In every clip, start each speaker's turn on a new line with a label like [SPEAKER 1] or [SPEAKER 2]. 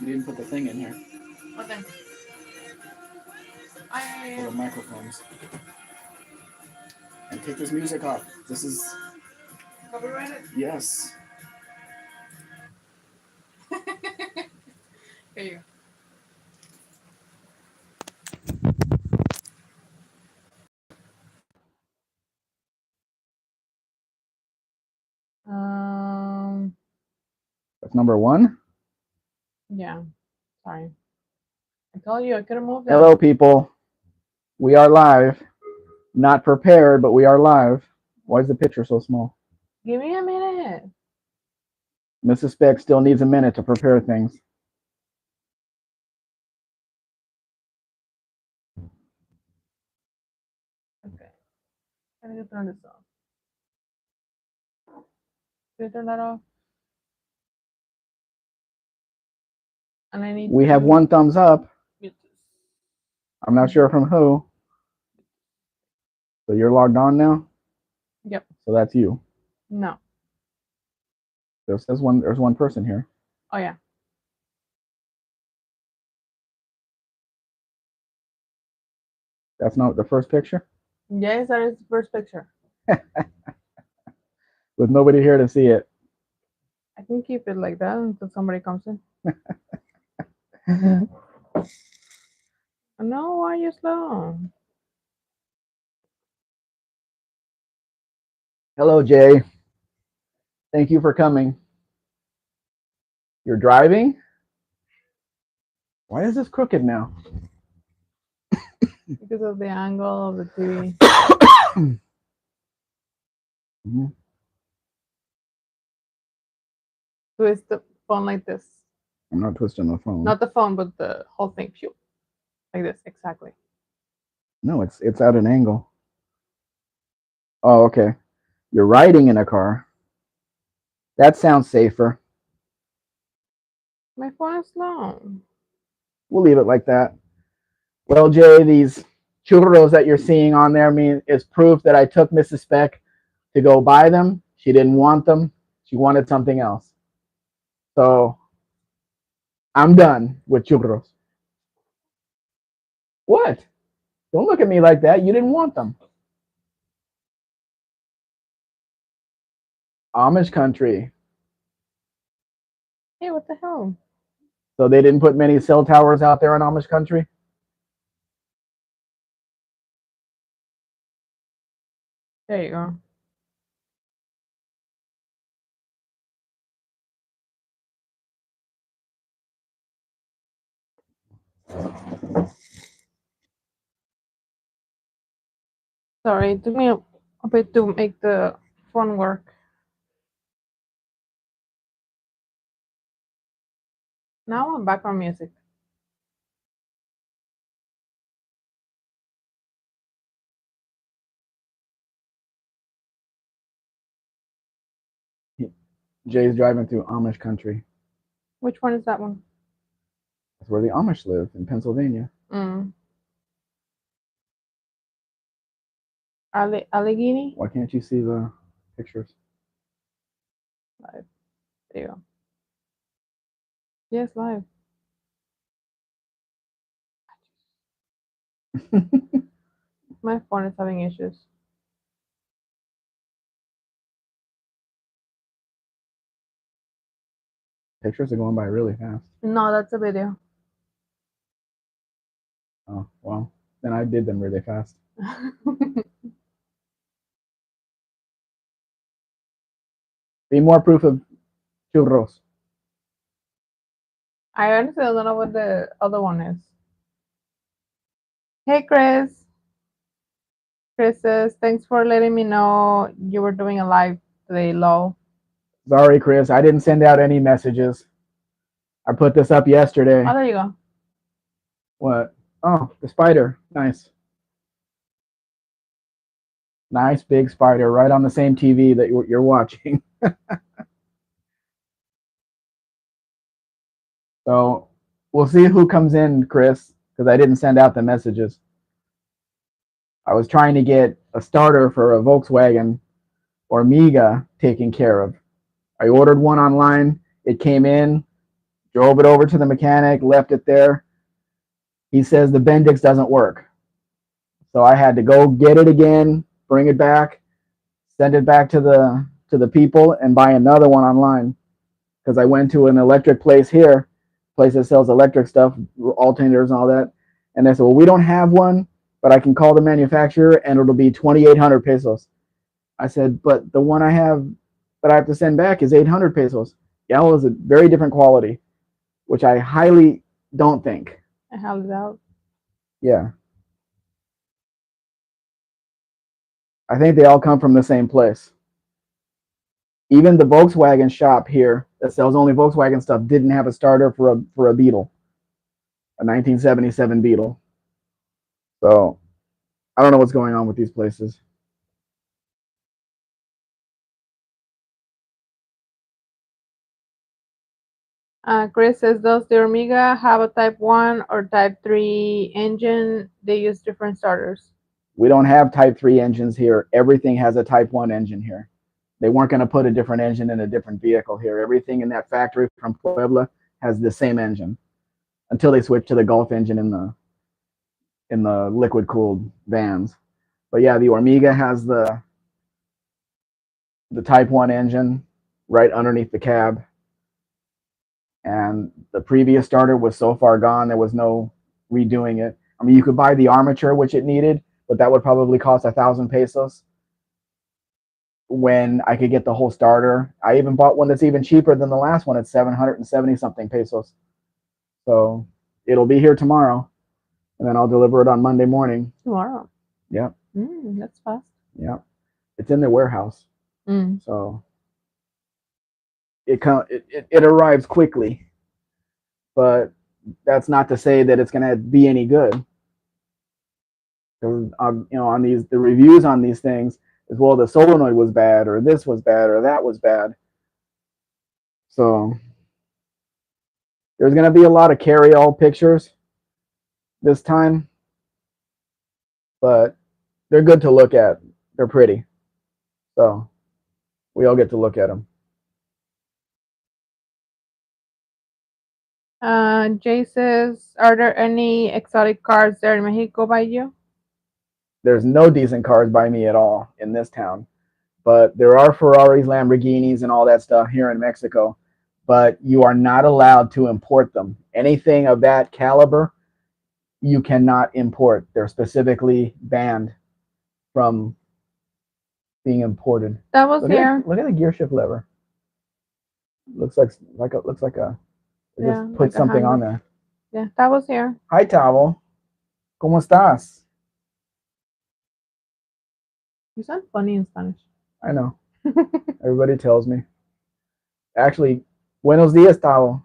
[SPEAKER 1] You didn't put the thing in here
[SPEAKER 2] What then?
[SPEAKER 1] for the microphones. And take this music off. This is
[SPEAKER 2] Copyrighted?
[SPEAKER 1] yes.
[SPEAKER 2] Here you go.
[SPEAKER 1] That's number one.
[SPEAKER 2] Yeah. Sorry. I told you I couldn't move it.
[SPEAKER 1] Hello, people. We are live. Not prepared, but we are live. Why is the picture so small?
[SPEAKER 2] Give me a minute.
[SPEAKER 1] Mrs. Spec still needs a minute to prepare things.
[SPEAKER 2] Okay. I need to turn this off. Can you turn that off? And I need
[SPEAKER 1] We
[SPEAKER 2] to
[SPEAKER 1] have one thumbs up.
[SPEAKER 2] mute this.
[SPEAKER 1] I'm not sure from who. So you're logged on now?
[SPEAKER 2] Yep.
[SPEAKER 1] So that's you.
[SPEAKER 2] No.
[SPEAKER 1] There's one person here.
[SPEAKER 2] Oh yeah.
[SPEAKER 1] That's not the first picture?
[SPEAKER 2] Yes, that is the first picture.
[SPEAKER 1] With nobody here to see it.
[SPEAKER 2] I can keep it like that until somebody comes in. No, why are you slow?
[SPEAKER 1] Hello, Jay. Thank you for coming. You're driving? Why is this crooked now?
[SPEAKER 2] Because of the angle of the TV.
[SPEAKER 1] Mm-hmm.
[SPEAKER 2] Twist the phone like this.
[SPEAKER 1] I'm not twisting the phone.
[SPEAKER 2] Not the phone, but the whole thing. Phew. Like this, exactly.
[SPEAKER 1] No, it's at an angle. Oh, okay. You're riding in a car. That sounds safer.
[SPEAKER 2] My phone is slow.
[SPEAKER 1] We'll leave it like that. Well, Jay, these churros that you're seeing on there is proof that I took Mrs. Speck to go buy them. She didn't want them. She wanted something else. So I'm done with churros. What? Don't look at me like that. You didn't want them. Amish country.
[SPEAKER 2] Hey, what the hell?
[SPEAKER 1] So they didn't put many cell towers out there in Amish country?
[SPEAKER 2] There you go. Sorry, it took me a bit to make the phone work. Now I'm back on music.
[SPEAKER 1] Jay's driving through Amish country.
[SPEAKER 2] Which one is that one?
[SPEAKER 1] That's where the Amish live in Pennsylvania.
[SPEAKER 2] Allegheny?
[SPEAKER 1] Why can't you see the pictures?
[SPEAKER 2] Live. There you go. Yes, live. My phone is having issues.
[SPEAKER 1] Pictures are going by really fast.
[SPEAKER 2] No, that's a video.
[SPEAKER 1] Oh, well, then I did them really fast. Be more proof of churros.
[SPEAKER 2] I honestly don't know what the other one is. Hey, Chris. Chris says, thanks for letting me know you were doing a live today, lol.
[SPEAKER 1] Sorry, Chris. I didn't send out any messages. I put this up yesterday.
[SPEAKER 2] Oh, there you go.
[SPEAKER 1] What? Oh, the spider. Nice. Nice big spider right on the same TV that you're watching. So we'll see who comes in, Chris, because I didn't send out the messages. I was trying to get a starter for a Volkswagen or Miga taken care of. I ordered one online. It came in. Drove it over to the mechanic, left it there. He says the Bendix doesn't work. So I had to go get it again, bring it back, send it back to the people, and buy another one online. Because I went to an electric place here, place that sells electric stuff, alternators and all that, and they said, "Well, we don't have one, but I can call the manufacturer, and it'll be 2,800 pesos." I said, "But the one I have that I have to send back is 800 pesos." Yeah, it was a very different quality, which I highly don't think.
[SPEAKER 2] I held it out.
[SPEAKER 1] Yeah, I think they all come from the same place. Even the Volkswagen shop here that sells only Volkswagen stuff didn't have a starter for a Beetle, a 1977 Beetle. So I don't know what's going on with these places.
[SPEAKER 2] Chris says, does the Omega have a Type 1 or Type 3 engine? They use different starters.
[SPEAKER 1] We don't have Type 3 engines here. Everything has a Type 1 engine here. They weren't going to put a different engine in a different vehicle here. Everything in that factory from Puebla has the same engine until they switch to the Gulf engine in the liquid cooled vans. But yeah, the Omega has the Type 1 engine right underneath the cab. And the previous starter was so far gone, there was no redoing it. I mean, you could buy the armature, which it needed, but that would probably cost 1,000 pesos when I could get the whole starter. I even bought one that's even cheaper than the last one at 770 something pesos. So it'll be here tomorrow, and then I'll deliver it on Monday morning.
[SPEAKER 2] Tomorrow.
[SPEAKER 1] Yep.
[SPEAKER 2] That's fast.
[SPEAKER 1] Yep. It's in their warehouse. So it arrives quickly, but that's not to say that it's going to be any good. Because on these the reviews on these things is, well, the solenoid was bad, or this was bad, or that was bad. So there's going to be a lot of carry-all pictures this time, but they're good to look at. They're pretty, so we all get to look at them.
[SPEAKER 2] Jay says, are there any exotic cars there in Mexico by you?
[SPEAKER 1] There's no decent cars by me at all in this town, but there are Ferraris, Lamborghinis, and all that stuff here in Mexico. But you are not allowed to import them. Anything of that caliber, you cannot import. They're specifically banned from being imported.
[SPEAKER 2] That was here.
[SPEAKER 1] Look at the gear shift lever. Looks like a
[SPEAKER 2] Yeah,
[SPEAKER 1] just put
[SPEAKER 2] like
[SPEAKER 1] something on there.
[SPEAKER 2] Yeah, that was here.
[SPEAKER 1] Hi, Tavo. ¿Cómo estás?
[SPEAKER 2] You sound funny in Spanish.
[SPEAKER 1] I know. Everybody tells me. Actually, buenos días, Tavo.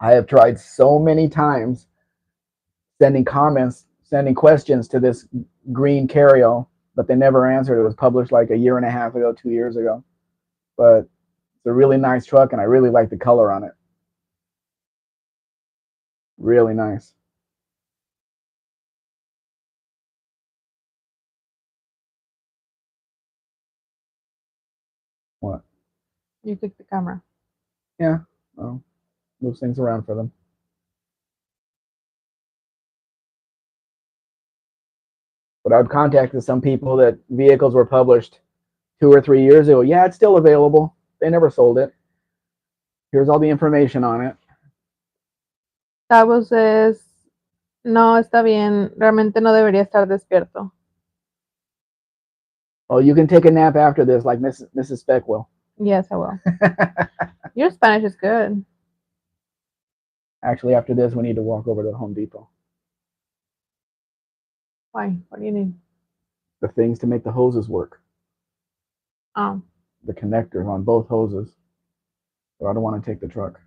[SPEAKER 1] I have tried so many times sending comments, sending questions to this green carryall, but they never answered. It was published like a year and a half ago, 2 years ago. But it's a really nice truck, and I really like the color on it. Really nice. What?
[SPEAKER 2] You click the camera.
[SPEAKER 1] Yeah. Well, move things around for them. But I've contacted some people that vehicles were published 2 or 3 years ago. Yeah, it's still available. They never sold it. Here's all the information on it.
[SPEAKER 2] Tavo says, no, está bien. Realmente no debería estar despierto.
[SPEAKER 1] Oh, you can take a nap after this, like Mrs. Spec will.
[SPEAKER 2] Yes, I will. Your Spanish is good.
[SPEAKER 1] Actually, after this, we need to walk over to the Home Depot.
[SPEAKER 2] Why? What do you need?
[SPEAKER 1] The things to make the hoses work.
[SPEAKER 2] Oh.
[SPEAKER 1] The connectors on both hoses. But I don't want to take the truck.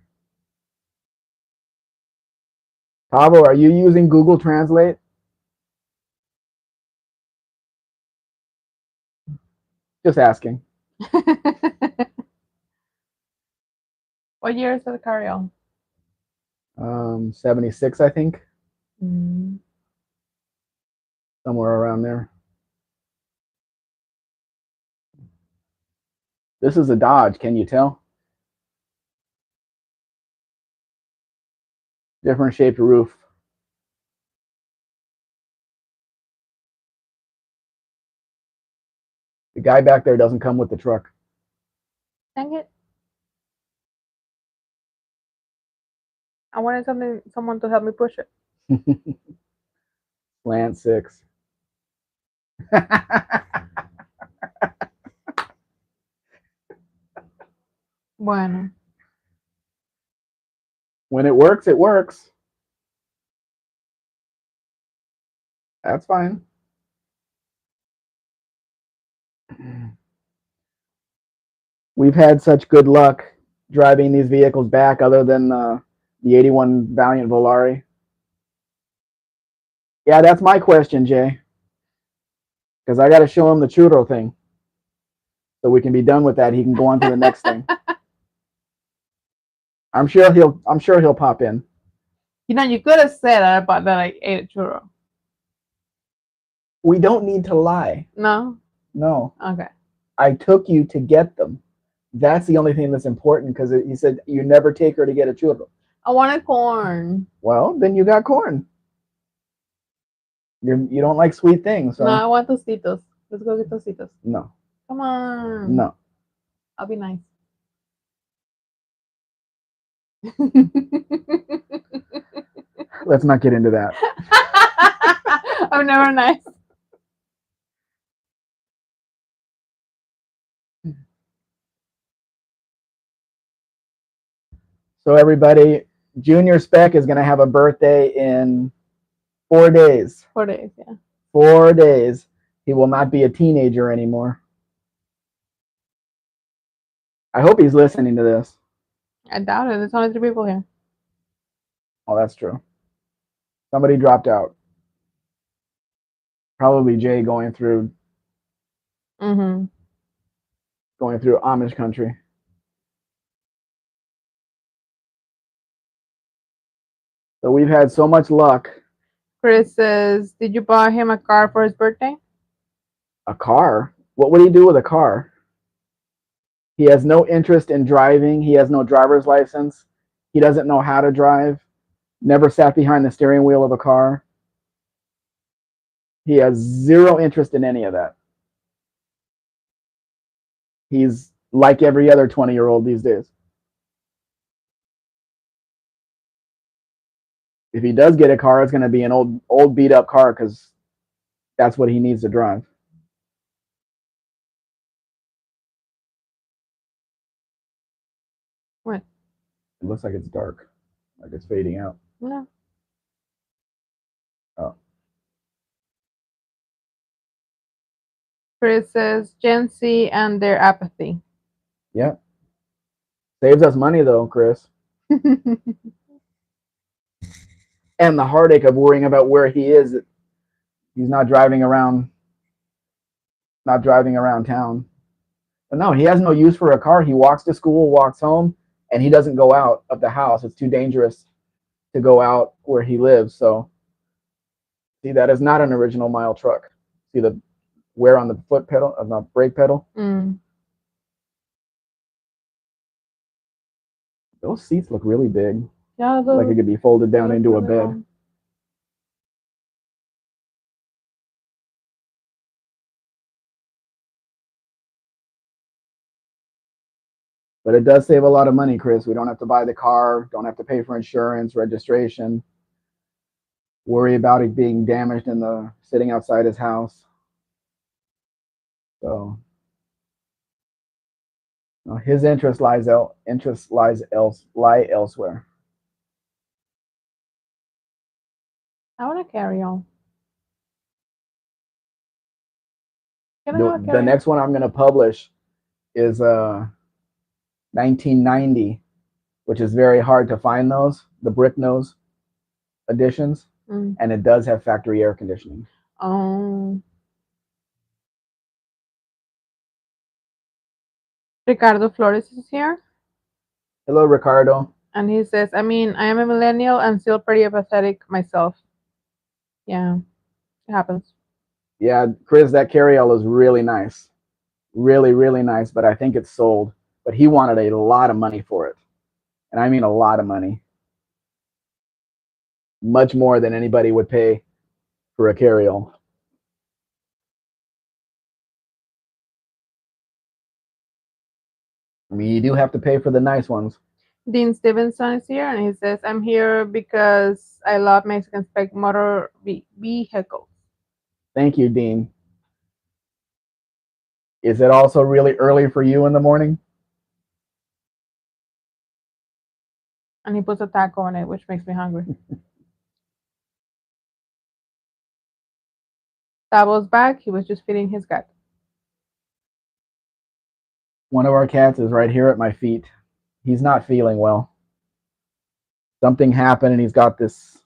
[SPEAKER 1] Tavo, are you using Google Translate? Just asking.
[SPEAKER 2] What year is the carryall?
[SPEAKER 1] 76, I think.
[SPEAKER 2] Mm.
[SPEAKER 1] Somewhere around there. This is a Dodge. Can you tell? Different shaped roof. The guy back there doesn't come with the truck.
[SPEAKER 2] Dang it. I wanted someone to help me push it.
[SPEAKER 1] Slant 6.
[SPEAKER 2] Bueno.
[SPEAKER 1] When it works, it works. That's fine. We've had such good luck driving these vehicles back, other than the 81 Valiant Volare. Yeah, that's my question, Jay. Because I got to show him the churro thing, so we can be done with that. He can go on to the next thing. I'm sure he'll pop in.
[SPEAKER 2] You know, you could have said about that I ate a churro.
[SPEAKER 1] We don't need to lie.
[SPEAKER 2] No?
[SPEAKER 1] No.
[SPEAKER 2] Okay.
[SPEAKER 1] I took you to get them. That's the only thing that's important, because you said you never take her to get a churro.
[SPEAKER 2] I wanted corn.
[SPEAKER 1] Well, then you got corn. You don't like sweet things, so.
[SPEAKER 2] No, I want Tostitos. Let's go get Tostitos.
[SPEAKER 1] No.
[SPEAKER 2] Come on.
[SPEAKER 1] No.
[SPEAKER 2] I'll be nice.
[SPEAKER 1] Let's not get into that.
[SPEAKER 2] I'm never nice.
[SPEAKER 1] So everybody, Junior Spec is going to have a birthday in 4 days.
[SPEAKER 2] 4 days, yeah.
[SPEAKER 1] 4 days. He will not be a teenager anymore. I hope he's listening to this.
[SPEAKER 2] I doubt it. There's only 3 people here.
[SPEAKER 1] Oh, that's true. Somebody dropped out. Probably Jay going through Amish country. So we've had so much luck.
[SPEAKER 2] Chris says, did you buy him a car for his birthday?
[SPEAKER 1] A car? What would he do with a car? He has no interest in driving. He has no driver's license. He doesn't know how to drive. Never sat behind the steering wheel of a car. He has zero interest in any of that. He's like every other 20-year-old these days. If he does get a car, it's going to be an old beat up car, because that's what he needs to drive.
[SPEAKER 2] What?
[SPEAKER 1] It looks like it's dark, like it's fading out.
[SPEAKER 2] No.
[SPEAKER 1] Oh.
[SPEAKER 2] Chris says, Gen Z and their apathy.
[SPEAKER 1] Yep. Saves us money though, Chris. And the heartache of worrying about where he is. He's not driving around town. But no, he has no use for a car. He walks to school, walks home, and he doesn't go out of the house. It's too dangerous to go out where he lives. So, see, that is not an original mile truck. See the wear on the foot pedal, of the brake pedal? Those seats look really big.
[SPEAKER 2] Yeah,
[SPEAKER 1] like it could be folded down into a bed.
[SPEAKER 2] Long.
[SPEAKER 1] But it does save a lot of money, Chris. We don't have to buy the car, don't have to pay for insurance, registration, worry about it being damaged in the sitting outside his house. So his interest lies elsewhere.
[SPEAKER 2] I want to carry on.
[SPEAKER 1] The next one I'm going to publish is 1990, which is very hard to find those, the brick nose editions, and it does have factory air conditioning.
[SPEAKER 2] Oh. Ricardo Flores is here.
[SPEAKER 1] Hello, Ricardo.
[SPEAKER 2] And he says, I mean, I am a millennial and still pretty apathetic myself. Yeah, it happens.
[SPEAKER 1] Yeah, Chris, that carryall is really nice. Really, really nice, but I think it's sold. But he wanted a lot of money for it. And I mean a lot of money. Much more than anybody would pay for a carryall. I mean, you do have to pay for the nice ones.
[SPEAKER 2] Dean Stevenson is here, and he says, "I'm here because I love Mexican spec motor vehicles."
[SPEAKER 1] Thank you, Dean. Is it also really early for you in the morning?
[SPEAKER 2] And he puts a taco on it, which makes me hungry. Tabo's back. He was just feeding his cat.
[SPEAKER 1] One of our cats is right here at my feet. He's not feeling well. Something happened and he's got this,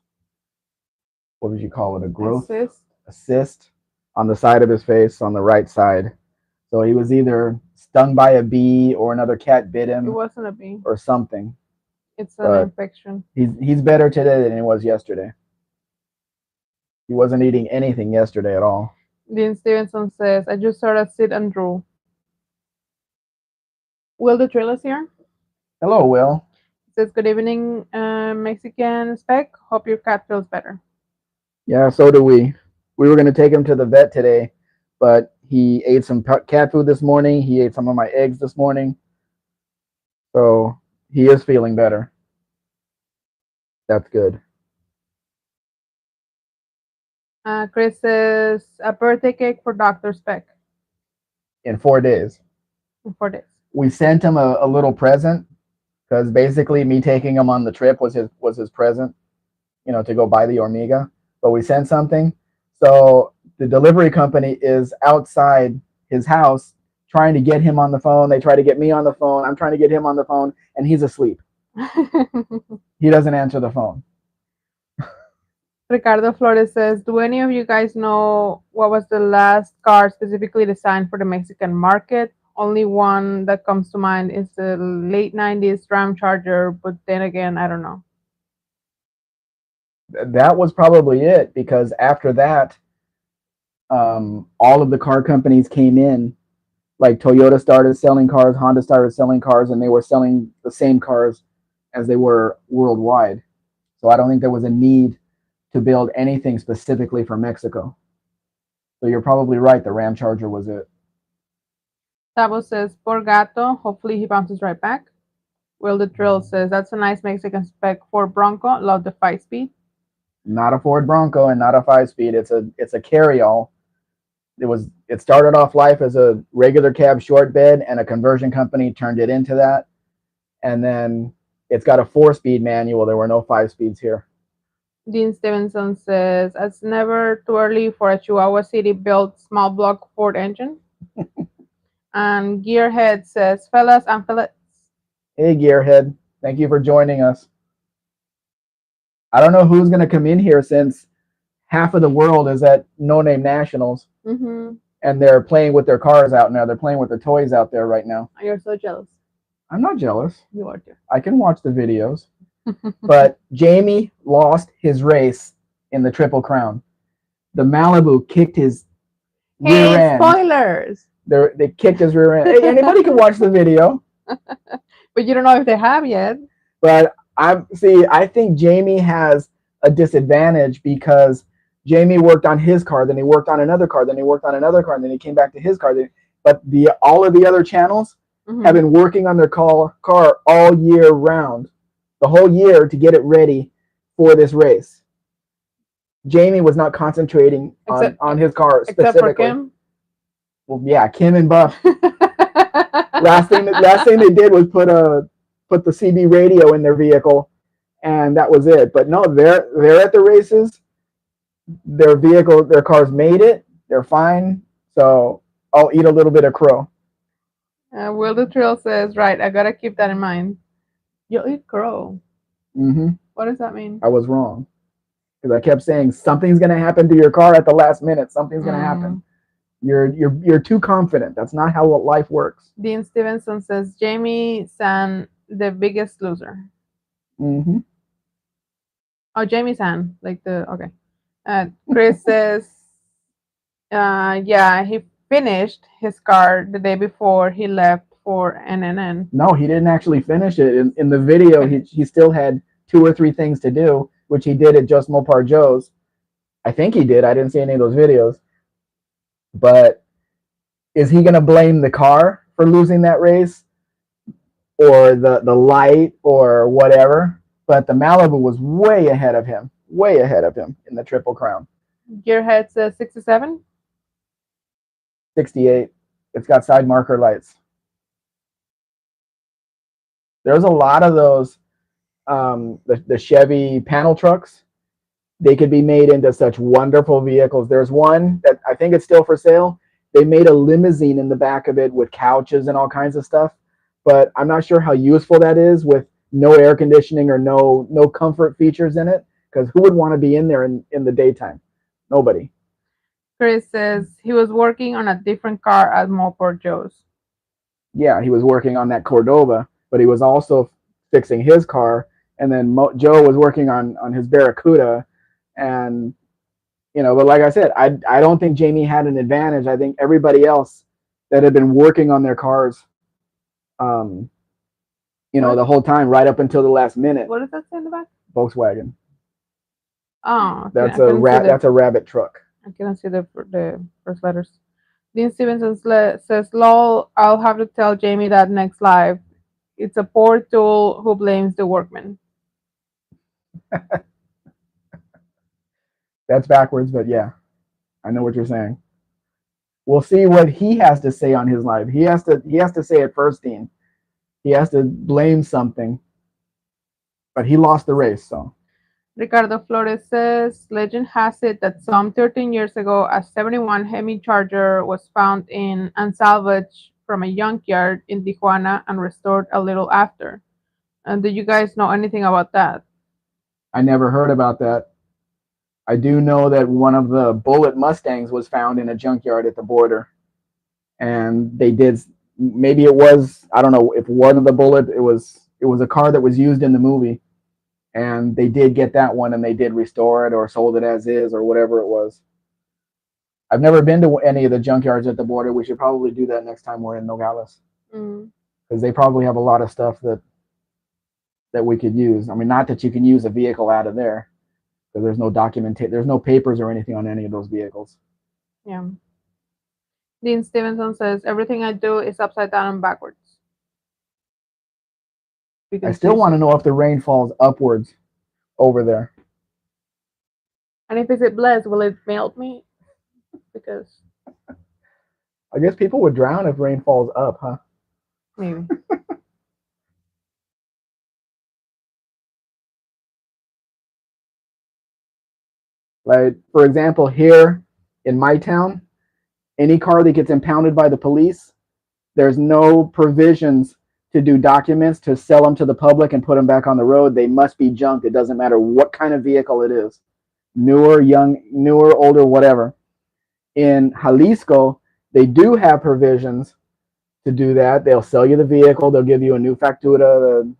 [SPEAKER 1] what would you call it, a growth? A cyst on the side of his face on the right side. So he was either stung by a bee or another cat bit him.
[SPEAKER 2] It wasn't a bee.
[SPEAKER 1] Or something.
[SPEAKER 2] It's an infection.
[SPEAKER 1] He's better today than he was yesterday. He wasn't eating anything yesterday at all.
[SPEAKER 2] Dean Stevenson says, "I just sort of sit and drool." Will the Trill is here.
[SPEAKER 1] Hello, Will.
[SPEAKER 2] He says, "Good evening, Mexican spec. Hope your cat feels better."
[SPEAKER 1] Yeah, so do we. We were going to take him to the vet today, but he ate some cat food this morning. He ate some of my eggs this morning. So he is feeling better. That's good.
[SPEAKER 2] Chris says, "A birthday cake for Dr. Spec."
[SPEAKER 1] In 4 days.
[SPEAKER 2] In 4 days.
[SPEAKER 1] We sent him a little present because basically me taking him on the trip was his present, to go buy the Omega. But we sent something. So the delivery company is outside his house trying to get him on the phone. They try to get me on the phone. I'm trying to get him on the phone, and he's asleep. He doesn't answer the phone.
[SPEAKER 2] Ricardo Flores says, "Do any of you guys know what was the last car specifically designed for the Mexican market? Only one that comes to mind is the late 90s Ram Charger, but then again, I don't know."
[SPEAKER 1] That was probably it, because after that, all of the car companies came in. Like Toyota started selling cars, Honda started selling cars, and they were selling the same cars as they were worldwide. So I don't think there was a need to build anything specifically for Mexico. So you're probably right. The Ram Charger was it.
[SPEAKER 2] Tabo says, "Por gato." Hopefully he bounces right back. Will the Drill says, "That's a nice Mexican spec for Bronco. Love the 5-speed."
[SPEAKER 1] Not a Ford Bronco and not a 5-speed. It's a carryall. It started off life as a regular cab short bed, and a conversion company turned it into that. And then it's got a 4-speed manual. There were no 5-speeds here.
[SPEAKER 2] Dean Stevenson says, "It's never too early for a Chihuahua City built small block Ford engine." And Gearhead says, "Fellas and fillets."
[SPEAKER 1] Hey, Gearhead. Thank you for joining us. I don't know who's going to come in here, since half of the world is at No Name Nationals.
[SPEAKER 2] Mm-hmm.
[SPEAKER 1] And they're playing with their cars out now. They're playing with their toys out there right now.
[SPEAKER 2] You're so jealous.
[SPEAKER 1] I'm not jealous.
[SPEAKER 2] You are too.
[SPEAKER 1] I can watch the videos. But Jamie lost his race in the Triple Crown. The Malibu kicked his rear end.
[SPEAKER 2] Spoilers.
[SPEAKER 1] They kicked his rear end. Hey, anybody can watch the video.
[SPEAKER 2] But you don't know if they have yet.
[SPEAKER 1] But I think Jamie has a disadvantage, because Jamie worked on his car, then he worked on another car, then he worked on another car, and then he came back to his car. But all of the other channels have been working on their car all year round, the whole year, to get it ready for this race. Jamie was not concentrating on his car specifically.
[SPEAKER 2] Except for Kim?
[SPEAKER 1] Well, yeah, Kim and Buff. last thing they did was put the CB radio in their vehicle, and that was it. But no, they're at the races. Their cars made it. They're fine. So I'll eat a little bit of crow.
[SPEAKER 2] Will the Trill says, "Right, I gotta keep that in mind." You'll eat crow.
[SPEAKER 1] Mm-hmm.
[SPEAKER 2] What does that mean?
[SPEAKER 1] I was wrong, because I kept saying something's gonna happen to your car at the last minute. Something's gonna happen. You're too confident. That's not how life works.
[SPEAKER 2] Dean Stevenson says, "Jamie San, the biggest loser."
[SPEAKER 1] Mm-hmm.
[SPEAKER 2] Oh, Jamie San, like the okay. Chris says, "Yeah, finished his car the day before he left for NNN.
[SPEAKER 1] No, he didn't actually finish it. In the video, he still had two or three things to do, which he did at Just Mopar Joe's. I think he did. I didn't see any of those videos. But is he going to blame the car for losing that race or the light or whatever? But the Malibu was way ahead of him in the Triple Crown.
[SPEAKER 2] Gearhead says 67.
[SPEAKER 1] 68. It's got side marker lights. There's a lot of those, the Chevy panel trucks. They could be made into such wonderful vehicles. There's one that I think it's still for sale. They made a limousine in the back of it with couches and all kinds of stuff, but I'm not sure how useful that is with no air conditioning or no comfort features in it. Because who would want to be in there in the daytime? Nobody.
[SPEAKER 2] Chris says he was working on a different car at Mopar Joe's.
[SPEAKER 1] Yeah, he was working on that Cordoba, but he was also fixing his car, and then Joe was working on his Barracuda, and but like I said, I don't think Jamie had an advantage. I think everybody else that had been working on their cars, um, the whole time right up until the last minute.
[SPEAKER 2] What does that say in the back?
[SPEAKER 1] Volkswagen.
[SPEAKER 2] Oh,
[SPEAKER 1] That's a rabbit truck.
[SPEAKER 2] I cannot see the first letters. Dean Stevenson says, "Lol, I'll have to tell Jamie that next live. It's a poor tool who blames the workman."
[SPEAKER 1] That's backwards, but yeah, I know what you're saying. We'll see what he has to say on his live. He has to say it first, Dean. He has to blame something, but he lost the race, so.
[SPEAKER 2] Ricardo Flores says, legend has it that some 13 years ago, a 71 Hemi Charger was found in and salvaged from a junkyard in Tijuana and restored a little after. And do you guys know anything about that?
[SPEAKER 1] I never heard about that. I do know that one of the Bullet Mustangs was found in a junkyard at the border, and they did. Maybe it was, I don't know if one of the Bullet. It was a car that was used in the movie, and they did get that one, and they did restore it or sold it as is or whatever it was. I've never been to any of the junkyards at the border. We should probably do that next time we're in Nogales, because they probably have a lot of stuff that we could use. I mean, not that you can use a vehicle out of there, because there's no documentation, there's no papers or anything on any of those vehicles.
[SPEAKER 2] Yeah. Dean Stevenson says, everything I do is upside down and backwards.
[SPEAKER 1] I still want to know if the rain falls upwards over there.
[SPEAKER 2] And if it's blessed, will it melt me? Because
[SPEAKER 1] I guess people would drown if rain falls up, huh?
[SPEAKER 2] maybe.
[SPEAKER 1] Like, for example, here in my town, any car that gets impounded by the police, there's no provisions to do documents to sell them to the public and put them back on the road. They must be junked. It doesn't matter what kind of vehicle it is, newer, young, newer, older, whatever. In Jalisco, they do have provisions to do that. They'll sell you the vehicle. They'll give you a new factura,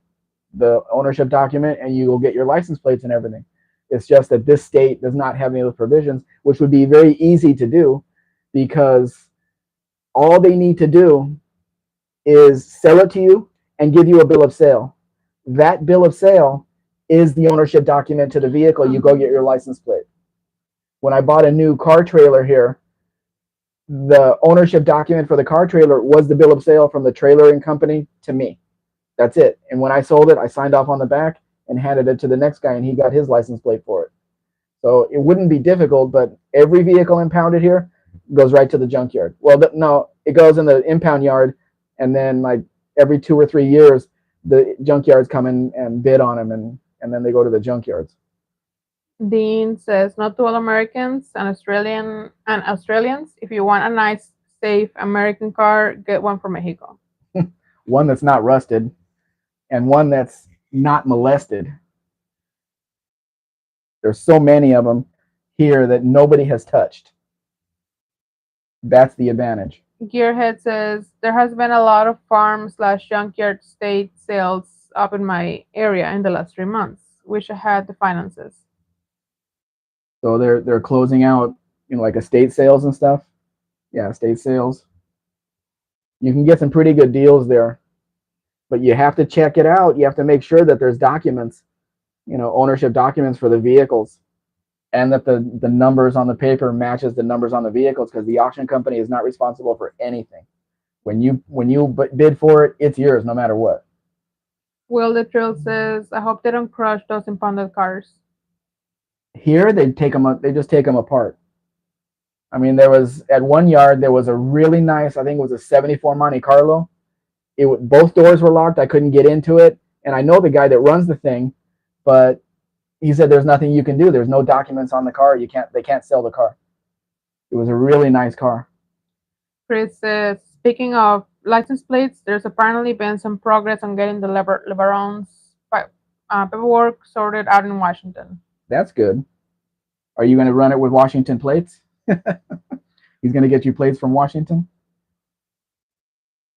[SPEAKER 1] the ownership document, and you will get your license plates and everything. It's just that this state does not have any of those provisions, which would be very easy to do, because all they need to do is sell it to you and give you a bill of sale. That bill of sale is the ownership document to the vehicle. You go get your license plate. When I bought a new car trailer here, the ownership document for the car trailer was the bill of sale from the trailering company to me. That's it. And when I sold it, I signed off on the back and handed it to the next guy, and he got his license plate for it. So it wouldn't be difficult, but every vehicle impounded here goes right to the junkyard. Well, no, it goes in the impound yard, and then like every 2 or 3 years, the junkyards come in and bid on them, and then they go to the junkyards.
[SPEAKER 2] Dean says, not to all Americans and Australians. If you want a nice, safe American car, get one from Mexico.
[SPEAKER 1] One that's not rusted, and one that's not molested. There's so many of them here that nobody has touched. That's the advantage.
[SPEAKER 2] Gearhead says, there has been a lot of farm/junkyard state sales up in my area in the last 3 months. Wish I had the finances.
[SPEAKER 1] So they're closing out, like estate sales and stuff. Yeah, state sales. You can get some pretty good deals there, but you have to check it out. You have to make sure that there's documents, ownership documents for the vehicles, and that the numbers on the paper matches the numbers on the vehicles, because the auction company is not responsible for anything. When you bid for it, it's yours no matter what.
[SPEAKER 2] Will the Trail says, I hope they don't crush those impounded cars.
[SPEAKER 1] Here they just take them apart. I mean, there was at one yard there was a really nice, I think it was a '74 Monte Carlo. Both doors were locked. I couldn't get into it, and I know the guy that runs the thing, but he said there's nothing you can do. There's no documents on the car. They can't sell the car. It was a really nice car.
[SPEAKER 2] Chris says, speaking of license plates, there's apparently been some progress on getting the LeBaron's paperwork sorted out in Washington.
[SPEAKER 1] That's good. Are you going to run it with Washington plates? He's going to get you plates from Washington.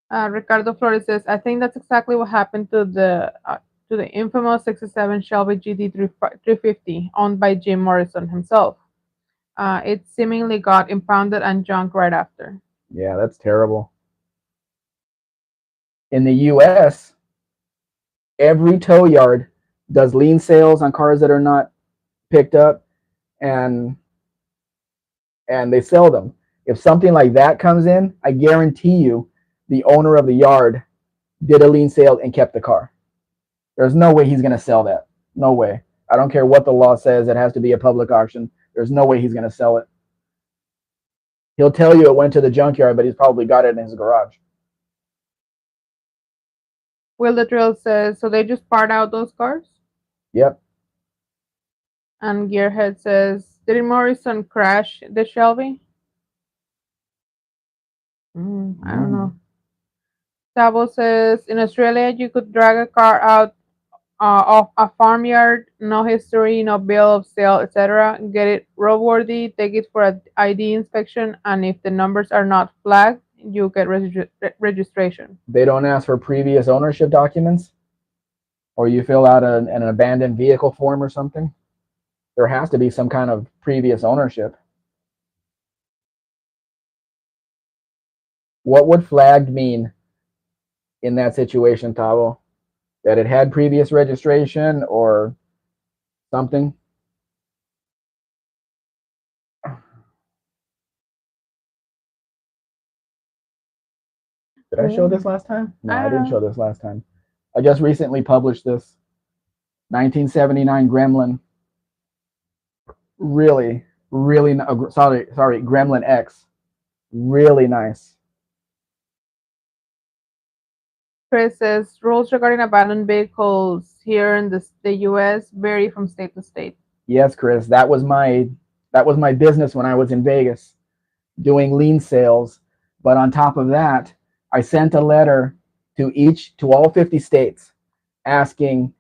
[SPEAKER 2] Ricardo Flores says, I think that's exactly what happened to the infamous '67 Shelby GT 350 owned by Jim Morrison himself. It seemingly got impounded and junked right after.
[SPEAKER 1] Yeah, that's terrible. In the U.S., every tow yard does lien sales on cars that are not picked up, and they sell them. If something like that comes in, I guarantee you the owner of the yard did a lien sale and kept the car. There's no way he's going to sell that. No way. I don't care what the law says. It has to be a public auction. There's no way he's going to sell it. He'll tell you it went to the junkyard, but he's probably got it in his garage.
[SPEAKER 2] Will the Drill says, so they just part out those cars?
[SPEAKER 1] Yep.
[SPEAKER 2] And Gearhead says, did Morrison crash the Shelby? I don't know. Sabo says, in Australia, you could drag a car out of a farmyard, no history, no bill of sale, etc. Get it roadworthy, take it for an ID inspection, and if the numbers are not flagged, you get registration.
[SPEAKER 1] They don't ask for previous ownership documents, or you fill out an abandoned vehicle form or something. There has to be some kind of previous ownership. What would flagged mean in that situation, Tavo? That it had previous registration or something? Did I show this last time? No, I didn't show this last time. I just recently published this 1979 Gremlin. Really, really, sorry, Gremlin X. Really nice.
[SPEAKER 2] Chris says, rules regarding abandoned vehicles here in the U.S. vary from state to state.
[SPEAKER 1] Yes, Chris, that was my business when I was in Vegas, doing lien sales. But on top of that, I sent a letter to all 50 states asking,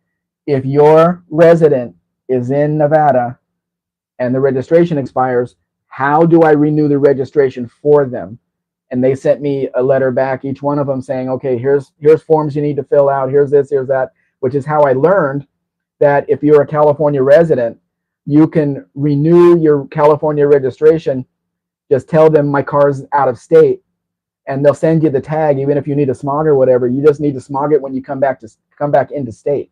[SPEAKER 1] if your resident is in Nevada and the registration expires, how do I renew the registration for them? And they sent me a letter back, each one of them saying, okay, here's forms you need to fill out, here's this, here's that, which is how I learned that if you're a California resident, you can renew your California registration. Just tell them my car's out of state, and they'll send you the tag. Even if you need a smog or whatever, you just need to smog it when you come back into state.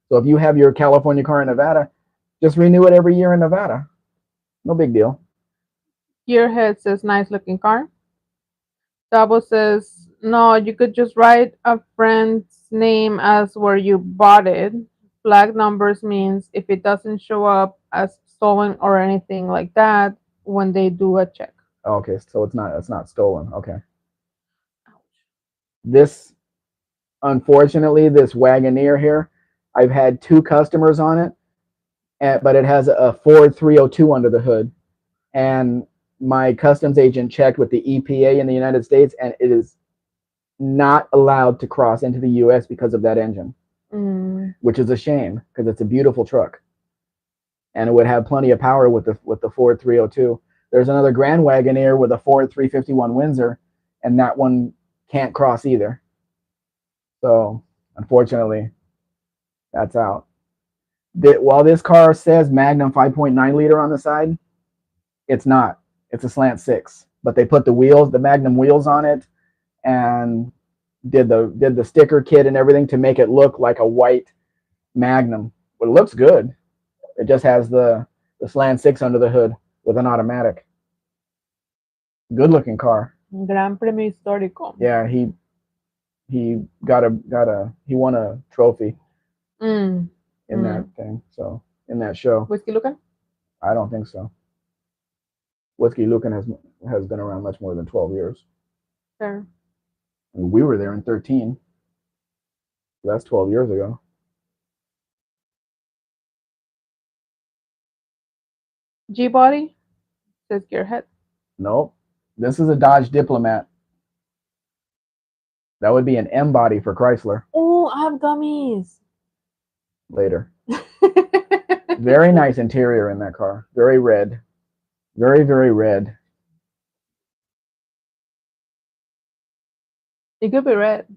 [SPEAKER 1] So if you have your California car in Nevada, just renew it every year in Nevada. No big deal.
[SPEAKER 2] Gearhead says, nice looking car. Dabo says, no, you could just write a friend's name as where you bought it. Flag numbers means if it doesn't show up as stolen or anything like that when they do a check.
[SPEAKER 1] Okay, so it's not stolen. Okay. This, unfortunately, this Wagoneer here, I've had 2 customers on it, but it has a Ford 302 under the hood, and my customs agent checked with the EPA in the United States, and it is not allowed to cross into the U.S. because of that engine, which is a shame because it's a beautiful truck, and it would have plenty of power with the Ford 302. There's another Grand Wagoneer with a Ford 351 Windsor, and that one can't cross either. So unfortunately, that's out. While this car says Magnum 5.9 liter on the side, it's not. It's a slant 6. but they put the Magnum wheels on it, and did the sticker kit and everything to make it look like a white Magnum. But it looks good. It just has the Slant 6 under the hood with an automatic. Good looking car.
[SPEAKER 2] Gran Premio Histórico.
[SPEAKER 1] Yeah, he he won a trophy
[SPEAKER 2] Mm.
[SPEAKER 1] in that thing. So in that show.
[SPEAKER 2] Whiskey Lucan?
[SPEAKER 1] I don't think so. Whiskey Lucan has been around much more than 12 years.
[SPEAKER 2] Sure.
[SPEAKER 1] And we were there in 13. So that's 12 years ago.
[SPEAKER 2] G body says gearhead.
[SPEAKER 1] Nope. This is a Dodge Diplomat. That would be an M body for Chrysler
[SPEAKER 2] Oh, I have gummies.
[SPEAKER 1] later. Very nice interior in that car. Very red. Very, very red.
[SPEAKER 2] It could be red.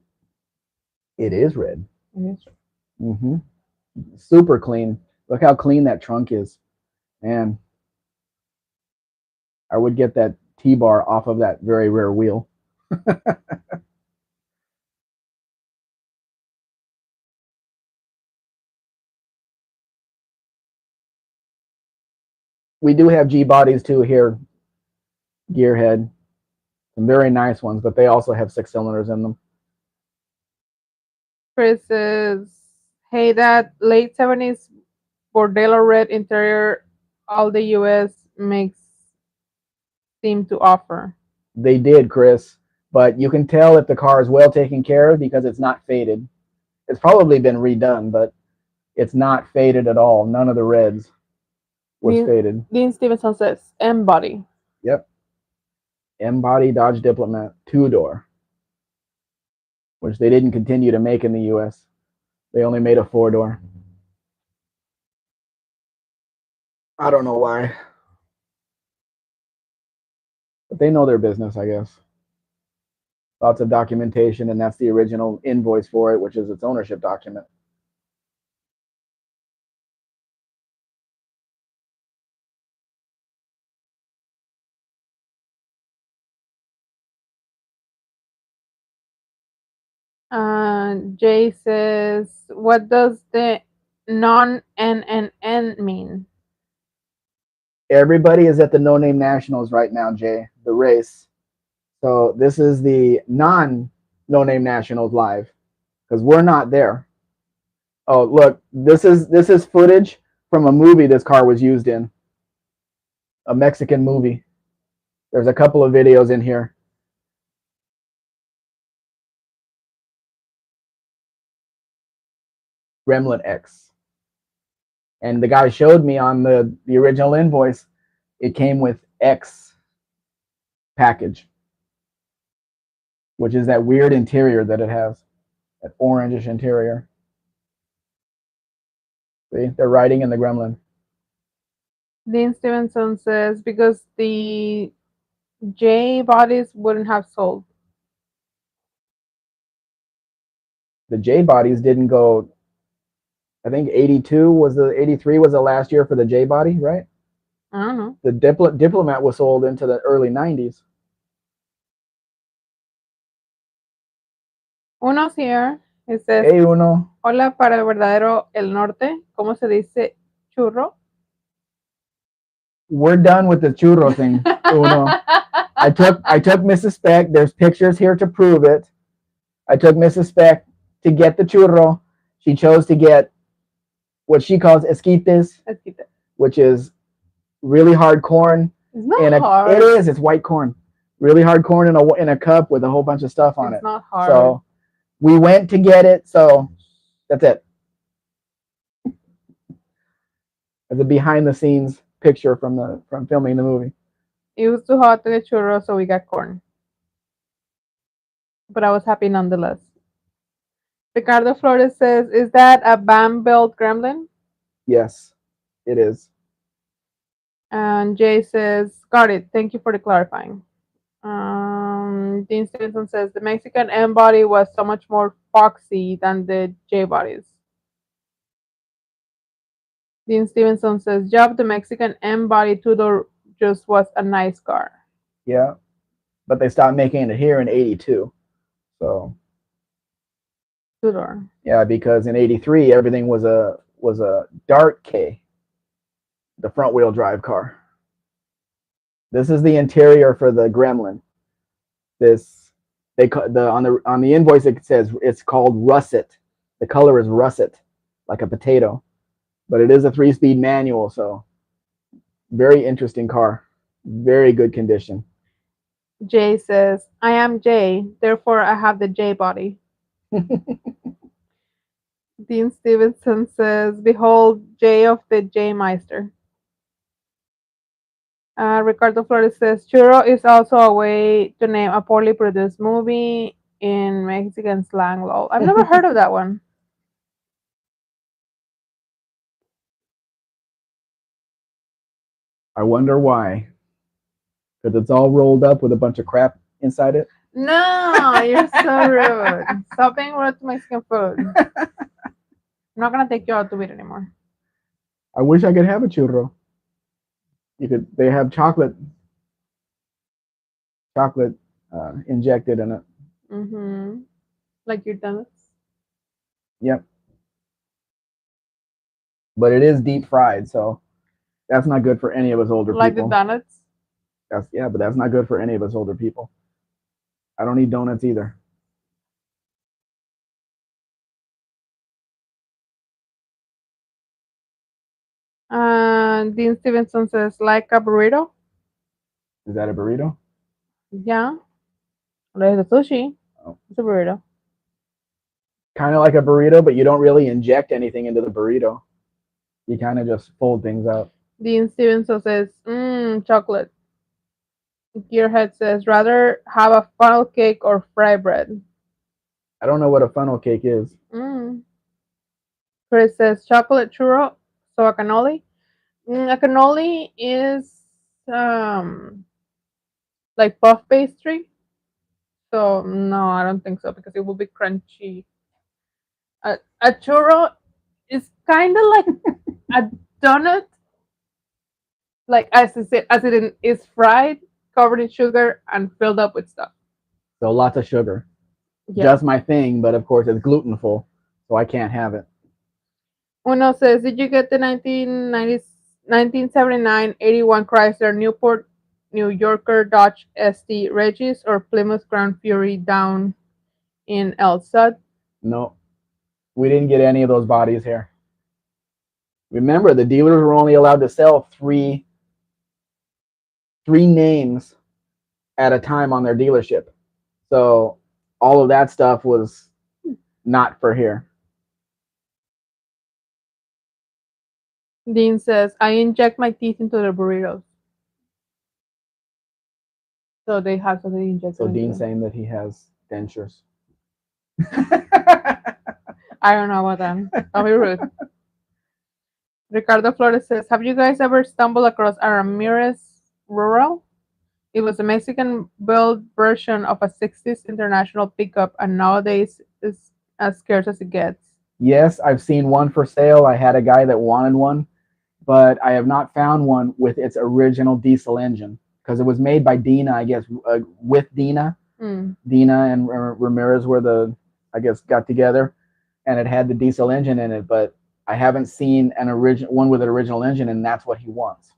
[SPEAKER 1] It is red.
[SPEAKER 2] It is red.
[SPEAKER 1] Mm-hmm. Super clean. Look how clean that trunk is. Man, I would get that T-bar off of that very rare wheel. We do have G bodies too here. Gearhead. Some very nice ones, but they also have 6 cylinders in them.
[SPEAKER 2] Chris says, hey, that late 70s Bordello red interior all the US makes seem to offer.
[SPEAKER 1] They did, Chris, but you can tell if the car is well taken care of because it's not faded. It's probably been redone, but it's not faded at all. None of the reds was faded.
[SPEAKER 2] Dean Stevenson says, M body.
[SPEAKER 1] Yep. M body Dodge Diplomat 2-door, which they didn't continue to make in the US. They only made a 4-door. I don't know why. But they know their business, I guess. Lots of documentation, and that's the original invoice for it, which is its ownership document.
[SPEAKER 2] Jay says, what does the NON-NNN mean?
[SPEAKER 1] Everybody is at the No Name Nationals right now, Jay, the race. So this is the non-No Name Nationals live because we're not there. Oh, look, this is footage from a movie this car was used in, a Mexican movie. There's a couple of videos in here. Gremlin X. And the guy showed me on the original invoice, it came with X package, which is that weird interior that it has, that orangish interior. See, they're riding in the Gremlin.
[SPEAKER 2] Dean Stevenson says, because the J bodies wouldn't have sold.
[SPEAKER 1] The J bodies didn't go. I think 82 was the 83 was the last year for the J body, right?
[SPEAKER 2] I don't know.
[SPEAKER 1] The Diplomat was sold into the early 90s.
[SPEAKER 2] Uno's here. It says,
[SPEAKER 1] Hey, Uno.
[SPEAKER 2] hola para el verdadero El Norte. ¿Cómo se dice churro?
[SPEAKER 1] We're done with the churro thing, Uno. I took Mrs. Spec. There's pictures here to prove it. I took Mrs. Spec to get the churro. She chose to get what she calls esquites, which is really hard corn.
[SPEAKER 2] It's not hard.
[SPEAKER 1] It is. It's white corn. Really hard corn in a cup with a whole bunch of stuff on it.
[SPEAKER 2] It's not hard.
[SPEAKER 1] So we went to get it. So that's it. As a behind the scenes picture from filming the movie.
[SPEAKER 2] It was too hot to get churros, so we got corn. But I was happy nonetheless. Ricardo Flores says, is that a BAM built Gremlin?
[SPEAKER 1] Yes, it is.
[SPEAKER 2] And Jay says, got it. Thank you for the clarifying. Dean Stevenson says, the Mexican M body was so much more foxy than the J bodies. Dean Stevenson says, Job, the Mexican M body 2-door just was a nice car.
[SPEAKER 1] Yeah, but they stopped making it here in '82. So
[SPEAKER 2] Two door.
[SPEAKER 1] yeah, because in '83 everything was a dark K, the front wheel drive car. This is the interior for the Gremlin. This on the invoice it says it's called russet. The color is russet, like a potato, but it is a 3-speed manual, so very interesting car, very good condition.
[SPEAKER 2] Jay says, I am Jay, therefore I have the J body. Dean Stevenson says, behold, Jay of the J Meister. Ricardo Flores says, churro is also a way to name a poorly produced movie in Mexican slang. Lol. I've never heard of that one.
[SPEAKER 1] I wonder why, because it's all rolled up with a bunch of crap inside it.
[SPEAKER 2] No, you're so rude. Stop being rude to Mexican food. I'm not gonna take you out to eat anymore.
[SPEAKER 1] I wish I could have a churro. You could. They have chocolate injected in it.
[SPEAKER 2] Mm-hmm. Like your donuts.
[SPEAKER 1] Yep. But it is deep fried, so that's not good for any of us older
[SPEAKER 2] Like the
[SPEAKER 1] people.
[SPEAKER 2] donuts.
[SPEAKER 1] But that's not good for any of us older people. I don't eat donuts either.
[SPEAKER 2] Dean Stevenson says, like a burrito.
[SPEAKER 1] Is that a burrito?
[SPEAKER 2] Yeah. Like the sushi.
[SPEAKER 1] Oh.
[SPEAKER 2] It's a burrito.
[SPEAKER 1] Kind of like a burrito, but you don't really inject anything into the burrito. You kind of just fold things out.
[SPEAKER 2] Dean Stevenson says, chocolate. Gearhead says, rather have a funnel cake or fry bread.
[SPEAKER 1] I don't know what a funnel cake is.
[SPEAKER 2] Mm. Chris says, chocolate churro. So a cannoli. A cannoli is um like puff pastry. So no, I don't think so because it will be crunchy. A churro is kind of like a donut, like as it is fried, covered in sugar, and filled up with stuff.
[SPEAKER 1] So lots of sugar.
[SPEAKER 2] Yeah.
[SPEAKER 1] Just my thing, but of course it's glutenful, so I can't have it.
[SPEAKER 2] Uno says, did you get the 1979 81 Chrysler Newport New Yorker Dodge ST Regis or Plymouth Crown Fury down in El Sud?
[SPEAKER 1] No, we didn't get any of those bodies here. Remember, the dealers were only allowed to sell three names at a time on their dealership. So all of that stuff was not for here.
[SPEAKER 2] Dean says, I inject my teeth into the burritos. So they have something injected.
[SPEAKER 1] So
[SPEAKER 2] into
[SPEAKER 1] Dean's
[SPEAKER 2] them.
[SPEAKER 1] saying that he has dentures.
[SPEAKER 2] I don't know about that. Don't be rude. Ricardo Flores says, have you guys ever stumbled across a Ramirez Rural? It was a Mexican built version of a 60s international pickup and nowadays is as scarce as it gets.
[SPEAKER 1] Yes, I've seen one for sale. I had a guy that wanted one, but I have not found one with its original diesel engine because it was made by Dina, I guess, with Dina. Dina and Ramirez were I guess, got together, and it had the diesel engine in it. But I haven't seen one with an original engine, and that's what he wants.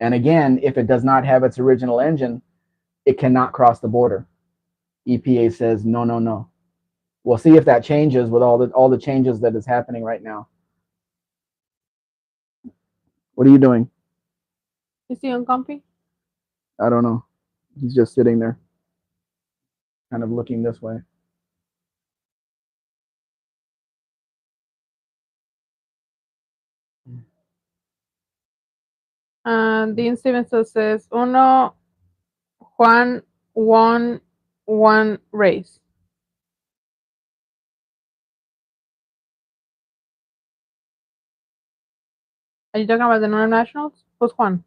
[SPEAKER 1] And again, if it does not have its original engine, it cannot cross the border. EPA says no, no, no. We'll see if that changes with all the changes that is happening right now. What are you doing?
[SPEAKER 2] Is he uncomfy?
[SPEAKER 1] I don't know. He's just sitting there, kind of looking this way.
[SPEAKER 2] Dean Stevenson says, Uno Juan won one race. Are you talking about the non-nationals? Who's Juan?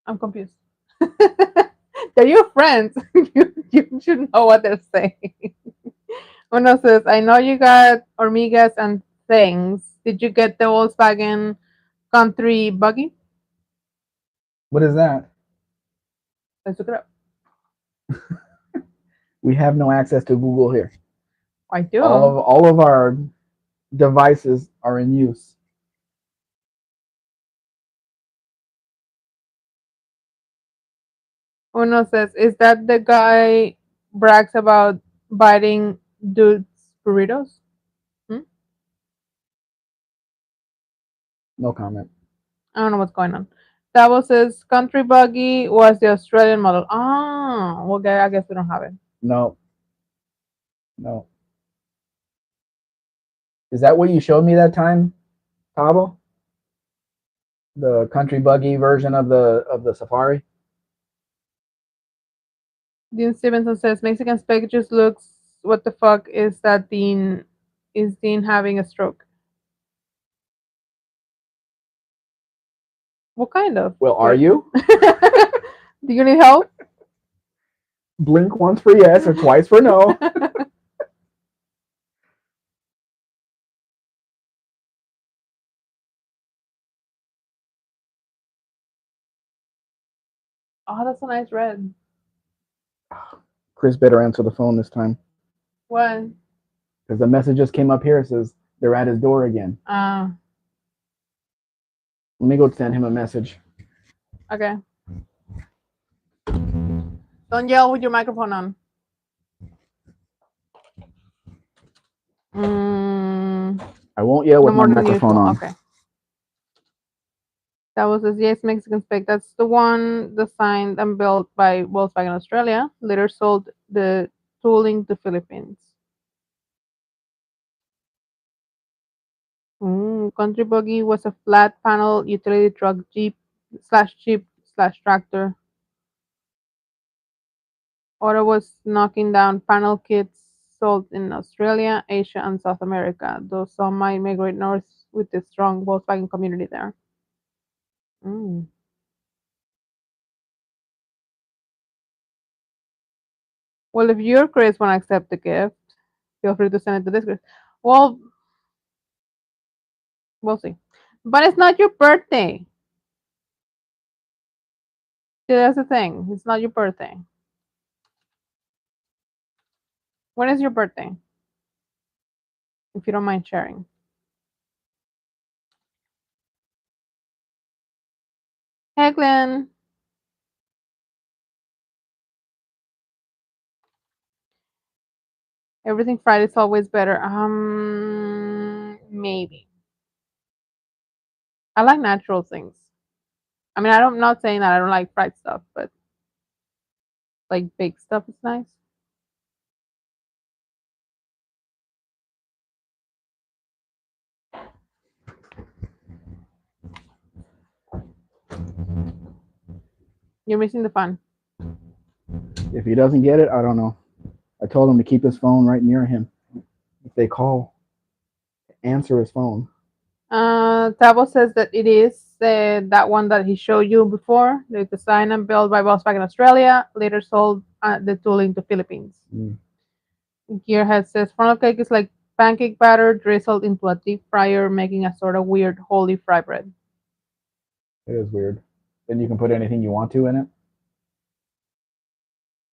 [SPEAKER 2] I'm confused. They're your friends. You should know what they're saying. Uno says, I know you got hormigas and things. Did you get the Volkswagen country buggy.
[SPEAKER 1] What is that?
[SPEAKER 2] Let's look it up.
[SPEAKER 1] We have no access to Google here.
[SPEAKER 2] I do.
[SPEAKER 1] All of our devices are in use.
[SPEAKER 2] Uno says, "Is that the guy brags about biting dudes burritos?" Hmm?
[SPEAKER 1] No comment.
[SPEAKER 2] I don't know what's going on. Davo says, "Country buggy was the Australian model." Ah, well, I guess we don't have it.
[SPEAKER 1] No, no. Is that what you showed me that time, Tabo? The country buggy version of the Safari?
[SPEAKER 2] Dean Stevenson says, "Mexican Spec just looks. What the fuck is that, Dean? Is Dean having a stroke?" What kind of?
[SPEAKER 1] Well, are you?
[SPEAKER 2] Do you need help?
[SPEAKER 1] Blink once for yes or twice for no.
[SPEAKER 2] Oh, that's a nice red.
[SPEAKER 1] Chris better answer the phone this time
[SPEAKER 2] What?
[SPEAKER 1] because the message just came up here. It says they're at his door again. Let me go send him a message.
[SPEAKER 2] Okay. Don't yell with your microphone on.
[SPEAKER 1] I won't yell
[SPEAKER 2] No
[SPEAKER 1] with my
[SPEAKER 2] more than
[SPEAKER 1] microphone
[SPEAKER 2] usual.
[SPEAKER 1] on.
[SPEAKER 2] Okay. That was the yes Mexican Spec. That's the one designed and built by Volkswagen Australia. Later sold the tooling to Philippines. Country buggy was a flat panel utility truck jeep slash tractor. Order was knocking down panel kits sold in Australia, Asia, and South America, though some might migrate north with the strong Volkswagen community there. Mm. Well, if you're Chris want to accept the gift, feel free to send it to this Chris. Well, we'll see. But it's not your birthday. See, that's the thing. It's not your birthday. When is your birthday? If you don't mind sharing. Hey, Glenn. Everything fried is always better. Maybe. I like natural things. I mean, I'm not saying that I don't like fried stuff, but like baked stuff is nice. You're missing the fun.
[SPEAKER 1] If he doesn't get it, I don't know. I told him to keep his phone right near him. If they call, answer his phone.
[SPEAKER 2] Tabo says that it is that one that he showed you before. The design and built by Volkswagen Australia, later sold the tooling to Philippines. Gearhead says funnel cake is like pancake batter drizzled into a deep fryer, making a sort of weird holy fry bread.
[SPEAKER 1] It is weird. Then you can put anything you want to in it.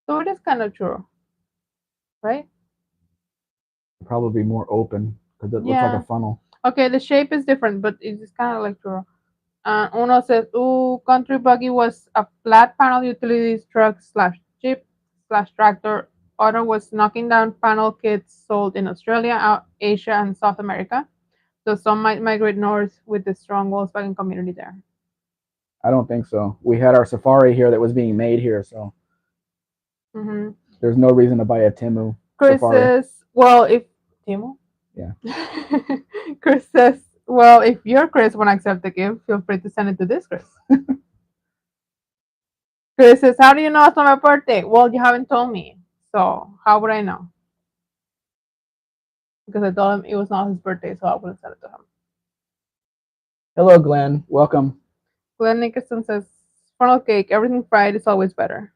[SPEAKER 2] So it is kind of true, right?
[SPEAKER 1] Probably more open because it looks like a funnel.
[SPEAKER 2] Okay, the shape is different, but it's kind of like true. Uno says, "Ooh, country buggy was a flat panel utilities truck slash jeep slash tractor. Other was knocking down panel kits sold in Australia, Asia, and South America. So some might migrate north with the strong Volkswagen community there."
[SPEAKER 1] I don't think so. We had our Safari here that was being made here, so there's no reason to buy a Timu
[SPEAKER 2] Chris
[SPEAKER 1] Safari.
[SPEAKER 2] says, "Well, if Timu,
[SPEAKER 1] yeah."
[SPEAKER 2] Chris says, "Well, if you're Chris want to accept the gift, feel free to send it to this Chris." Chris says, "How do you know it's not my birthday?" Well, you haven't told me, so how would I know? Because I told him it was not his birthday, so I wouldn't send it to him.
[SPEAKER 1] Hello, Glenn. Welcome.
[SPEAKER 2] Glenn Nickerson says, "Funnel cake, everything fried is always better."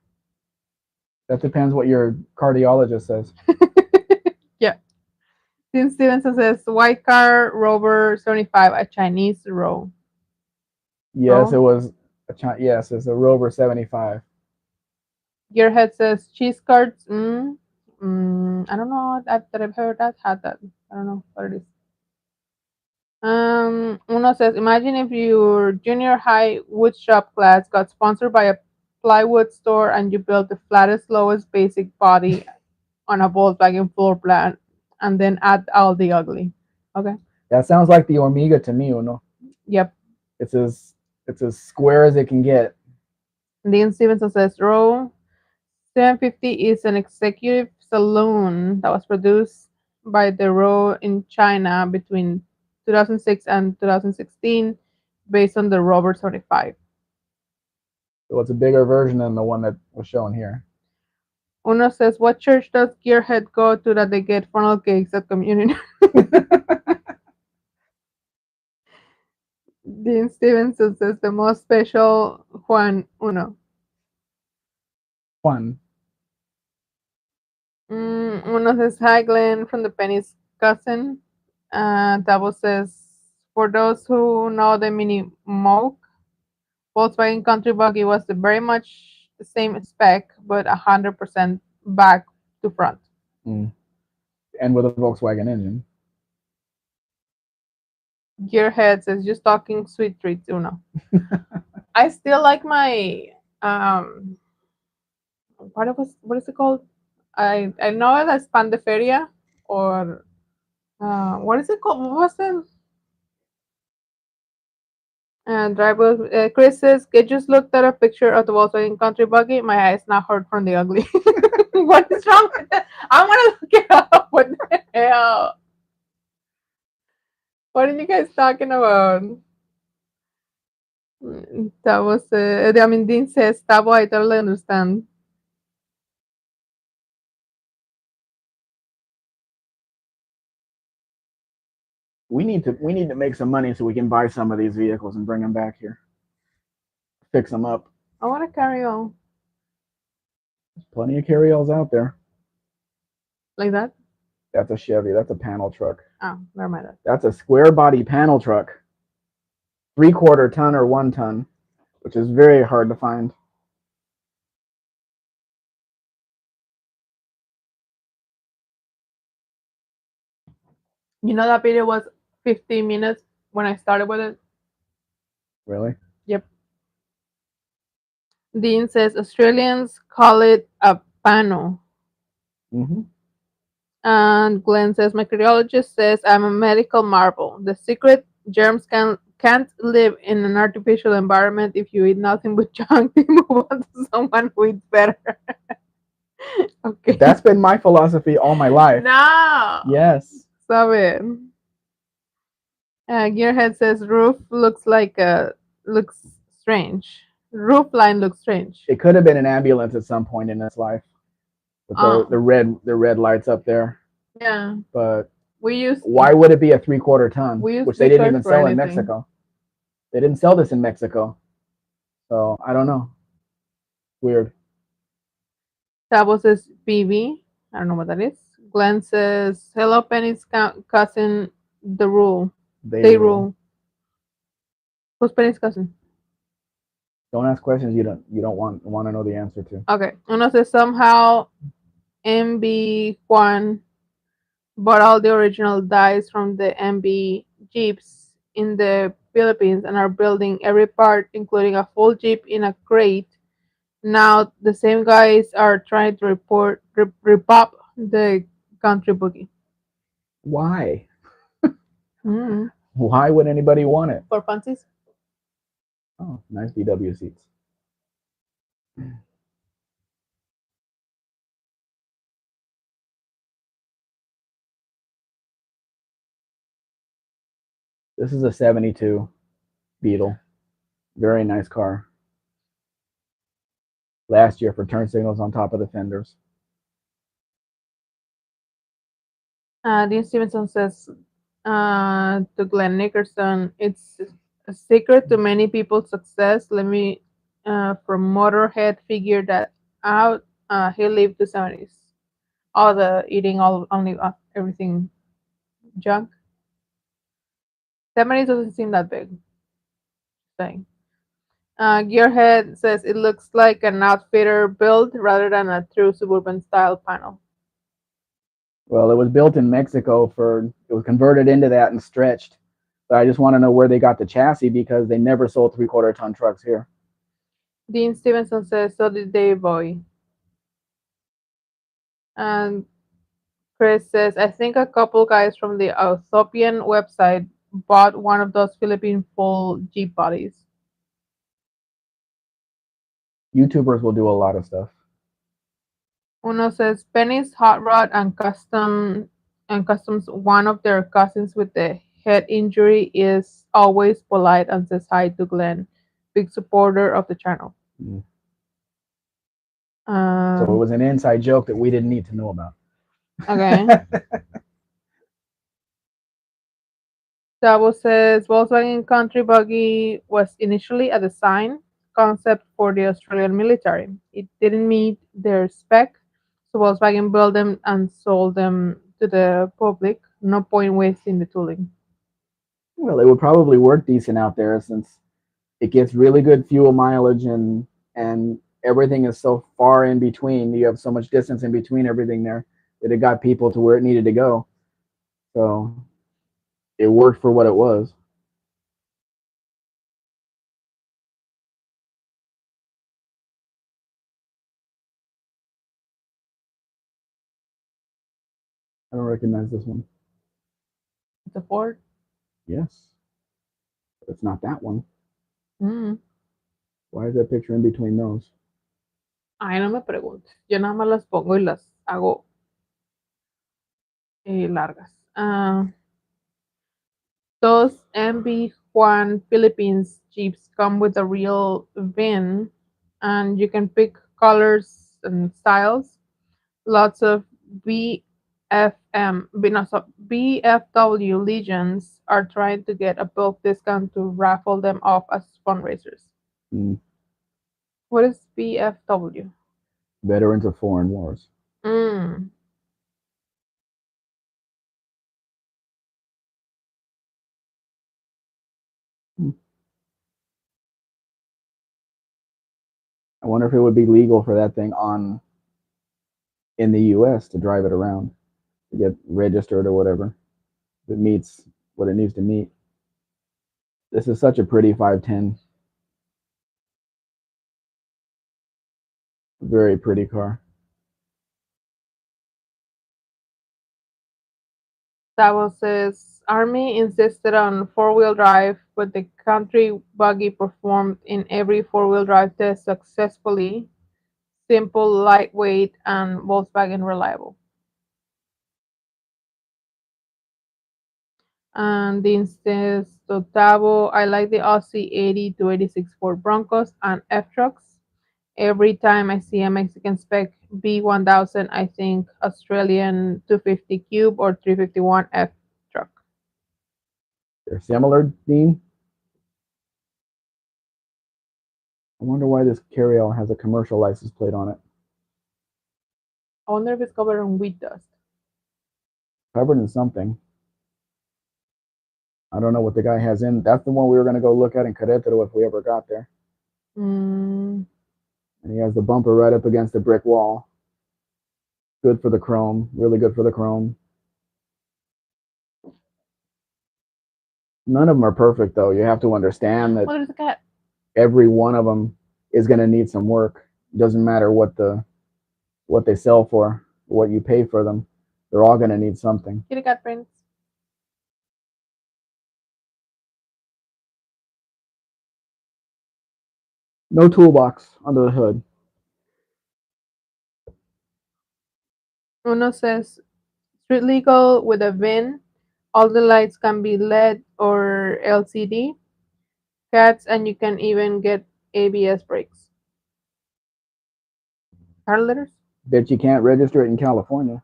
[SPEAKER 1] That depends what your cardiologist says.
[SPEAKER 2] Yeah. Tim Stevenson says, "White car, Rover 75, a Chinese row."
[SPEAKER 1] Yes, it
[SPEAKER 2] Row.
[SPEAKER 1] was. Yes, it's a Rover 75.
[SPEAKER 2] Gearhead says cheese cards. I don't know that I've heard that had that. I don't know what it is. Uno says, imagine if your junior high wood shop class got sponsored by a plywood store and you built the flattest, lowest basic body on a Volkswagen floor plan and then add all the ugly. Okay.
[SPEAKER 1] That sounds like the Omega to me, no?
[SPEAKER 2] Yep.
[SPEAKER 1] It's as it's as square as it can get.
[SPEAKER 2] Dean Stevenson says, row 750 is an executive saloon that was produced by the Row in China between 2006 and 2016 based on the Rover 75.
[SPEAKER 1] So it's a bigger version than the one that was shown here.
[SPEAKER 2] Uno says, what church does Gearhead go to that they get funnel cakes at communion? Dean Stevenson says, the most special Juan Uno.
[SPEAKER 1] Fun.
[SPEAKER 2] Uno says, hi Glenn from the Penny's cousin. Tabo says, for those who know the Mini Moke, Volkswagen Country Buggy was very much the same spec, but 100% back to front.
[SPEAKER 1] Mm. And with a Volkswagen engine.
[SPEAKER 2] Gearhead says, just talking sweet treats, Uno. I still like my um what is it called? I know it as Pan de Feria or what is it called? What was it? And driver Chris says, I just looked at a picture of the Volkswagen Country Buggy. My eyes now hurt from the ugly. What is wrong with that? I want to look it up. What the hell? What are you guys talking about? That was, I mean, Dean says, Tabo, I totally understand.
[SPEAKER 1] We need to make some money so we can buy some of these vehicles and bring them back here. Fix them up.
[SPEAKER 2] I want to carry on
[SPEAKER 1] There's plenty of carryalls out there.
[SPEAKER 2] like that.
[SPEAKER 1] That's a Chevy. That's a panel truck.
[SPEAKER 2] Oh, never mind that.
[SPEAKER 1] That's a square body panel truck. 3/4 ton or 1 ton, which is very hard to find.
[SPEAKER 2] You know that video was 15 minutes when I started with it?
[SPEAKER 1] Really?
[SPEAKER 2] Yep. Dean says Australians call it a pano.
[SPEAKER 1] Mm-hmm.
[SPEAKER 2] And Glenn says, my cardiologist says I'm a medical marvel. The secret germs can't live in an artificial environment if you eat nothing but junk. They move on to someone who eats better. Okay.
[SPEAKER 1] That's been my philosophy all my life.
[SPEAKER 2] No.
[SPEAKER 1] Yes.
[SPEAKER 2] Stop it. Gearhead says looks strange. Roof line looks strange.
[SPEAKER 1] It could have been an ambulance at some point in its life. With the red lights up there.
[SPEAKER 2] Yeah.
[SPEAKER 1] But
[SPEAKER 2] we used
[SPEAKER 1] why would it be a 3/4 ton? Which they didn't even sell in
[SPEAKER 2] anything.
[SPEAKER 1] Mexico. They didn't sell this in Mexico. So I don't know. Weird.
[SPEAKER 2] Tabo says BB. I don't know what that is. Glenn says, hello, Penny's cousin, the rule. They rule. Who's Penny's cousin?
[SPEAKER 1] Don't ask questions you don't want to know the answer to.
[SPEAKER 2] Okay. Uno says, somehow MB Juan bought all the original dies from the MB Jeeps in the Philippines and are building every part, including a full Jeep in a crate. Now the same guys are trying to repop the country boogie.
[SPEAKER 1] Why?
[SPEAKER 2] Mm.
[SPEAKER 1] Why would anybody want it?
[SPEAKER 2] For fancies?
[SPEAKER 1] Oh, nice VW seats. This is a 72 Beetle. Very nice car. Last year for turn signals on top of the fenders.
[SPEAKER 2] Dean Stevenson says to Glenn Nickerson, it's a secret to many people's success. Let me, from Motorhead, figure that out. He lived to 70s. All the eating, all only everything junk. 70s doesn't seem that big. Thing. Gearhead says it looks like an outfitter build rather than a true suburban style panel.
[SPEAKER 1] Well, it was built in Mexico for it was converted into that and stretched. But I just want to know where they got the chassis because they never sold 3/4 ton trucks here.
[SPEAKER 2] Dean Stevenson says so did Dave Boy. And Chris says I think a couple guys from the Autopian website bought one of those Philippine full Jeep bodies.
[SPEAKER 1] YouTubers will do a lot of stuff.
[SPEAKER 2] Uno says Penny's Hot Rod and customs one of their cousins with the head injury is always polite and says hi to Glenn, big supporter of the channel.
[SPEAKER 1] Mm. So it
[SPEAKER 2] Um,
[SPEAKER 1] was an inside joke that we didn't need to know about.
[SPEAKER 2] okay. Davo says Volkswagen Country Buggy was initially a design concept for the Australian military. It didn't meet their spec, so Volkswagen built them and sold them to the public. No point wasting the tooling.
[SPEAKER 1] Well, it would probably work decent out there since it gets really good fuel mileage and everything is so far in between. You have so much distance in between everything there that it got people to where it needed to go. So it worked for what it was. I don't recognize this one.
[SPEAKER 2] It's a Ford.
[SPEAKER 1] Yes, it's not that one.
[SPEAKER 2] Mm.
[SPEAKER 1] Why is that picture in between those?
[SPEAKER 2] Ay, no me preguntes. Yo nada más las pongo y las hago largas. Those MB Juan Philippines Jeeps come with a real VIN and you can pick colors and styles. Lots of BFW Legions are trying to get a bulk discount to raffle them off as fundraisers.
[SPEAKER 1] Hmm.
[SPEAKER 2] What is BFW?
[SPEAKER 1] Veterans of Foreign Wars.
[SPEAKER 2] Mm.
[SPEAKER 1] Hmm. I wonder if it would be legal for that thing on in the U.S. to drive it around to get registered or whatever. If it meets what it needs to meet. This is such a pretty 510. Very pretty car.
[SPEAKER 2] Sabo says Army insisted on four-wheel drive, but the country buggy performed in every four-wheel drive test successfully. Simple, lightweight, and Volkswagen reliable. And the instance Tavo, I like the Aussie 80 to 86 Ford Broncos and F trucks. Every time I see a Mexican spec B1000, I think Australian 250 Cube or 351 F truck.
[SPEAKER 1] They're similar, Dean. I wonder why this carryall has a commercial license plate on it.
[SPEAKER 2] I wonder if it's covered in wheat dust.
[SPEAKER 1] Covered in something. I don't know what the guy has in. That's the one we were going to go look at in Querétaro if we ever got there.
[SPEAKER 2] Mm,
[SPEAKER 1] And he has the bumper right up against the brick wall. Good for the chrome. Really good for the chrome. None of them are perfect, though. You have to understand that
[SPEAKER 2] well, there's a cat.
[SPEAKER 1] every one of them is going to need some work. It doesn't matter what they sell for, what you pay for them. They're all going to need something.
[SPEAKER 2] Kitty cat prints.
[SPEAKER 1] No toolbox under the hood.
[SPEAKER 2] Uno says street legal with a VIN. All the lights can be LED or LCD. Cats, and you can even get ABS brakes. Car letters.
[SPEAKER 1] Bet you can't register it in California.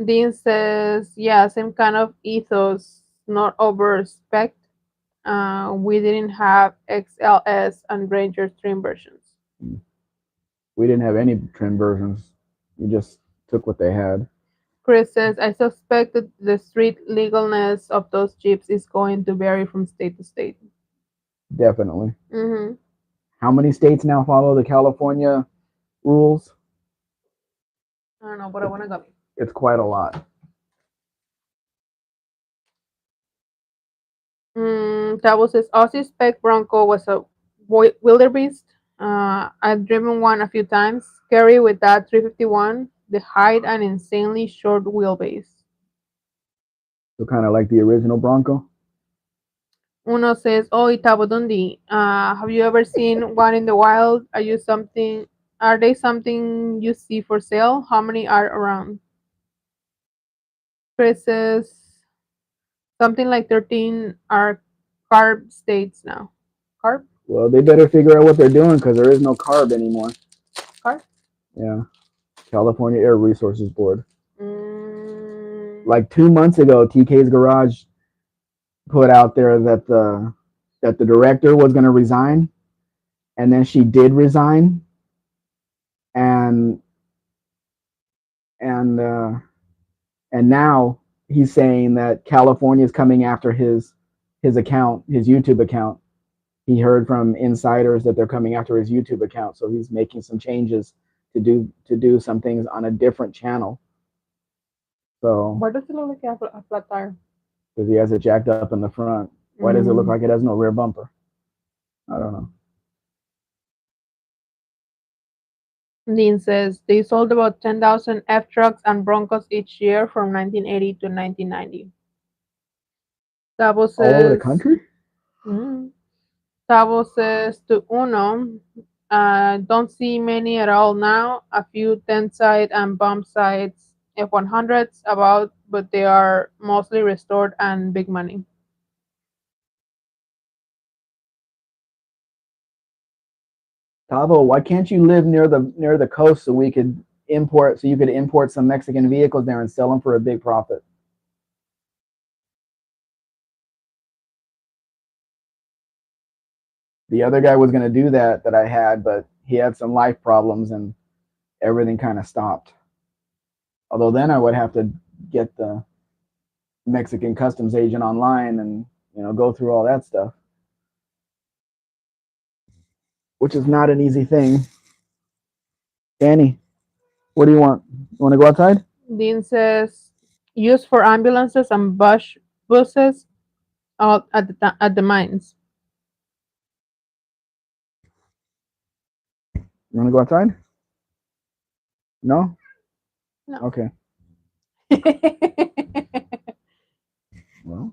[SPEAKER 2] Dean says, yeah, same kind of ethos, not over spec. We didn't have XLS and Ranger trim versions.
[SPEAKER 1] We didn't have any trim versions. We just took what they had.
[SPEAKER 2] Chris says, I suspect that the street legalness of those Jeeps is going to vary from state to state.
[SPEAKER 1] Definitely.
[SPEAKER 2] Mm-hmm.
[SPEAKER 1] How many states now follow the California rules?
[SPEAKER 2] I don't know, but I want to go.
[SPEAKER 1] It's quite a lot.
[SPEAKER 2] Tabo says Aussie Spec Bronco was a wildebeest. I've driven one a few times. Scary with that 351. The height and insanely short wheelbase.
[SPEAKER 1] So kind of like the original Bronco.
[SPEAKER 2] Uno says, "Oh, Itabo Dundee. Have you ever seen one in the wild? Are they something you see for sale? How many are around?" Chris says something like 13 are carb states now. Carb?
[SPEAKER 1] Well, they better figure out what they're doing because there is no carb anymore.
[SPEAKER 2] Carb?
[SPEAKER 1] Yeah, California Air Resources Board.
[SPEAKER 2] Mm,
[SPEAKER 1] Like 2 months ago, TK's Garage put out there that the director was going to resign, and then she did resign, and and uh, and now he's saying that California is coming after his account, his YouTube account. He heard from insiders that they're coming after his YouTube account, so he's making some changes to do some things on a different channel. So
[SPEAKER 2] why does it look like a flat tire?
[SPEAKER 1] because he has it jacked up in the front, why does it look like it has no rear bumper? I don't know.
[SPEAKER 2] Dean says they sold about 10,000 F trucks and Broncos each year from 1980 to 1990. Tabo
[SPEAKER 1] All over the
[SPEAKER 2] says,
[SPEAKER 1] country.
[SPEAKER 2] mm, Tabo says to Uno, don't see many at all now. A few 10 side and bump sides F100s about, but they are mostly restored and big money.
[SPEAKER 1] Tavo, why can't you live near the coast so you could import some Mexican vehicles there and sell them for a big profit? The other guy was going to do that I had, but he had some life problems and everything kind of stopped. Although then I would have to get the Mexican customs agent online and go through all that stuff, which is not an easy thing. Danny, what do you want? You want to go outside?
[SPEAKER 2] Dean says used for ambulances and buses out at the mines.
[SPEAKER 1] You want to go outside? No?
[SPEAKER 2] No.
[SPEAKER 1] Okay.
[SPEAKER 2] He
[SPEAKER 1] Well,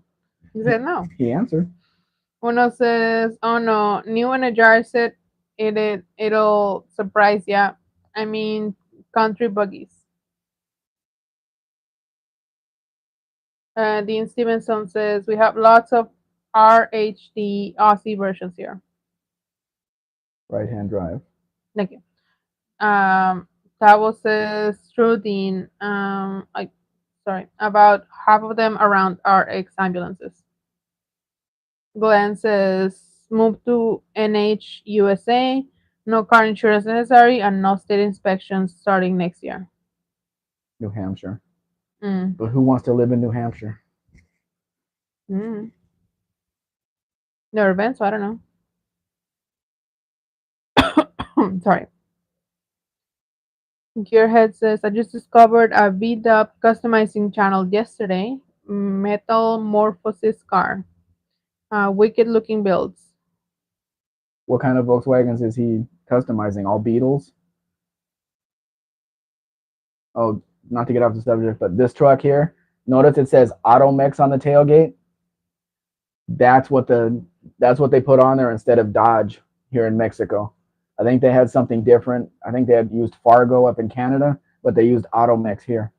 [SPEAKER 2] said no.
[SPEAKER 1] he answered.
[SPEAKER 2] Uno says, "Oh no, new Energizer it'll surprise ya. I mean, country buggies." Dean Stevenson says, "We have lots of RHD Aussie versions here."
[SPEAKER 1] Right hand drive.
[SPEAKER 2] Thank you. Tavo says, "True, Dean. Sorry, about half of them around RX ambulances." Glenn says, "Move to NH USA. No car insurance necessary and no state inspections starting next year."
[SPEAKER 1] New Hampshire.
[SPEAKER 2] Mm.
[SPEAKER 1] But who wants to live in New Hampshire?
[SPEAKER 2] Mm. Never been, so I don't know. Sorry. Gearhead says, "I just discovered a VDub customizing channel yesterday. Metamorphosis car. Wicked looking builds."
[SPEAKER 1] What kind of Volkswagens is he customizing? All Beetles? Oh, not to get off the subject, but this truck here, notice it says Automex on the tailgate. That's what they put on there instead of Dodge here in Mexico. I think they had something different. I think they had used Fargo up in Canada, but they used Automex here.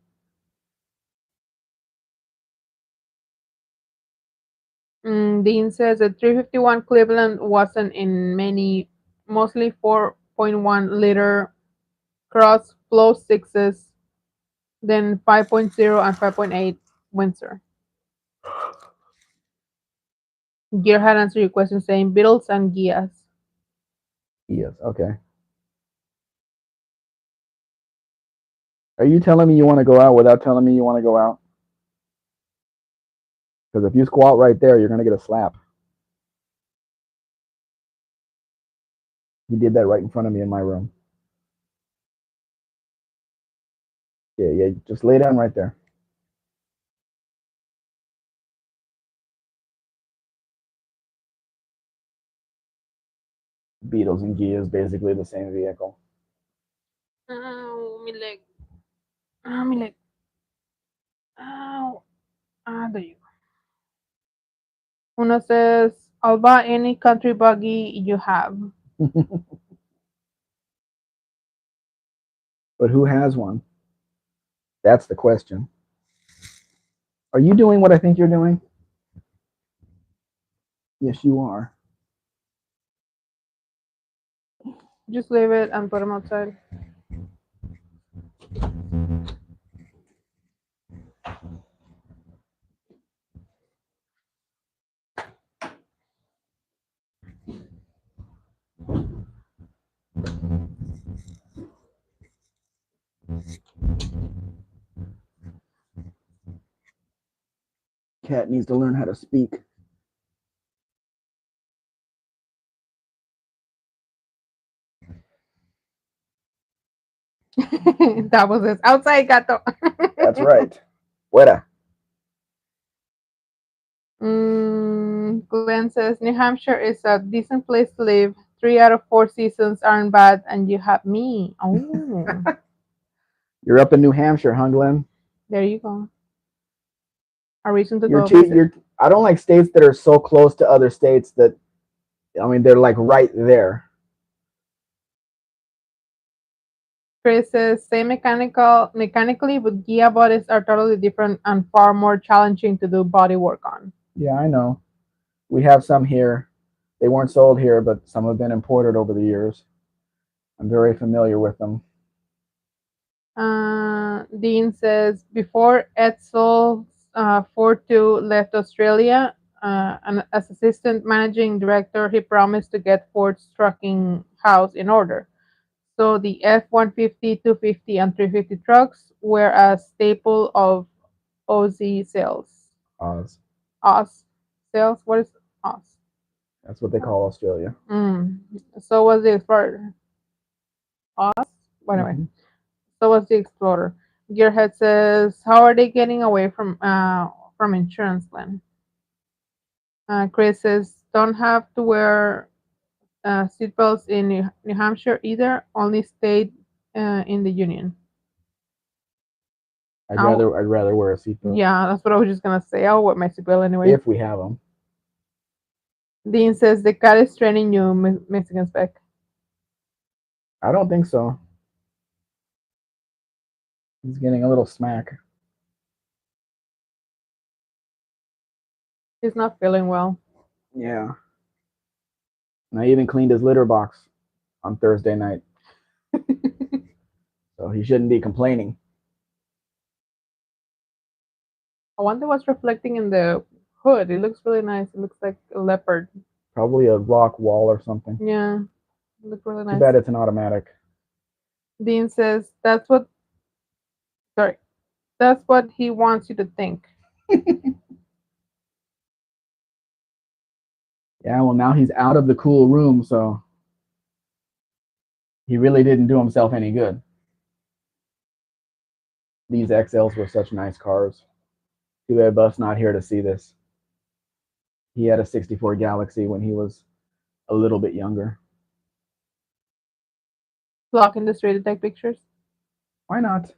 [SPEAKER 2] Dean says the 351 Cleveland wasn't in many, mostly 4.1 liter cross flow sixes, then 5.0 and 5.8 Windsor. Gearhead answered your question saying Beatles and Gias.
[SPEAKER 1] Yes, okay. Are you telling me you want to go out without telling me you want to go out? Because if you squat right there, you're going to get a slap. He did that right in front of me in my room. Yeah, yeah. Just lay down right there. Beetles and Gia is basically the same vehicle.
[SPEAKER 2] Ow, mi leg. Ah, mi leg. Ow. Ah, there you go. Uno says, I'll buy any country buggy you have.
[SPEAKER 1] But who has one? That's the question. Are you doing what I think you're doing? Yes, you are.
[SPEAKER 2] Just leave it and put them outside.
[SPEAKER 1] Cat needs to learn how to speak.
[SPEAKER 2] That was it. Outside, gato.
[SPEAKER 1] That's right. Fuera.
[SPEAKER 2] Glenn says New Hampshire is a decent place to live. 3 out of 4 seasons aren't bad, and you have me. Oh,
[SPEAKER 1] You're up in New Hampshire, huh, Glenn?
[SPEAKER 2] there you go. A reason to
[SPEAKER 1] You're
[SPEAKER 2] go
[SPEAKER 1] cheap.
[SPEAKER 2] visit.
[SPEAKER 1] You're. I don't like states that are so close to other states that. I mean, they're like right there.
[SPEAKER 2] Chris says same mechanically, but Gia bodies are totally different and far more challenging to do body work on.
[SPEAKER 1] Yeah, I know. We have some here. They weren't sold here, but some have been imported over the years. I'm very familiar with them.
[SPEAKER 2] Dean says before Edsel Fortu left Australia, and as assistant managing director, he promised to get Ford's trucking house in order. So the F-150, 250, and 350 trucks were a staple of Aussie sales.
[SPEAKER 1] Oz.
[SPEAKER 2] Oz sales? What is Oz?
[SPEAKER 1] That's what they call Australia.
[SPEAKER 2] Mm. So was the Explorer. Oz? Well, anyway,
[SPEAKER 1] Mm-hmm.
[SPEAKER 2] so was the Explorer. Gearhead says, "How are they getting away from insurance, Glenn?" Chris says, "Don't have to wear seatbelts in New Hampshire either. Only stayed in the Union." I'll,
[SPEAKER 1] I'd rather wear a seatbelt
[SPEAKER 2] yeah, that's what I was just gonna say. I'll wear my seatbelt anyway.
[SPEAKER 1] if we have them.
[SPEAKER 2] Dean says the cat is training you, Mexican Spec.
[SPEAKER 1] I don't think so. He's getting a little smack.
[SPEAKER 2] He's not feeling well.
[SPEAKER 1] Yeah. And I even cleaned his litter box on Thursday night, so he shouldn't be complaining.
[SPEAKER 2] I wonder what's reflecting in the hood. It looks really nice. It looks like a leopard.
[SPEAKER 1] Probably a rock wall or something.
[SPEAKER 2] Yeah, it looks really
[SPEAKER 1] Too
[SPEAKER 2] nice.
[SPEAKER 1] bad it's an automatic.
[SPEAKER 2] Dean says that's what. Sorry, that's what he wants you to think.
[SPEAKER 1] Yeah, well, now he's out of the cool room, so he really didn't do himself any good. These XLs were such nice cars. Too bad Buff's not here to see this. He had a 64 Galaxy when he was a little bit younger.
[SPEAKER 2] Block in the street to take pictures.
[SPEAKER 1] Why not?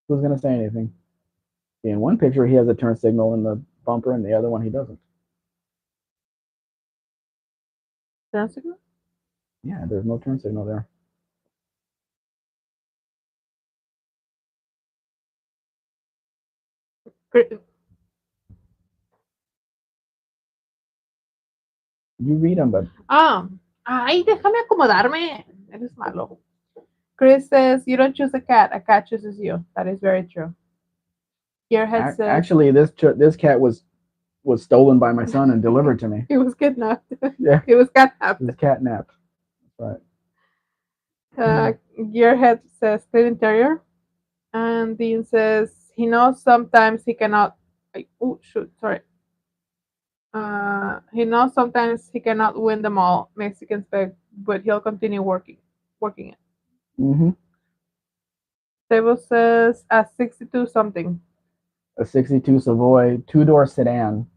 [SPEAKER 1] Who's going to say anything? See, in one picture, he has a turn signal in the bumper, and the other one, he doesn't.
[SPEAKER 2] Turn signal.
[SPEAKER 1] Yeah, there's no turn signal there. You read them, but
[SPEAKER 2] Ay, déjame acomodarme. Eres malo. Chris says you don't choose a cat chooses you. That is very true. Gearhead says
[SPEAKER 1] actually, this cat was stolen by my son and delivered to me.
[SPEAKER 2] he was kidnapped.
[SPEAKER 1] Yeah,
[SPEAKER 2] He was catnapped.
[SPEAKER 1] this catnapped. That's
[SPEAKER 2] Uh,
[SPEAKER 1] right.
[SPEAKER 2] Gearhead says clean interior, and Dean says he knows sometimes he cannot. Oh shoot, sorry. He knows sometimes he cannot win them all, Mexican Spec, but he'll continue working it.
[SPEAKER 1] Mm-hmm.
[SPEAKER 2] Table says at 62 something.
[SPEAKER 1] A 62 Savoy two-door sedan.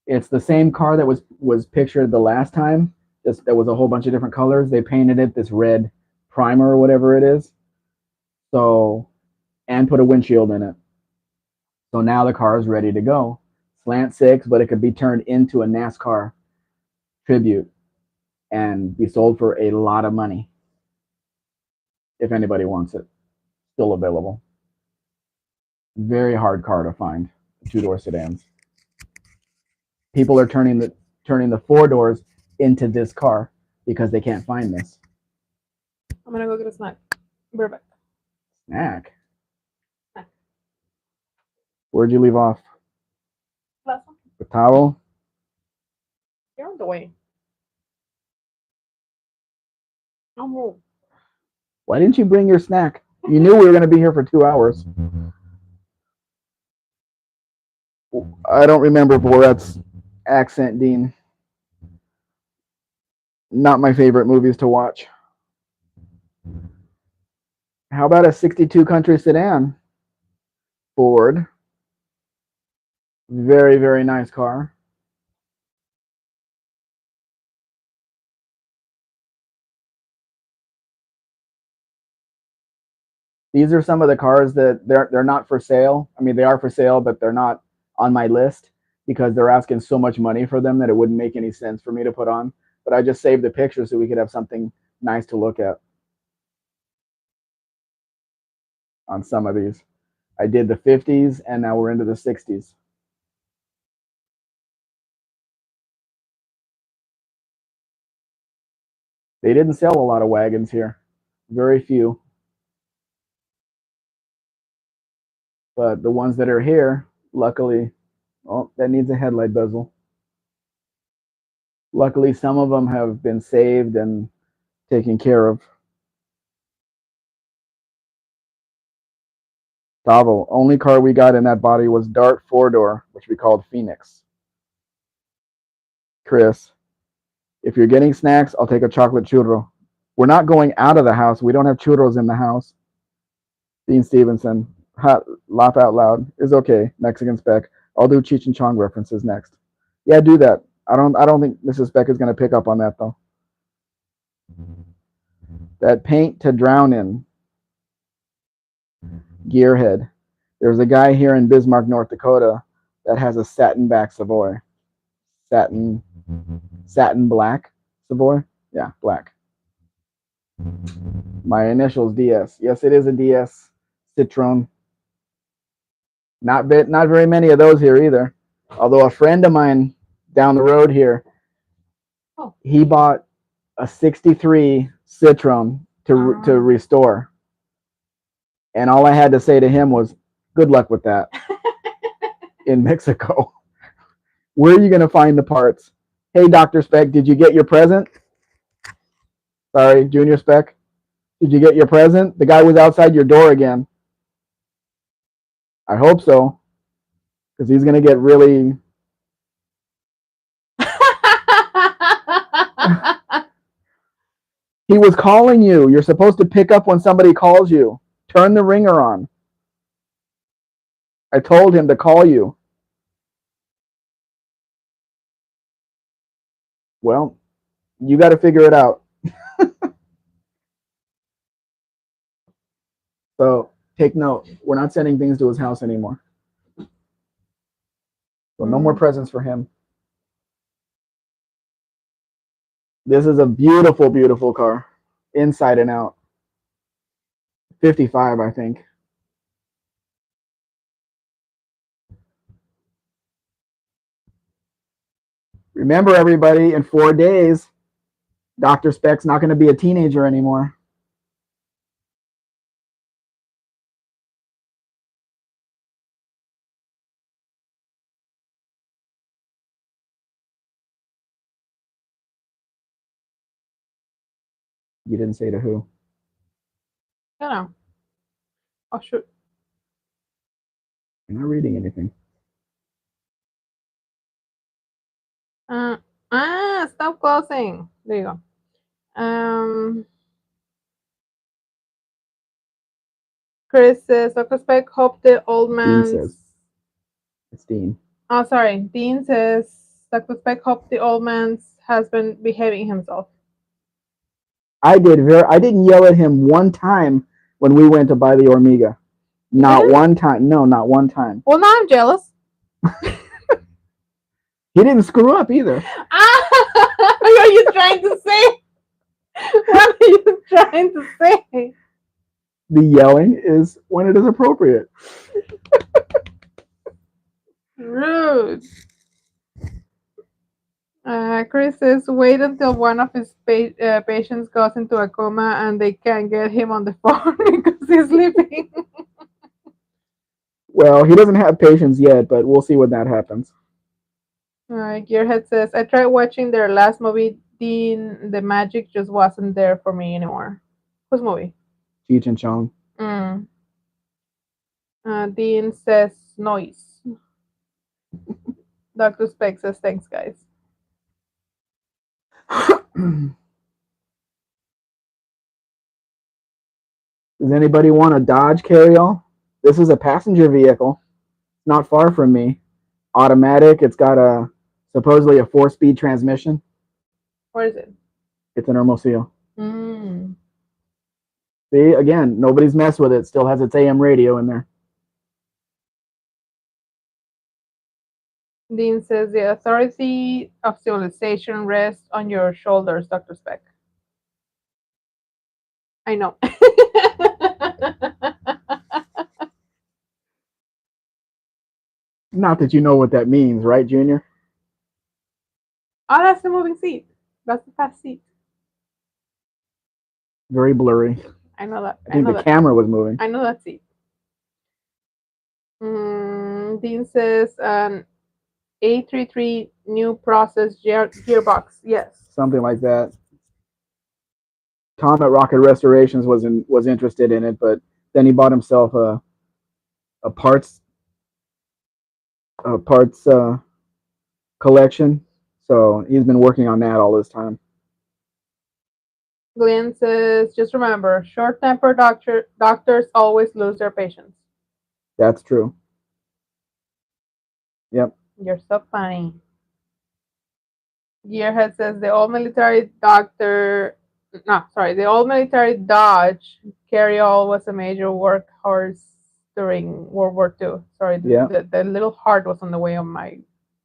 [SPEAKER 1] It's the same car that was pictured the last time. Just there was a whole bunch of different colors. They painted it this red primer or whatever it is. So and put a windshield in it. So now the car is ready to go. Slant six, but it could be turned into a NASCAR tribute and be sold for a lot of money if anybody wants it. Still available. Very hard car to find. Two-door sedans. People are turning the four doors into this car because they can't find this.
[SPEAKER 2] I'm gonna go get a snack. Be right back.
[SPEAKER 1] Snack. Where'd you leave off?
[SPEAKER 2] Last one.
[SPEAKER 1] The towel?
[SPEAKER 2] You're on the way. I'm
[SPEAKER 1] Why didn't you bring your snack? You knew we were going to be here for 2 hours. I don't remember Borat's accent, Dean. Not my favorite movies to watch. How about a 62 country sedan? Ford. Very, very nice car. These are some of the cars that they're not for sale. I mean, they are for sale, but they're not on my list because they're asking so much money for them that it wouldn't make any sense for me to put on. But I just saved the picture so we could have something nice to look at on some of these. I did the 50s and now we're into the 60s. They didn't sell a lot of wagons here. Very few. But the ones that are here, luckily, oh, that needs a headlight bezel. Luckily, some of them have been saved and taken care of. Davo, only car we got in that body was Dart four-door, which we called Phoenix. Chris, if you're getting snacks, I'll take a chocolate churro. We're not going out of the house. We don't have churros in the house. Dean Stevenson, laugh out loud. Is okay. Mexican Spec. I'll do Cheech and Chong references next. Yeah, do that. I don't think Mrs. Spec is going to pick up on that though. That paint to drown in. Gearhead. There's a guy here in Bismarck, North Dakota, that has a satin back Savoy. Satin black Savoy. Yeah, black. My initials DS. Yes, it is a DS Citroen. Not very many of those here either. Although a friend of mine down the road here, he bought a '63 Citroen to restore, and all I had to say to him was, "Good luck with that." In Mexico, where are you going to find the parts? Hey, Dr. Spec, did you get your present? Sorry, Junior Spec, did you get your present? The guy was outside your door again. I hope so, because he's going to get really. He was calling you. You're supposed to pick up when somebody calls you. Turn the ringer on. I told him to call you. Well, you got to figure it out. So take note. We're not sending things to his house anymore. So no more presents for him. This is a beautiful, beautiful car. Inside and out. 55, I think. Remember, everybody, in 4 days, Dr. Spec's not going to be a teenager anymore. You didn't say to who.
[SPEAKER 2] No. Oh, shoot.
[SPEAKER 1] You're not reading anything.
[SPEAKER 2] Uh, stop closing. There you go. Chris says, Dr. Spec, hope the old
[SPEAKER 1] Dean says.
[SPEAKER 2] man's.
[SPEAKER 1] It's Dean.
[SPEAKER 2] Oh, sorry. Dean says, Dr. Spec, hope the old man's has been behaving himself.
[SPEAKER 1] I didn't yell at him one time when we went to buy the Omega. Not
[SPEAKER 2] didn't?
[SPEAKER 1] one time. No, not one time.
[SPEAKER 2] Well, now I'm jealous.
[SPEAKER 1] He didn't screw up either.
[SPEAKER 2] What are you trying to say? What are you trying to say?
[SPEAKER 1] The yelling is when it is appropriate.
[SPEAKER 2] Rude. Chris says, wait until one of his patients goes into a coma and they can't get him on the phone because he's sleeping.
[SPEAKER 1] Well, he doesn't have patience yet, but we'll see when that happens.
[SPEAKER 2] Gearhead says, I tried watching their last movie, Dean. The magic just wasn't there for me anymore. Whose movie?
[SPEAKER 1] Cheech and Chong.
[SPEAKER 2] Mm. Dean says, noise. Dr. Speck says, thanks, guys.
[SPEAKER 1] Does anybody want a Dodge Carryall? This is a passenger vehicle. Not far from me. Automatic. It's got supposedly a 4-speed transmission.
[SPEAKER 2] Where is it?
[SPEAKER 1] It's an Hermosillo.
[SPEAKER 2] Mm.
[SPEAKER 1] See, again, nobody's messed with it. Still has its AM radio in there.
[SPEAKER 2] Dean says, the authority of civilization rests on your shoulders, Dr. Speck. I know.
[SPEAKER 1] Not that you know what that means, right, Junior?
[SPEAKER 2] Oh, that's the moving seat. That's the fast seat.
[SPEAKER 1] Very blurry.
[SPEAKER 2] I know that.
[SPEAKER 1] I think the camera was moving.
[SPEAKER 2] I know that seat. Dean says an A33 new process gearbox. Yes.
[SPEAKER 1] Something like that. Tom at Rocket Restorations was interested in it, but then he bought himself a parts collection. So he's been working on that all this time.
[SPEAKER 2] Glenn says, just remember, short-tempered doctors always lose their patients.
[SPEAKER 1] That's true. Yep.
[SPEAKER 2] You're so funny. Gearhead says the old military doctor, no, sorry, the old military Dodge Carryall was a major workhorse during World War II. Sorry,
[SPEAKER 1] Yeah.
[SPEAKER 2] the little heart was on the way of my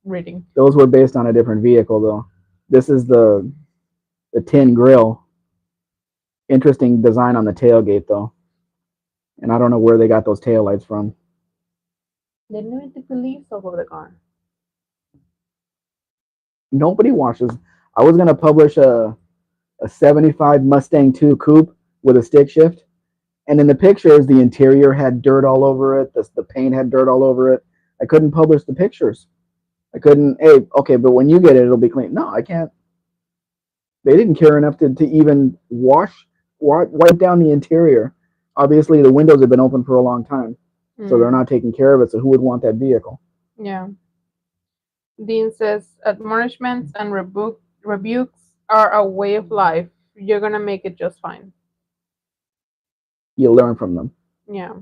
[SPEAKER 2] reading.
[SPEAKER 1] Those were based on a different vehicle, though. This is the tin grill. Interesting design on the tailgate, though. And I don't know where they got those taillights from.
[SPEAKER 2] They didn't take the leaves off of the car.
[SPEAKER 1] Nobody washes. I was gonna publish a 75 Mustang 2 coupe with a stick shift, and in the pictures, the interior had dirt all over it. The paint had dirt all over it. I couldn't publish the pictures. I couldn't. Hey, okay, but when you get it, it'll be clean. No, I can't. They didn't care enough to even wipe down the interior. Obviously, the windows have been open for a long time, so they're not taking care of it. So who would want that vehicle?
[SPEAKER 2] Yeah. Dean says admonishments and rebukes are a way of life. You're gonna make it just fine.
[SPEAKER 1] You learn from them.
[SPEAKER 2] Yeah.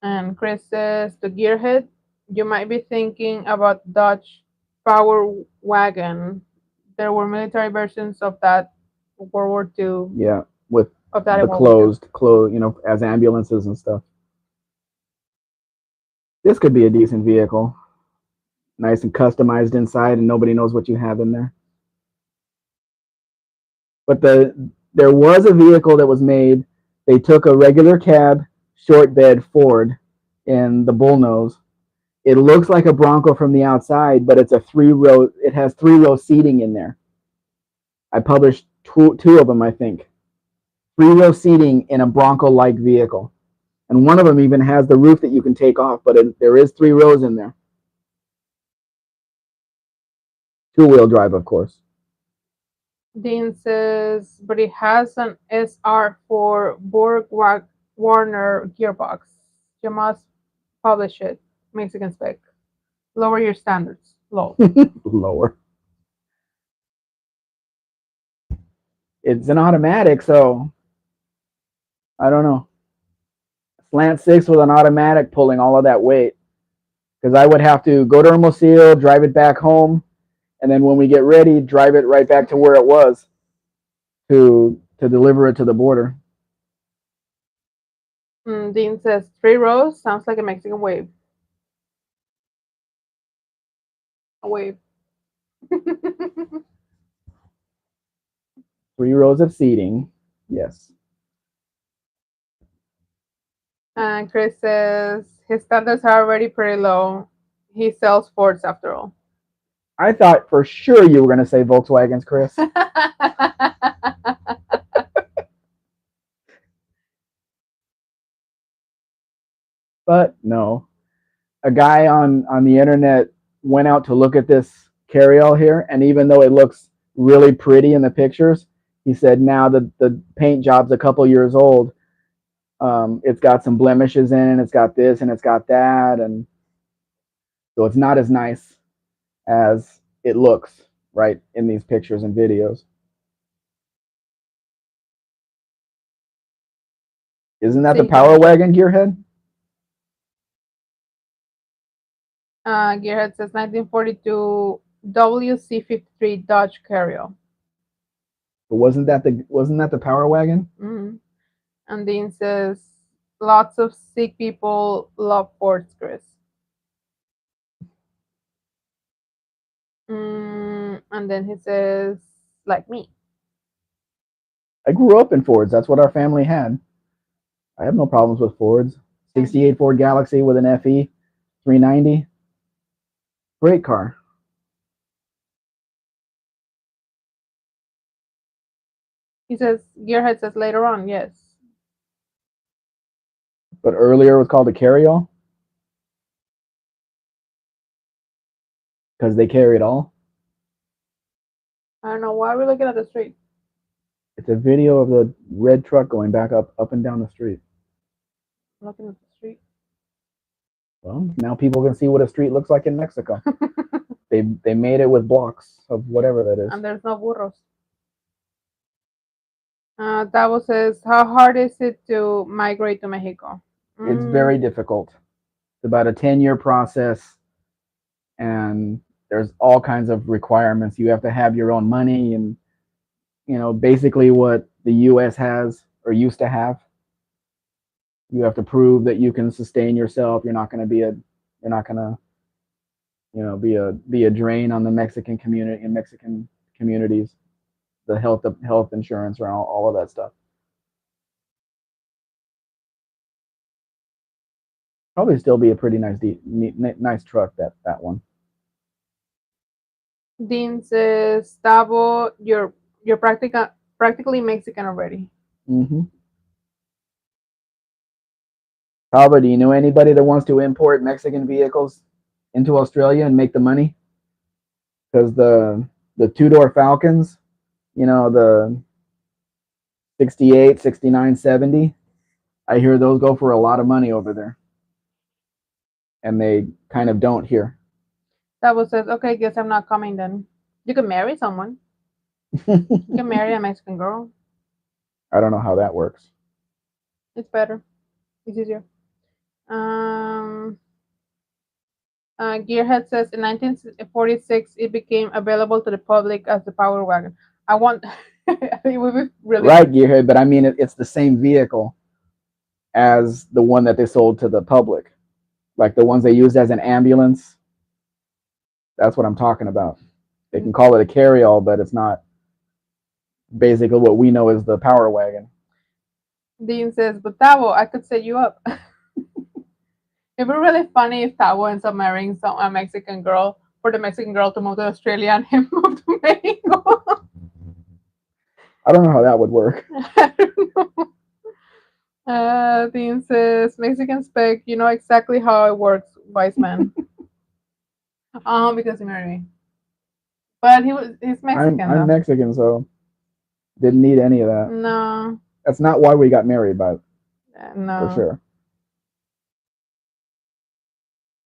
[SPEAKER 2] And Chris says to Gearhead, you might be thinking about Dodge Power Wagon. There were military versions of that World War II.
[SPEAKER 1] Yeah, with
[SPEAKER 2] of that
[SPEAKER 1] the closed, as ambulances and stuff. This could be a decent vehicle. Nice and customized inside, and nobody knows what you have in there. But there was a vehicle that was made. They took a regular cab, short bed Ford in the bullnose. It looks like a Bronco from the outside, but it's a 3-row. It has 3-row seating in there. I published two of them, I think. 3-row seating in a Bronco-like vehicle. And one of them even has the roof that you can take off, but there is 3 rows in there. 2-wheel drive, of course.
[SPEAKER 2] Dean says, but it has an SR4 Borg Warner gearbox. You must publish it. Mexican spec. Lower your standards. Lol.
[SPEAKER 1] Lower. It's an automatic, so I don't know. Slant six with an automatic pulling all of that weight. Because I would have to go to Hermosillo, drive it back home, and then when we get ready, drive it right back to where it was to deliver it to the border.
[SPEAKER 2] Dean says 3 rows sounds like a Mexican wave. A wave.
[SPEAKER 1] 3 rows of seating. Yes.
[SPEAKER 2] And Chris says his standards are already pretty low. He sells Fords after all.
[SPEAKER 1] I thought for sure you were going to say Volkswagens, Chris. But no. A guy on the internet went out to look at this carryall here, and even though it looks really pretty in the pictures, he said now that the paint job's a couple years old, it's got some blemishes in it, it's got this and it's got that, and so it's not as nice as it looks right in these pictures and videos. Isn't that the Power Wagon, Gearhead?
[SPEAKER 2] Gearhead says 1942 WC53 Dodge Carrier.
[SPEAKER 1] But wasn't that the Power Wagon?
[SPEAKER 2] Mm-hmm. And Dean says lots of sick people love Fords, Chris. And then he says, like me.
[SPEAKER 1] I grew up in Fords. That's what our family had. I have no problems with Fords. 68 Ford Galaxy with an FE 390. Great car.
[SPEAKER 2] He says, Gearhead says later on, yes.
[SPEAKER 1] But earlier it was called a carryall because they carry it all.
[SPEAKER 2] I don't know why we're looking at the street.
[SPEAKER 1] It's a video of the red truck going back up and down the street.
[SPEAKER 2] I'm looking at the street.
[SPEAKER 1] Well, now people can see what a street looks like in Mexico. They made it with blocks of whatever that is.
[SPEAKER 2] And there's no burros. Davo says, how hard is it to migrate to Mexico?
[SPEAKER 1] It's very difficult. It's about a 10-year process, and there's all kinds of requirements. You have to have your own money, and basically what the U.S. has or used to have. You have to prove that you can sustain yourself. You're not going to be a drain on the Mexican community and Mexican communities. The health insurance or all of that stuff. Probably still be a pretty nice truck, that one.
[SPEAKER 2] Dean says, Davo, you're practically Mexican already.
[SPEAKER 1] Mm-hmm. Tava, do you know anybody that wants to import Mexican vehicles into Australia and make the money? Because the two-door Falcons, the 68, 69, 70, I hear those go for a lot of money over there. And they kind of don't here.
[SPEAKER 2] Davo says, okay, guess I'm not coming then. You can marry someone. You can marry a Mexican girl.
[SPEAKER 1] I don't know how that works.
[SPEAKER 2] It's better. It's easier. Gearhead says in 1946 it became available to the public as the Power Wagon. I want it would be really
[SPEAKER 1] right, Gearhead, but I mean it's the same vehicle as the one that they sold to the public, like the ones they used as an ambulance. That's what I'm talking about. They can call it a carryall, but it's not basically what we know as the Power Wagon.
[SPEAKER 2] Dean says, but Tavo, I could set you up. It'd be really funny if Tavo ends up marrying a Mexican girl for the Mexican girl to move to Australia and him move to Mexico.
[SPEAKER 1] I don't know how that would work.
[SPEAKER 2] I don't know. Dean says, Mexican Spec, you know exactly how it works, wise man. Because he married me. But he's Mexican.
[SPEAKER 1] I'm Mexican, so didn't need any of that.
[SPEAKER 2] No.
[SPEAKER 1] That's not why we got married, but
[SPEAKER 2] no.
[SPEAKER 1] For sure.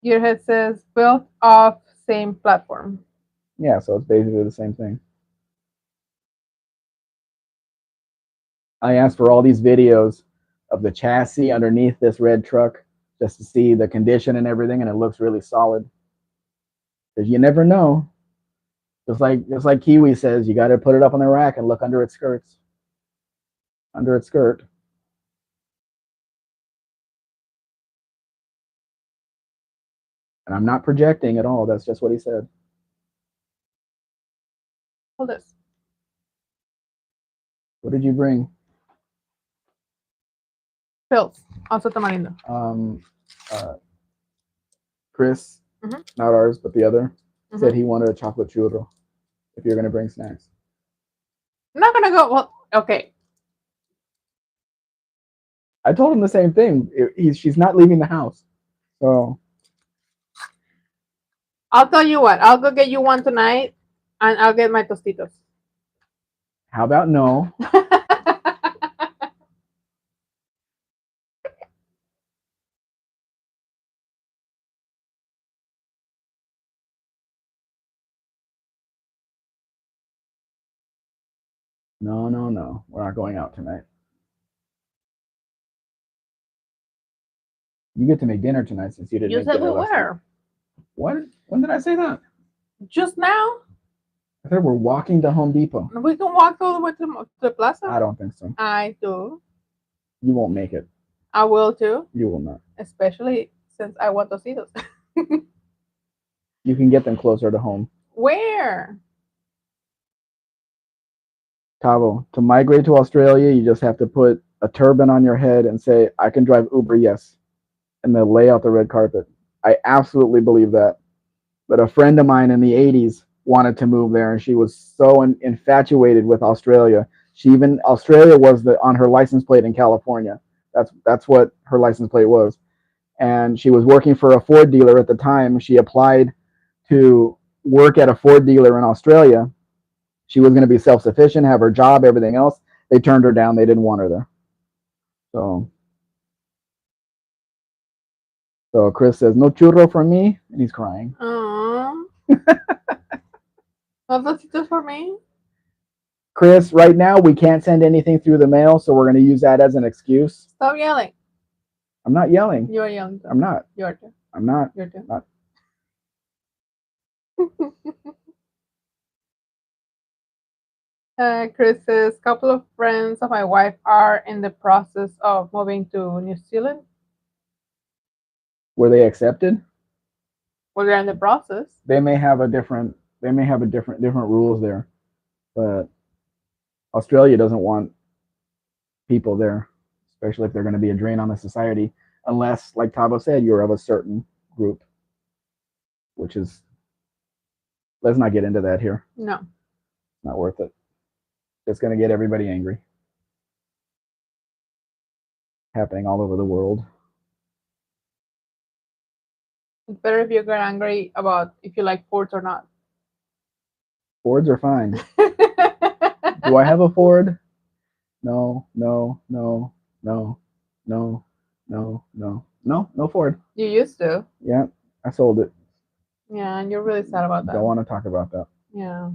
[SPEAKER 2] Gearhead says, built off same platform.
[SPEAKER 1] Yeah, so it's basically the same thing. I asked for all these videos of the chassis underneath this red truck just to see the condition and everything, and it looks really solid. Because you never know. Just like Kiwi says, you got to put it up on the rack and look under its skirts. Under its skirt. And I'm not projecting at all. That's just what he said.
[SPEAKER 2] Hold this.
[SPEAKER 1] What did you bring?
[SPEAKER 2] Pills. Also tamarindo.
[SPEAKER 1] Uh, Chris,
[SPEAKER 2] Mhm.
[SPEAKER 1] not ours, but the other, said
[SPEAKER 2] Mhm.
[SPEAKER 1] he wanted a chocolate churro if you're going to bring snacks.
[SPEAKER 2] I'm not gonna go. Well, okay.
[SPEAKER 1] I told him the same thing. She's not leaving the house. So
[SPEAKER 2] I'll tell you what. I'll go get you one tonight, and I'll get my tostitos.
[SPEAKER 1] how about no? No, no, no. We're not going out tonight. You get to make dinner tonight since you didn't
[SPEAKER 2] You
[SPEAKER 1] make
[SPEAKER 2] said we
[SPEAKER 1] dinner last night.
[SPEAKER 2] were
[SPEAKER 1] What? When did I say that?
[SPEAKER 2] just now.
[SPEAKER 1] I said we're walking to Home Depot.
[SPEAKER 2] We can walk all the way to the plaza.
[SPEAKER 1] I don't think so.
[SPEAKER 2] I do.
[SPEAKER 1] You won't make it.
[SPEAKER 2] I will too,
[SPEAKER 1] You will not.
[SPEAKER 2] especially since I want tostitos.
[SPEAKER 1] You can get them closer to home.
[SPEAKER 2] Where?
[SPEAKER 1] Tavo, to migrate to Australia, you just have to put a turban on your head and say, I can drive Uber, yes. And then lay out the red carpet. I absolutely believe that. But a friend of mine in the 80s wanted to move there, and she was so infatuated with Australia. Australia was on her license plate in California. That's what her license plate was. And she was working for a Ford dealer at the time. She applied to work at a Ford dealer in Australia. She was going to be self-sufficient, have her job, everything else. They turned her down. They didn't want her there. So Chris says, no churro for me, and he's crying.
[SPEAKER 2] No tostitos for me.
[SPEAKER 1] Chris, right now we can't send anything through the mail, so we're going to use that as an excuse.
[SPEAKER 2] Stop yelling.
[SPEAKER 1] I'm not yelling.
[SPEAKER 2] You're yelling.
[SPEAKER 1] I'm not.
[SPEAKER 2] You're too.
[SPEAKER 1] I'm not.
[SPEAKER 2] You're too.
[SPEAKER 1] Not.
[SPEAKER 2] Chris says, couple of friends of my wife are in the process of moving to New Zealand.
[SPEAKER 1] Were they accepted?
[SPEAKER 2] Well, they're in the process.
[SPEAKER 1] They may have a different. They may have a different rules there, but Australia doesn't want people there, especially if they're going to be a drain on the society, unless, like Tabo said, you're of a certain group, which is. Let's not get into that here.
[SPEAKER 2] No.
[SPEAKER 1] Not worth it. It's going to get everybody angry. Happening all over the world.
[SPEAKER 2] It's better if you get angry about if you like Fords or not.
[SPEAKER 1] Fords are fine. Do I have a Ford? No, no, no, no, no, no, no, no, no Ford.
[SPEAKER 2] You used to.
[SPEAKER 1] Yeah, I sold it.
[SPEAKER 2] Yeah, and you're really sad about that.
[SPEAKER 1] Don't want to talk about that.
[SPEAKER 2] Yeah.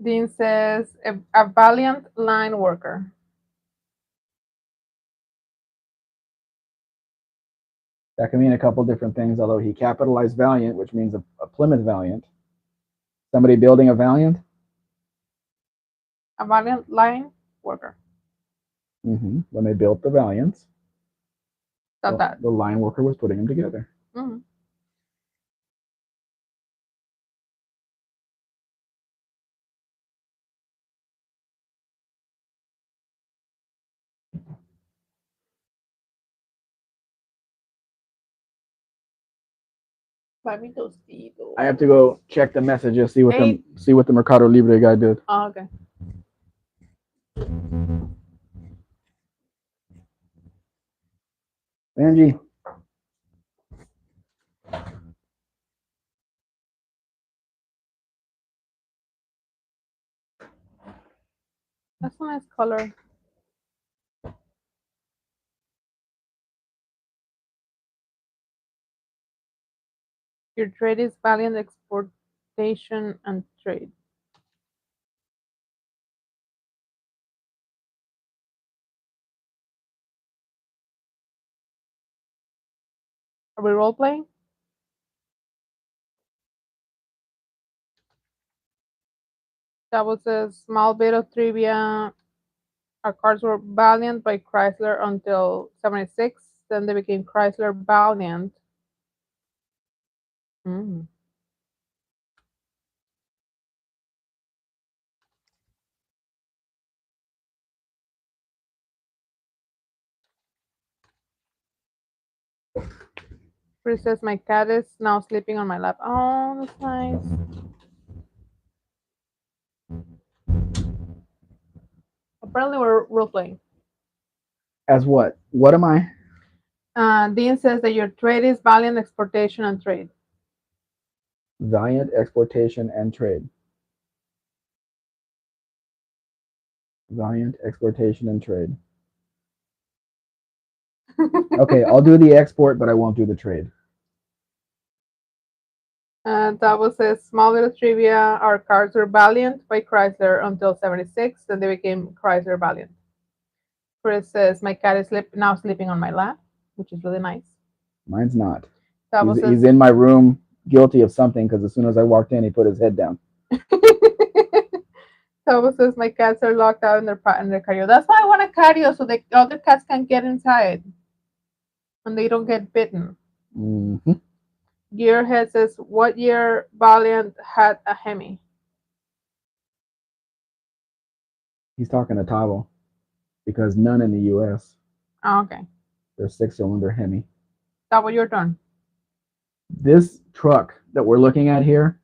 [SPEAKER 2] Dean says, a valiant line worker.
[SPEAKER 1] That can mean a couple different things, although he capitalized Valiant, which means a Plymouth Valiant. Somebody building a Valiant?
[SPEAKER 2] A valiant line worker.
[SPEAKER 1] When they built the Valiants,
[SPEAKER 2] Not that.
[SPEAKER 1] the line worker was putting them together.
[SPEAKER 2] Mm-hmm. Buy me tostito.
[SPEAKER 1] I have to go check the messages, see what the Mercado Libre guy did.
[SPEAKER 2] Oh, okay.
[SPEAKER 1] Angie.
[SPEAKER 2] That's a nice color. Your trade is valiant exportation and trade. Are we role playing? That was a small bit of trivia. Our cars were Valiant by Chrysler until 76. Then they became Chrysler Valiant. Mm. Chris says my cat is now sleeping on my lap. Oh, that's nice. Apparently, we're role playing.
[SPEAKER 1] As what? What am I?
[SPEAKER 2] Dean says that your trade is Valiant exportation and trade.
[SPEAKER 1] Valiant exportation and trade. Valiant exportation and trade. Okay, I'll do the export, but I won't do the trade.
[SPEAKER 2] That was a small little trivia. Our cars were Valiant by Chrysler until 76. Then they became Chrysler Valiant. Chris says my cat is now sleeping on my lap, which is really nice.
[SPEAKER 1] Mine's not.
[SPEAKER 2] Tavo
[SPEAKER 1] He's
[SPEAKER 2] says
[SPEAKER 1] in my room, guilty of something, because as soon as I walked in, he put his head down.
[SPEAKER 2] Tavo says my cats are locked out in their cardio. That's why I want a cardio so the other cats can get inside and they don't get bitten.
[SPEAKER 1] Mm-hmm.
[SPEAKER 2] Gearhead says what year Valiant had a Hemi?
[SPEAKER 1] He's talking to Tavo because none in the U.S.
[SPEAKER 2] Oh, okay.
[SPEAKER 1] They're 6-cylinder Hemi.
[SPEAKER 2] Tavo, your turn.
[SPEAKER 1] This truck that we're looking at here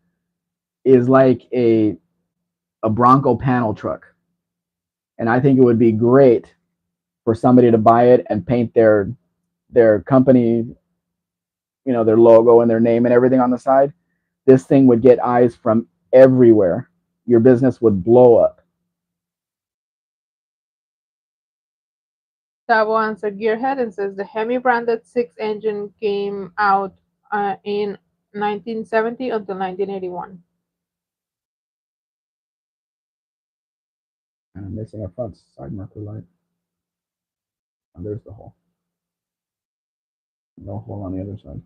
[SPEAKER 1] is like a Bronco panel truck, and I think it would be great for somebody to buy it and paint their company, their logo and their name and everything on the side. This thing would get eyes from everywhere. Your business would blow up.
[SPEAKER 2] Tavo answered Gearhead and says the Hemi branded 6 engine came out in 1970 until 1981.
[SPEAKER 1] And I'm missing a front side marker light. Oh, there's the hole. No hole on the other side.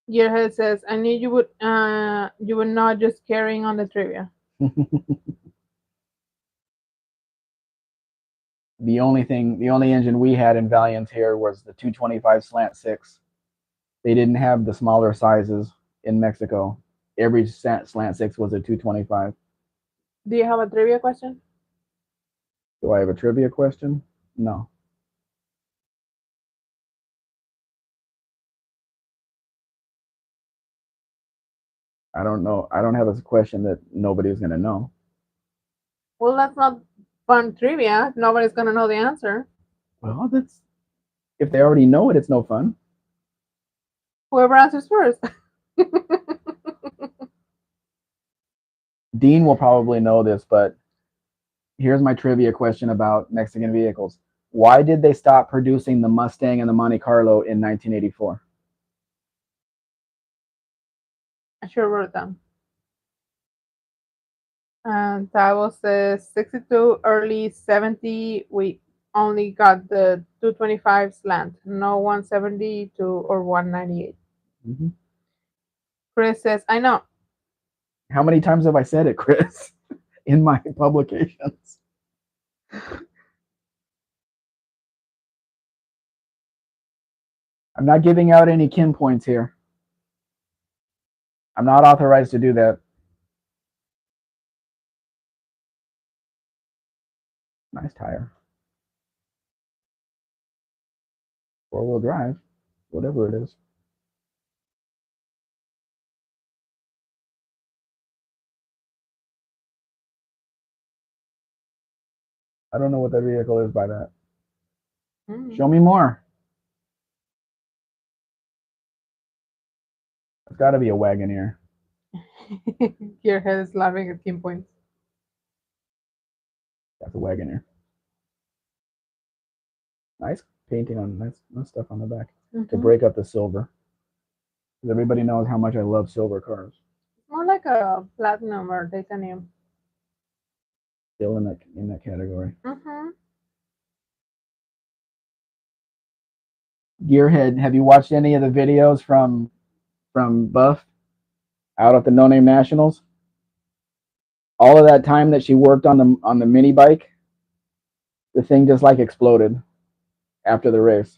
[SPEAKER 2] Gearhead says, "I knew you were not just carrying on the trivia."
[SPEAKER 1] The only engine we had in Valiant here was the 225 slant six. They didn't have the smaller sizes in Mexico. Every slant six was a 225.
[SPEAKER 2] Do you have a trivia question?
[SPEAKER 1] Do I have a trivia question? No. I don't know. I don't have a question that nobody's going to know.
[SPEAKER 2] Well, that's not fun trivia. Nobody's gonna know the answer.
[SPEAKER 1] Well, that's if they already know it, it's no fun.
[SPEAKER 2] Whoever answers first.
[SPEAKER 1] Dean will probably know this, but here's my trivia question about Mexican vehicles. Why did they stop producing the Mustang and the Monte Carlo in 1984?
[SPEAKER 2] I should have wrote it down. And that was the 62, early 70. We only got the 225 slant, no 172 or 198.
[SPEAKER 1] Mm-hmm.
[SPEAKER 2] Chris says, I know.
[SPEAKER 1] How many times have I said it, Chris, in my publications? I'm not giving out any kin points here. I'm not authorized to do that. Nice tire. 4-wheel drive, whatever it is. I don't know what that vehicle is by that. Show me more. It's got to be a Wagoneer.
[SPEAKER 2] Your head is laughing at kin points.
[SPEAKER 1] That's a Wagoneer. Nice painting on nice stuff on the back to break up the silver. Because everybody knows how much I love silver cars.
[SPEAKER 2] More like a platinum or titanium.
[SPEAKER 1] Still in that category. Gearhead, have you watched any of the videos from Buff out at the No Name Nationals? All of that time that she worked on the mini bike, the thing just like exploded after the race.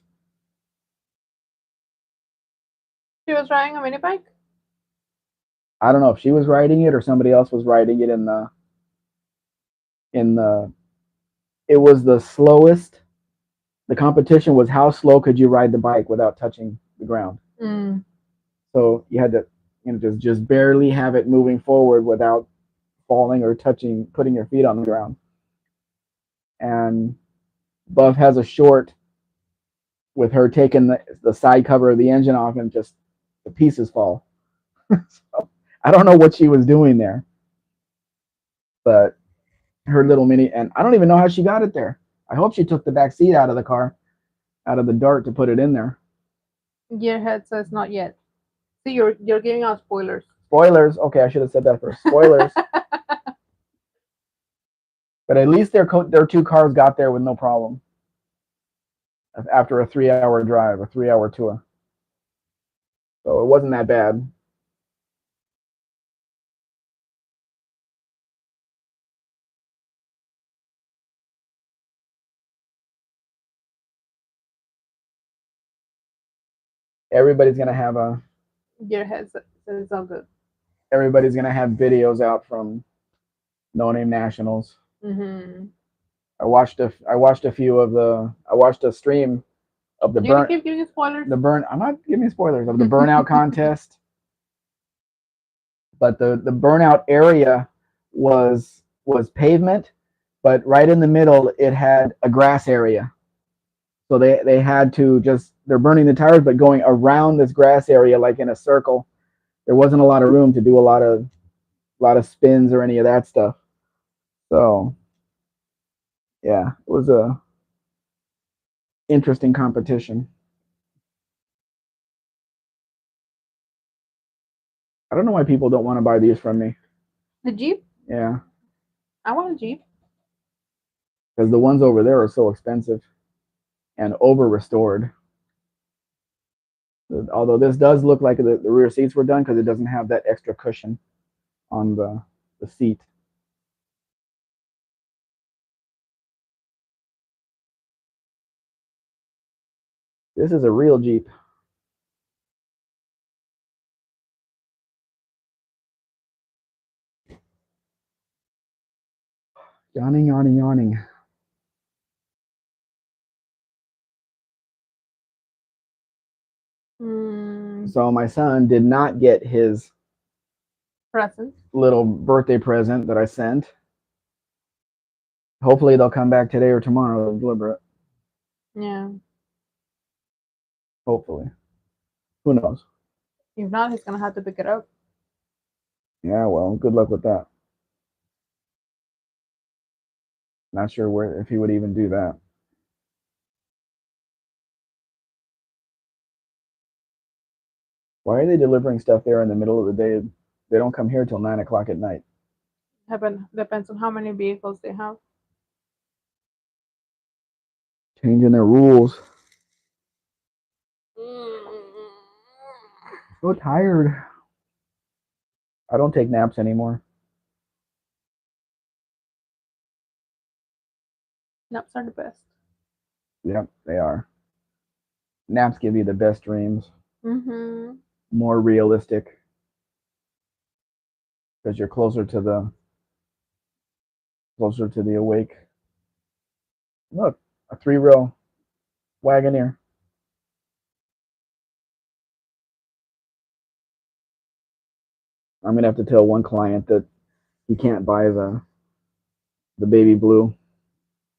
[SPEAKER 2] She was riding a mini bike?
[SPEAKER 1] I don't know if she was riding it or somebody else was riding it in the it was the slowest. The competition was how slow could you ride the bike without touching the ground. So you had to just barely have it moving forward without falling or putting your feet on the ground. And Buff has a short with her taking the side cover of the engine off and just the pieces fall. So, I don't know what she was doing there, but her little mini, and I don't even know how she got it there. I hope she took the back seat out of the car, out of the Dart to put it in there.
[SPEAKER 2] Gearhead says not yet. See, you're giving out spoilers.
[SPEAKER 1] Spoilers. Okay, I should have said that first. Spoilers. But at least their two cars got there with no problem after a 3-hour drive, a 3-hour tour. So it wasn't that bad. Everybody's gonna have
[SPEAKER 2] Gearhead says it's all good.
[SPEAKER 1] Everybody's gonna have videos out from No Name Nationals. I watched a few of the. I watched a stream of the burn.
[SPEAKER 2] Keep giving spoilers.
[SPEAKER 1] The burn. I'm not giving spoilers of the burnout contest, but the burnout area was pavement, but right in the middle it had a grass area. So they had to they're burning the tires, but going around this grass area like in a circle. There wasn't a lot of room to do a lot of spins or any of that stuff. So yeah, it was a interesting competition. I don't know why people don't want to buy these from me.
[SPEAKER 2] The Jeep?
[SPEAKER 1] Yeah.
[SPEAKER 2] I want a Jeep.
[SPEAKER 1] Because the ones over there are so expensive and over restored. Although this does look like the rear seats were done because it doesn't have that extra cushion on the seat. This is a real Jeep. Yawning, yawning, yawning. So my son did not get his
[SPEAKER 2] present,
[SPEAKER 1] little birthday present that I sent. Hopefully they'll come back today or tomorrow and deliver it.
[SPEAKER 2] Yeah.
[SPEAKER 1] Hopefully. Who knows?
[SPEAKER 2] If not, he's gonna have to pick it up.
[SPEAKER 1] Yeah, well, good luck with that. Not sure if he would even do that. Why are they delivering stuff there in the middle of the day? They don't come here till 9 o'clock at night.
[SPEAKER 2] Depends on how many vehicles they have.
[SPEAKER 1] Changing their rules. So tired. I don't take naps anymore.
[SPEAKER 2] Naps are the best.
[SPEAKER 1] Yep, they are. Naps give you the best dreams. More realistic. Because you're closer to the awake. Look, a 3-row Wagoneer. I'm gonna have to tell one client that he can't buy the baby blue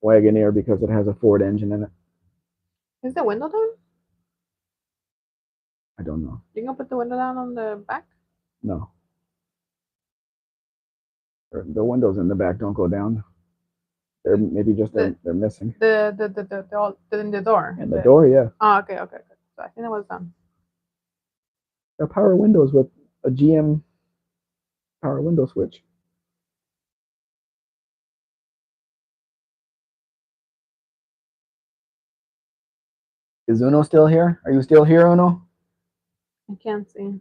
[SPEAKER 1] Wagoneer because it has a Ford engine in it.
[SPEAKER 2] Is the window down?
[SPEAKER 1] I don't know.
[SPEAKER 2] You gonna put the window down on the back?
[SPEAKER 1] No. The windows in the back don't go down. They're maybe just they're missing.
[SPEAKER 2] In the door.
[SPEAKER 1] And the door, yeah.
[SPEAKER 2] Oh, okay. So I think it was done.
[SPEAKER 1] They're power windows with a GM power window switch. Is Uno still here? Are you still here, Uno?
[SPEAKER 2] I can't see.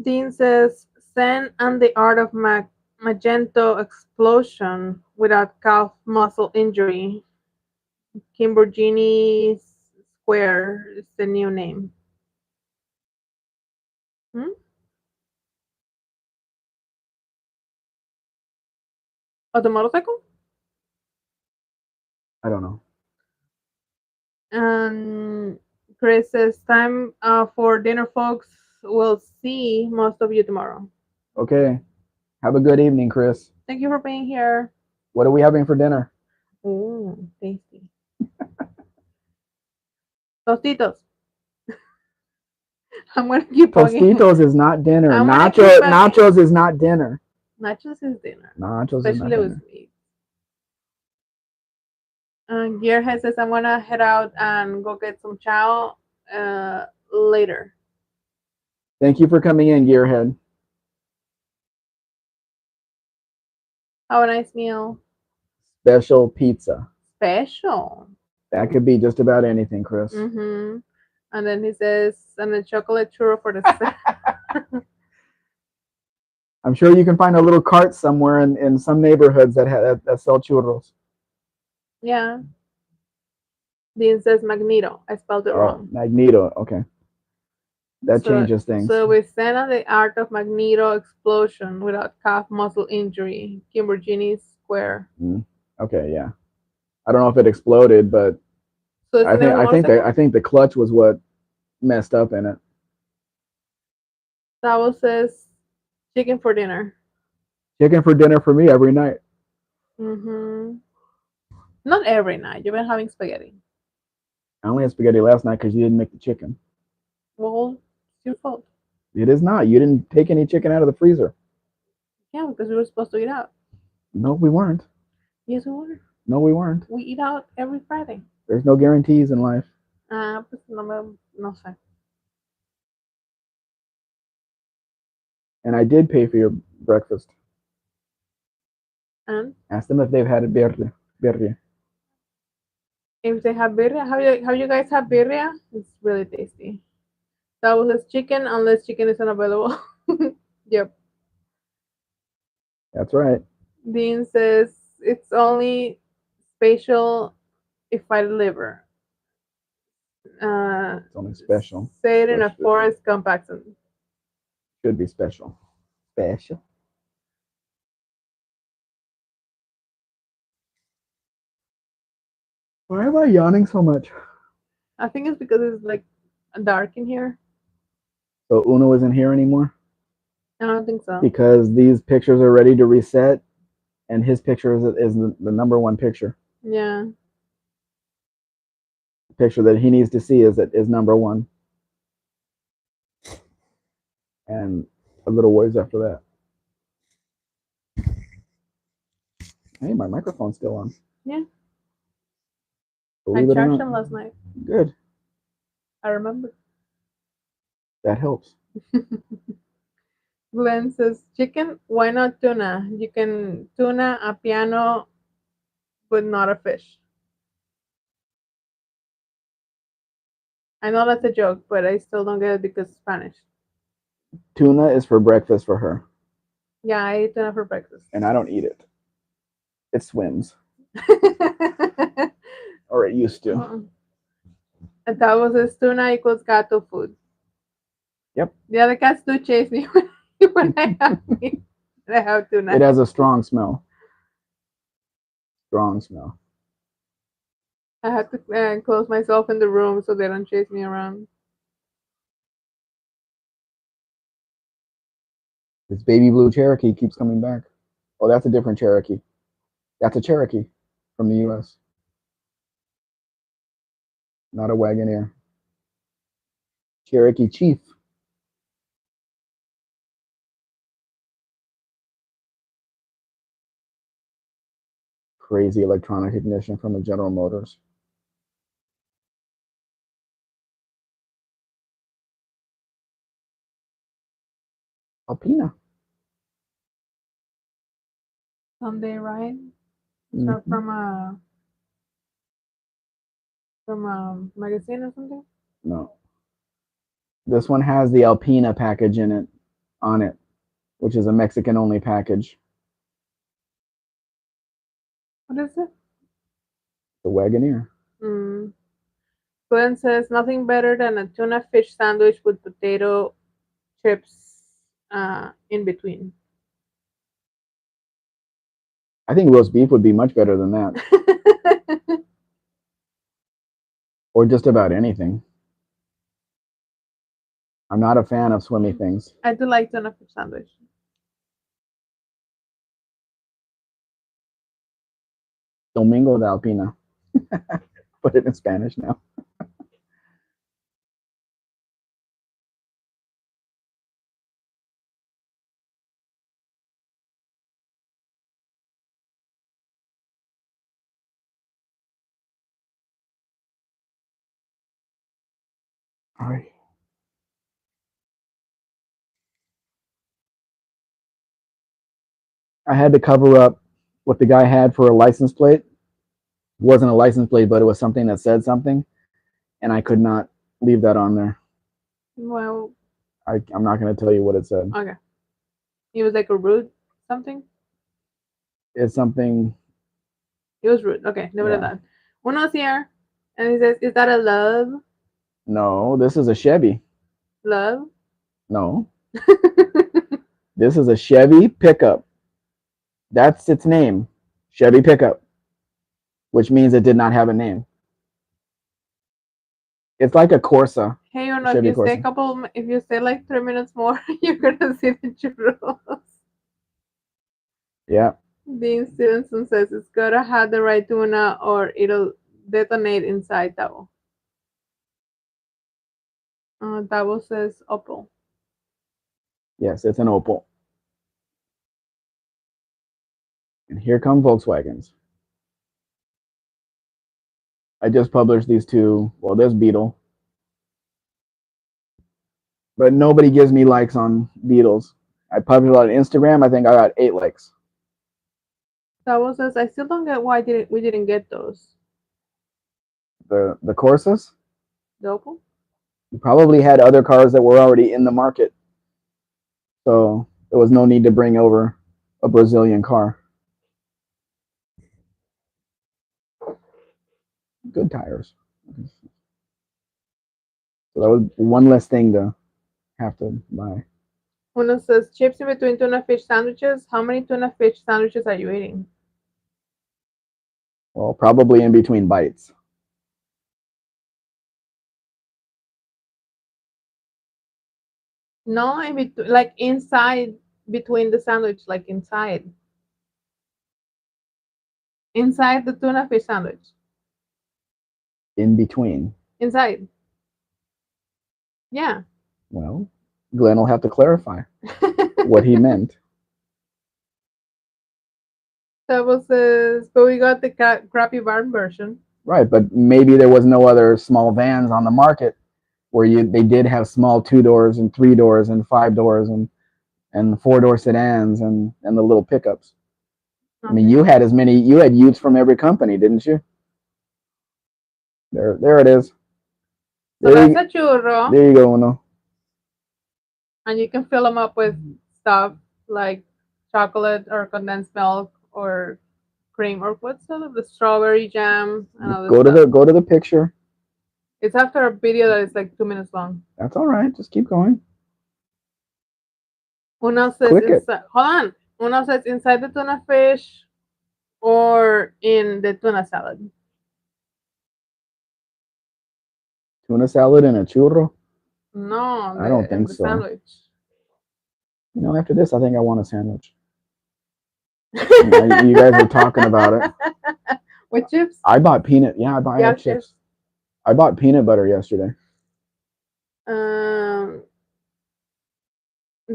[SPEAKER 2] Dean says, Zen and the art of Magento explosion without calf muscle injury. Kimbergini Square is the new name. Hmm? Oh, the motorcycle?
[SPEAKER 1] I don't know.
[SPEAKER 2] And Chris says, time for dinner, folks. We'll see most of you tomorrow.
[SPEAKER 1] Okay. Have a good evening, Chris.
[SPEAKER 2] Thank you for being here.
[SPEAKER 1] What are we having for dinner?
[SPEAKER 2] Ooh, tasty. Tostitos. I'm gonna keep talking.
[SPEAKER 1] Tostitos is not dinner.
[SPEAKER 2] I'm gonna keep talking.
[SPEAKER 1] Nachos is not dinner.
[SPEAKER 2] Nachos is dinner.
[SPEAKER 1] Nachos is not
[SPEAKER 2] Especially with
[SPEAKER 1] dinner.
[SPEAKER 2] meat. Gearhead says I'm gonna head out and go get some chow later.
[SPEAKER 1] Thank you for coming in, Gearhead.
[SPEAKER 2] Have a nice meal.
[SPEAKER 1] Special pizza.
[SPEAKER 2] Special.
[SPEAKER 1] That could be just about anything, Chris.
[SPEAKER 2] Mm-hmm. And then he says, and a chocolate churro for the
[SPEAKER 1] I'm sure you can find a little cart somewhere in some neighborhoods that sell churros.
[SPEAKER 2] Yeah. Dean says Magneto. I spelled it wrong.
[SPEAKER 1] Magneto. Okay. That changes things.
[SPEAKER 2] So we stand on the art of Magneto explosion without calf muscle injury. Kimbergini Square.
[SPEAKER 1] Okay, yeah. I don't know if it exploded, but
[SPEAKER 2] so
[SPEAKER 1] I think the clutch was what messed up in it.
[SPEAKER 2] Savo says chicken for dinner.
[SPEAKER 1] Chicken for dinner for me every night.
[SPEAKER 2] Mm-hmm. Not every night. You've been having spaghetti.
[SPEAKER 1] I only had spaghetti last night because you didn't make the chicken.
[SPEAKER 2] Well, it's your fault.
[SPEAKER 1] It is not. You didn't take any chicken out of the freezer.
[SPEAKER 2] Yeah, because we were supposed to eat out.
[SPEAKER 1] No, we weren't.
[SPEAKER 2] Yes, we were.
[SPEAKER 1] No, we weren't.
[SPEAKER 2] We eat out every Friday.
[SPEAKER 1] There's no guarantees in life.
[SPEAKER 2] Pues no sé.
[SPEAKER 1] And I did pay for your breakfast.
[SPEAKER 2] And
[SPEAKER 1] ask them if they've had birria.
[SPEAKER 2] If they have birria, have you guys had birria? It's really tasty. That was chicken, unless chicken is unavailable. Yep.
[SPEAKER 1] That's right.
[SPEAKER 2] Dean says it's only spatial if I deliver.
[SPEAKER 1] It's only special.
[SPEAKER 2] Say it in a Forrest Gump accent.
[SPEAKER 1] Should be special. Special. Why am I yawning so much?
[SPEAKER 2] I think it's because it's like dark in here.
[SPEAKER 1] So Uno isn't here anymore?
[SPEAKER 2] I don't think so.
[SPEAKER 1] Because these pictures are ready to reset, and his picture is the number one picture.
[SPEAKER 2] Yeah.
[SPEAKER 1] The picture that he needs to see is number one. And a little ways after that. Hey, my microphone's still on.
[SPEAKER 2] Yeah.
[SPEAKER 1] Believe
[SPEAKER 2] I charged them last night.
[SPEAKER 1] Good.
[SPEAKER 2] I remember.
[SPEAKER 1] That helps.
[SPEAKER 2] Glenn says, chicken, why not tuna? You can tuna a piano, but not a fish. I know that's a joke, but I still don't get it because it's Spanish.
[SPEAKER 1] Tuna is for breakfast for her.
[SPEAKER 2] Yeah, I eat tuna for breakfast.
[SPEAKER 1] And I don't eat it. It swims. Or it used to.
[SPEAKER 2] And that was his tuna equals gato food.
[SPEAKER 1] Yep.
[SPEAKER 2] The other cats do chase me when I have tuna.
[SPEAKER 1] It has a strong smell. Strong smell.
[SPEAKER 2] I have to close myself in the room so they don't chase me around.
[SPEAKER 1] This baby blue Cherokee keeps coming back. Oh, that's a different Cherokee. That's a Cherokee from the U.S. Not a Wagoneer. Cherokee Chief. Crazy electronic ignition from a General Motors. Alpina.
[SPEAKER 2] Sunday, right?
[SPEAKER 1] Mhm.
[SPEAKER 2] From a magazine or something.
[SPEAKER 1] No. This one has the Alpina package in it, on it, which is a Mexican only package.
[SPEAKER 2] What is it?
[SPEAKER 1] The Wagoneer.
[SPEAKER 2] Mm. Glenn says nothing better than a tuna fish sandwich with potato chips in between.
[SPEAKER 1] I think roast beef would be much better than that, or just about anything. I'm not a fan of swimmy things.
[SPEAKER 2] I do like tuna fish sandwich.
[SPEAKER 1] Domingo de Alpina. Put it in Spanish now. All right. I had to cover up what the guy had for a license plate. It wasn't a license plate, but it was something that said something, and I could not leave that on there.
[SPEAKER 2] Well,
[SPEAKER 1] I'm not going to tell you what it said.
[SPEAKER 2] okay. It was like a rude something.
[SPEAKER 1] It's something.
[SPEAKER 2] It was rude. Okay, never
[SPEAKER 1] Yeah.
[SPEAKER 2] that. Uno's here, and he says, "Is that a love?
[SPEAKER 1] No, this is a Chevy.
[SPEAKER 2] Love?"
[SPEAKER 1] No, this is a Chevy pickup. That's its name, Chevy pickup, which means it did not have a name. It's like a Corsa,
[SPEAKER 2] Hey, Uno,
[SPEAKER 1] Chevy Corsa.
[SPEAKER 2] if you stay like 3 minutes more, you're gonna see the churros.
[SPEAKER 1] Yeah,
[SPEAKER 2] Dean Stevenson says it's gotta have the right tuna or it'll detonate inside Tavo. Tavo says Opal.
[SPEAKER 1] yes, it's an Opel. And here come Volkswagens. I just published these two. Well, there's Beetle, but nobody gives me likes on Beetles. I published it on Instagram. I think I got 8 likes.
[SPEAKER 2] Tavo says I still don't get why we didn't get those.
[SPEAKER 1] The Corsas.
[SPEAKER 2] The Opal?
[SPEAKER 1] You probably had other cars that were already in the market, so there was no need to bring over a Brazilian car. Good tires. So that was one less thing to have to buy.
[SPEAKER 2] Uno says chips in between tuna fish sandwiches. How many tuna fish sandwiches are you eating?
[SPEAKER 1] Well, probably in between bites.
[SPEAKER 2] No, in between, like inside between the sandwich, like inside. Inside the tuna fish sandwich.
[SPEAKER 1] In between.
[SPEAKER 2] Inside. Yeah.
[SPEAKER 1] Well, Glenn will have to clarify what he meant.
[SPEAKER 2] Tavo says, but we got the crappy barn version.
[SPEAKER 1] Right, but maybe there was no other small vans on the market where they did have small 2 doors and 3 doors and 5 doors and 4 door sedans and the little pickups. I mean, you had Utes from every company, didn't you? There it is.
[SPEAKER 2] So that's a churro.
[SPEAKER 1] There you go, Uno.
[SPEAKER 2] And you can fill them up with stuff like chocolate or condensed milk or cream or what's the strawberry jam and all this stuff.
[SPEAKER 1] Go to the picture.
[SPEAKER 2] It's after a video that is like 2 minutes long.
[SPEAKER 1] That's all right. Just keep going.
[SPEAKER 2] Uno says hold on. Uno says inside the tuna fish or in the tuna salad.
[SPEAKER 1] Tuna salad and a churro?
[SPEAKER 2] No,
[SPEAKER 1] I don't think
[SPEAKER 2] the
[SPEAKER 1] so.
[SPEAKER 2] sandwich.
[SPEAKER 1] You know, after this, I think I want a sandwich. You guys are talking about it.
[SPEAKER 2] With chips?
[SPEAKER 1] I bought peanut. Yeah, I had chips. I bought peanut butter yesterday.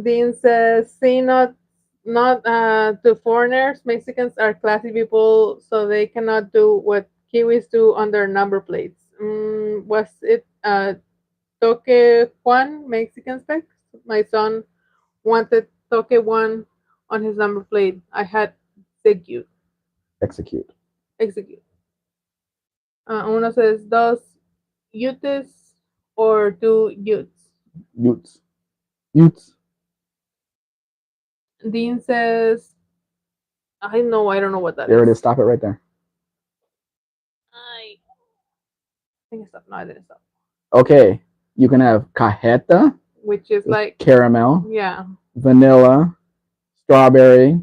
[SPEAKER 2] Dean says, Not to foreigners. Mexicans are classy people, so they cannot do what Kiwis do on their number plates. Was it Toque Juan Mexican Spec? My son wanted Toque Juan on his number plate. I had execute.
[SPEAKER 1] Execute.
[SPEAKER 2] Execute. Uno says dos Utes or two Utes.
[SPEAKER 1] Utes. Utes.
[SPEAKER 2] Dean says, I don't know what that
[SPEAKER 1] There
[SPEAKER 2] is.
[SPEAKER 1] it is. Stop it right there.
[SPEAKER 2] I think it's up. No, I didn't stop.
[SPEAKER 1] Okay. You can have cajeta,
[SPEAKER 2] Which is like,
[SPEAKER 1] caramel,
[SPEAKER 2] yeah,
[SPEAKER 1] vanilla, strawberry,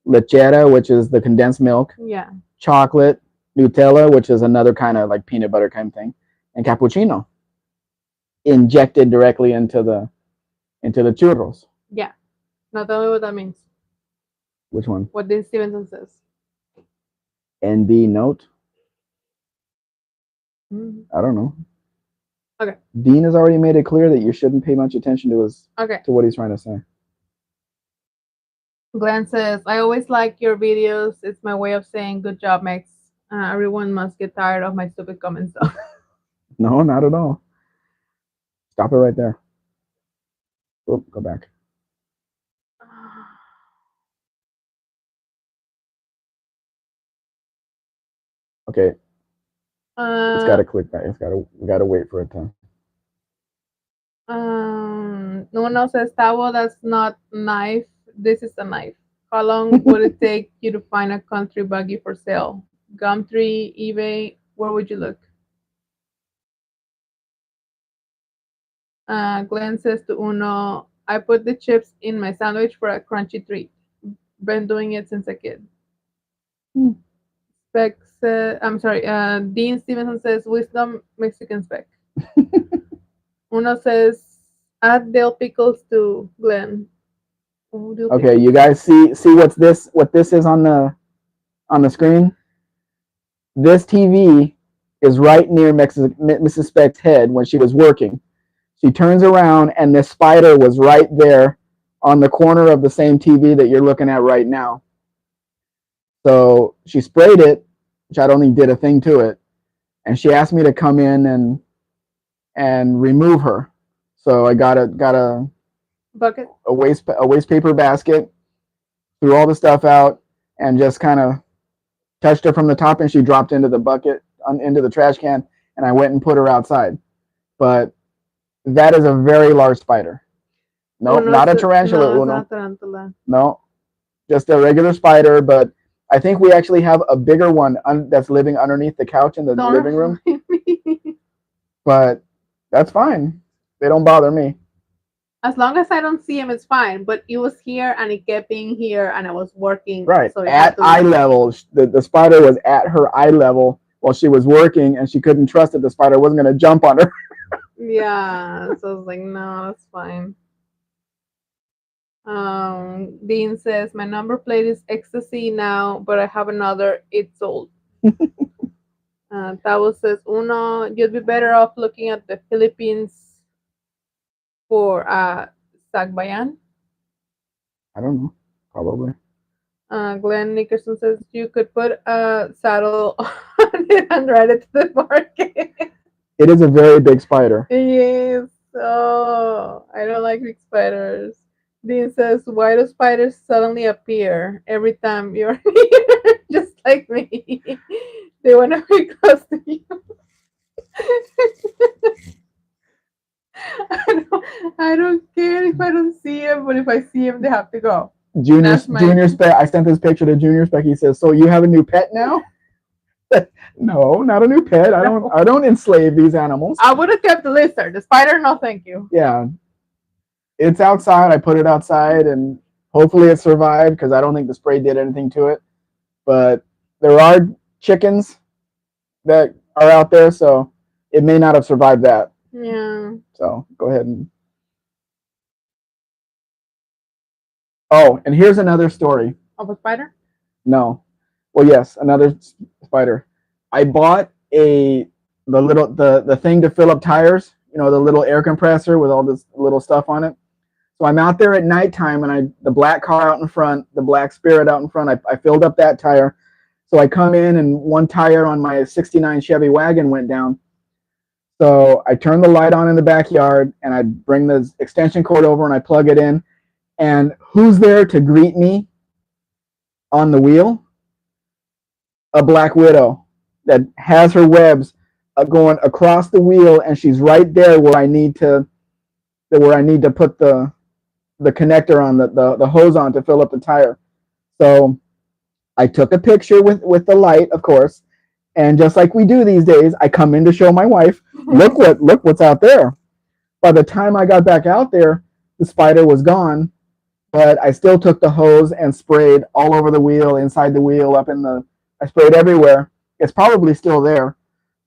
[SPEAKER 1] lechera, which is the condensed milk,
[SPEAKER 2] yeah.
[SPEAKER 1] chocolate, Nutella, which is another kind of like peanut butter kind of thing, and cappuccino injected directly into the churros.
[SPEAKER 2] Yeah. Now tell me what that means.
[SPEAKER 1] Which one?
[SPEAKER 2] What Dean Stevenson says.
[SPEAKER 1] ND note?
[SPEAKER 2] Mhm.
[SPEAKER 1] I don't know.
[SPEAKER 2] Okay.
[SPEAKER 1] Dean has already made it clear that you shouldn't pay much attention to
[SPEAKER 2] Okay.
[SPEAKER 1] what he's trying to say.
[SPEAKER 2] Glenn says, I always like your videos. It's my way of saying good job, Max. Everyone must get tired of my stupid comments though.
[SPEAKER 1] No, not at all. Stop it right there. Oop, go back. Okay, it's got to click back. We got to wait for it to.
[SPEAKER 2] No one else says, Tavo, that's not knife. This is a knife. How long would it take you to find a country buggy for sale? Gumtree, eBay, where would you look? Glenn says to Uno, I put the chips in my sandwich for a crunchy treat. Been doing it since a kid. Spec says, I'm sorry, Dean Stevenson says, wisdom Mexican spec. Uno says, add dill pickles to Glenn. Oh,
[SPEAKER 1] Okay, you guys see what this is on the screen? This TV is right near Mrs. Speck's head when she was working. She turns around and this spider was right there on the corner of the same TV that you're looking at right now. So she sprayed it, which I don't think did a thing to it, and she asked me to come in and remove her. So I got a
[SPEAKER 2] bucket,
[SPEAKER 1] a waste paper basket, threw all the stuff out, and just kind of touched her from the top, and she dropped into the bucket, into the trash can, and I went and put her outside. But that is a very large spider. No, not a tarantula,
[SPEAKER 2] no, it's
[SPEAKER 1] Uno.
[SPEAKER 2] not tarantula.
[SPEAKER 1] No, just a regular spider. But I think we actually have a bigger one that's living underneath the couch in the living room. But that's fine. They don't bother me.
[SPEAKER 2] As long as I don't see him, it's fine. But it was here and it kept being here and I was working.
[SPEAKER 1] Right.
[SPEAKER 2] So
[SPEAKER 1] at eye level. The spider was at her eye level while she was working, and she couldn't trust that the spider wasn't going to jump on her.
[SPEAKER 2] Yeah. So I was like, no, that's fine. Dean says, my number plate is ecstasy now, but I have another. It's sold. Tavo says, Uno, you'd be better off looking at the Philippines for Sagbayan.
[SPEAKER 1] I don't know. Probably.
[SPEAKER 2] Glenn Nickerson says you could put a saddle on it and ride it to the market.
[SPEAKER 1] It is a very big spider.
[SPEAKER 2] Yes. Oh, I don't like big spiders. Dean says, why do spiders suddenly appear every time you're near? Just like me. They want to be close to you. I don't care if I don't see him, but if I see him, they have to go.
[SPEAKER 1] Junior Spec. I sent this picture to Junior Spec. He says, "So you have a new pet now?" No, not a new pet. I don't enslave these animals.
[SPEAKER 2] I would have kept the lizard. The spider, no, thank you.
[SPEAKER 1] Yeah, it's outside. I put it outside, and hopefully it survived because I don't think the spray did anything to it. But there are chickens that are out there, so it may not have survived that.
[SPEAKER 2] Yeah.
[SPEAKER 1] So go ahead and. Oh, and here's another story.
[SPEAKER 2] Of a spider?
[SPEAKER 1] No. Well, yes, another spider. I bought the thing to fill up tires. You know, the little air compressor with all this little stuff on it. So I'm out there at nighttime, and the black car out in front, the black Spirit out in front. I filled up that tire. So I come in, and one tire on my '69 Chevy wagon went down. So I turn the light on in the backyard, and I bring the extension cord over and I plug it in. And who's there to greet me on the wheel? A black widow that has her webs going across the wheel, and she's right there where I need to put the connector on the hose on to fill up the tire. So I took a picture with the light, of course, and just like we do these days, I come in to show my wife, look what's out there. By the time I got back out there, the spider was gone, but I still took the hose and sprayed all over the wheel, inside the wheel, I sprayed everywhere. It's probably still there,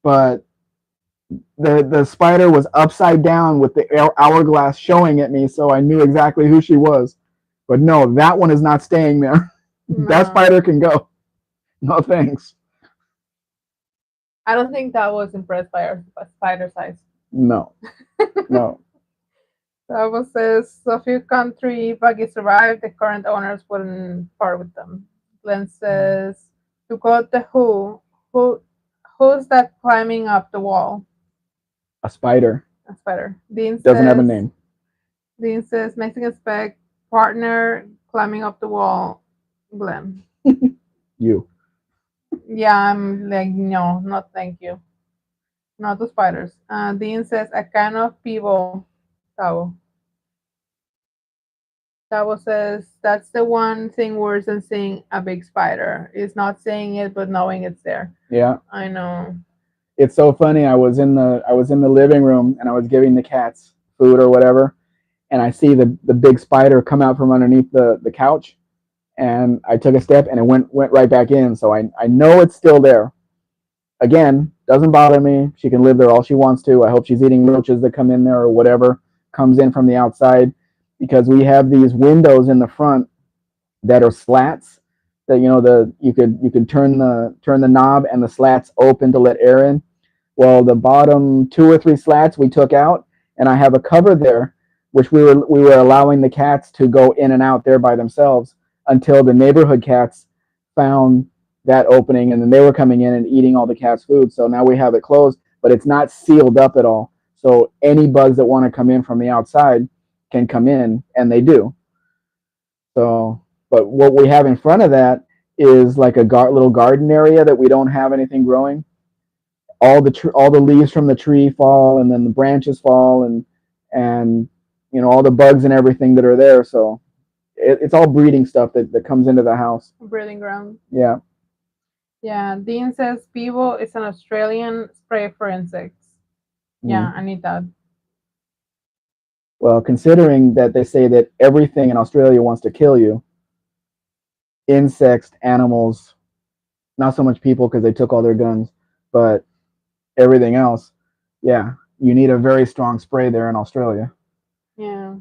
[SPEAKER 1] but the spider was upside down with the hourglass showing at me, so I knew exactly who she was. But no, that one is not staying there. No. That spider can go. No thanks.
[SPEAKER 2] I don't think that was impressed by our spider size.
[SPEAKER 1] No, no.
[SPEAKER 2] That says, so few country buggy survived, the current owners wouldn't part with them. Glenn says, to quote the who's that climbing up the wall?
[SPEAKER 1] A spider.
[SPEAKER 2] A spider. Dean
[SPEAKER 1] doesn't have a name.
[SPEAKER 2] Dean says, Mexican Spec partner climbing up the wall. Glenn.
[SPEAKER 1] You.
[SPEAKER 2] Yeah, I'm like, no, not thank you. Not the spiders. Dean says, a can of people. Tavo. Tavo says, that's the one thing worse than seeing a big spider. It's not seeing it, but knowing it's there.
[SPEAKER 1] Yeah.
[SPEAKER 2] I know.
[SPEAKER 1] It's so funny. I was in the living room, and I was giving the cats food or whatever, and I see the big spider come out from underneath the couch, and I took a step, and it went right back in. So I know it's still there. Again, doesn't bother me. She can live there all she wants to. I hope she's eating roaches that come in there or whatever comes in from the outside, because we have these windows in the front that are slats that you could turn the knob, and the slats open to let air in. Well, the bottom 2 or 3 slats we took out, and I have a cover there, which we were allowing the cats to go in and out there by themselves until the neighborhood cats found that opening, and then they were coming in and eating all the cats' food. So now we have it closed, but it's not sealed up at all. So any bugs that want to come in from the outside can come in, and they do. So, but what we have in front of that is like a little garden area that we don't have anything growing. All the leaves from the tree fall, and then the branches fall, and all the bugs and everything that are there. So it's all breeding stuff that comes into the house.
[SPEAKER 2] Breeding ground.
[SPEAKER 1] Yeah.
[SPEAKER 2] Yeah. Dean says Pivo is an Australian spray for insects. Yeah, I need that.
[SPEAKER 1] Well, considering that they say that everything in Australia wants to kill you, insects, animals, not so much people because they took all their guns, but everything else, yeah, you need a very strong spray there in Australia.
[SPEAKER 2] Yeah.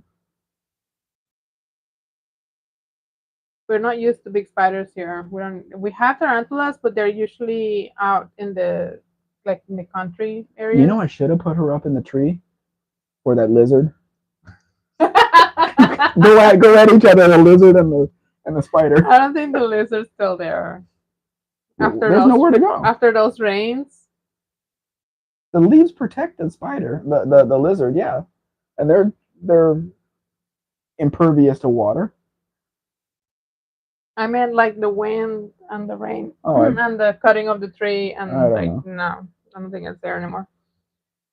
[SPEAKER 2] We're not used to big spiders here. We have tarantulas, but they're usually out in the country area.
[SPEAKER 1] You know, I should have put her up in the tree for that lizard. go at each other, the lizard and the spider.
[SPEAKER 2] I don't think the lizard's still there.
[SPEAKER 1] There's nowhere to go.
[SPEAKER 2] After those rains.
[SPEAKER 1] The leaves protect the spider, the lizard, yeah. And they're impervious to water.
[SPEAKER 2] I meant like the wind and the rain and the cutting of the tree, and no, I don't think it's there anymore.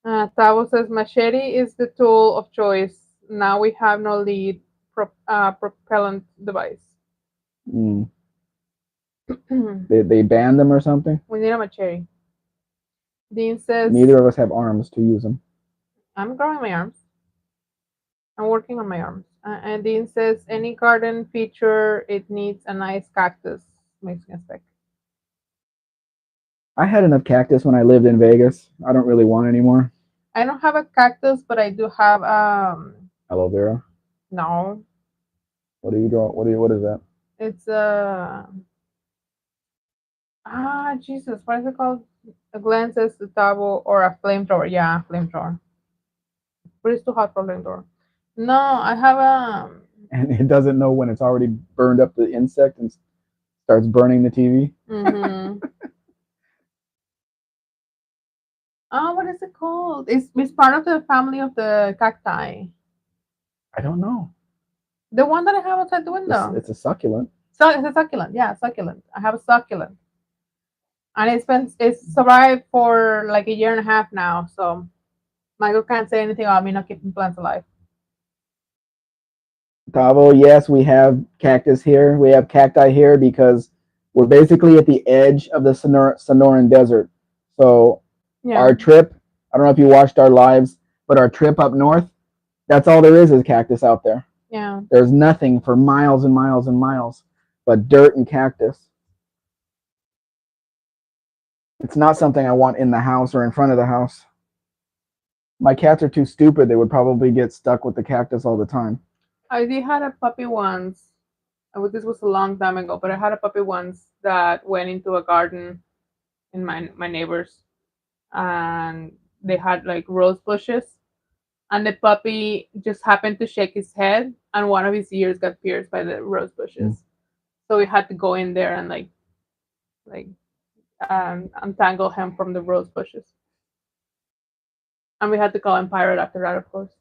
[SPEAKER 2] Tavo says machete is the tool of choice. Now we have no lead propellant device.
[SPEAKER 1] They banned them or something?
[SPEAKER 2] We need a machete. Dean says
[SPEAKER 1] neither of us have arms to use them.
[SPEAKER 2] I'm growing my arms. I'm working on my arms. And Dean says any garden feature, it needs a nice cactus. Mexican Spec.
[SPEAKER 1] I had enough cactus when I lived in Vegas. I don't really want any more.
[SPEAKER 2] I don't have a cactus, but I do have
[SPEAKER 1] aloe vera.
[SPEAKER 2] No.
[SPEAKER 1] What do you draw? What is that?
[SPEAKER 2] It's Jesus, what is it called? A Glenn says the tabo or a flamethrower. Yeah, flamethrower. But it's too hot for flamethrower. No, I have a.
[SPEAKER 1] and it doesn't know when it's already burned up the insect and starts burning the TV.
[SPEAKER 2] Mm-hmm. Oh, what is it called? It's part of the family of the cacti.
[SPEAKER 1] I don't know.
[SPEAKER 2] The one that I have outside the window.
[SPEAKER 1] It's a succulent.
[SPEAKER 2] So it's a succulent. Yeah, succulent. I have a succulent, and it's survived for like a year and a half now. So Michael can't say anything about me not keeping plants alive.
[SPEAKER 1] Tavo, yes, we have cactus here. We have cacti here because we're basically at the edge of the Sonoran Desert. So
[SPEAKER 2] Yeah,
[SPEAKER 1] our trip, I don't know if you watched our lives, but our trip up north, that's all there is cactus out there.
[SPEAKER 2] yeah.
[SPEAKER 1] There's nothing for miles and miles and miles but dirt and cactus. It's not something I want in the house or in front of the house. My cats are too stupid. They would probably get stuck with the cactus all the time.
[SPEAKER 2] I did had a puppy once. This was a long time ago, but I had a puppy once that went into a garden in my neighbors, and they had like rose bushes, and the puppy just happened to shake his head, and one of his ears got pierced by the rose
[SPEAKER 1] Mm.
[SPEAKER 2] bushes. So we had to go in there and like untangle him from the rose bushes, and we had to call him pirate after that, of course.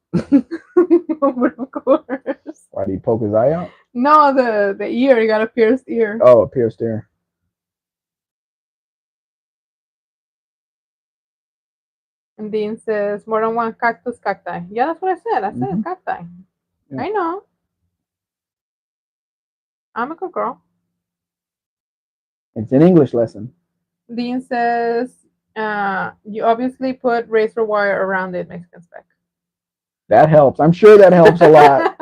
[SPEAKER 2] But of course,
[SPEAKER 1] Why did he poke his eye out?
[SPEAKER 2] no, the ear, he got a pierced ear.
[SPEAKER 1] Oh, a pierced ear.
[SPEAKER 2] And Dean says more than one cactus cacti. Yeah, that's what I said. I said
[SPEAKER 1] Mm-hmm.
[SPEAKER 2] cacti.
[SPEAKER 1] Yeah.
[SPEAKER 2] I know. I'm a good girl.
[SPEAKER 1] It's an English lesson.
[SPEAKER 2] Dean says, you obviously put razor wire around it, Mexican spec.
[SPEAKER 1] That helps. I'm sure that helps a lot.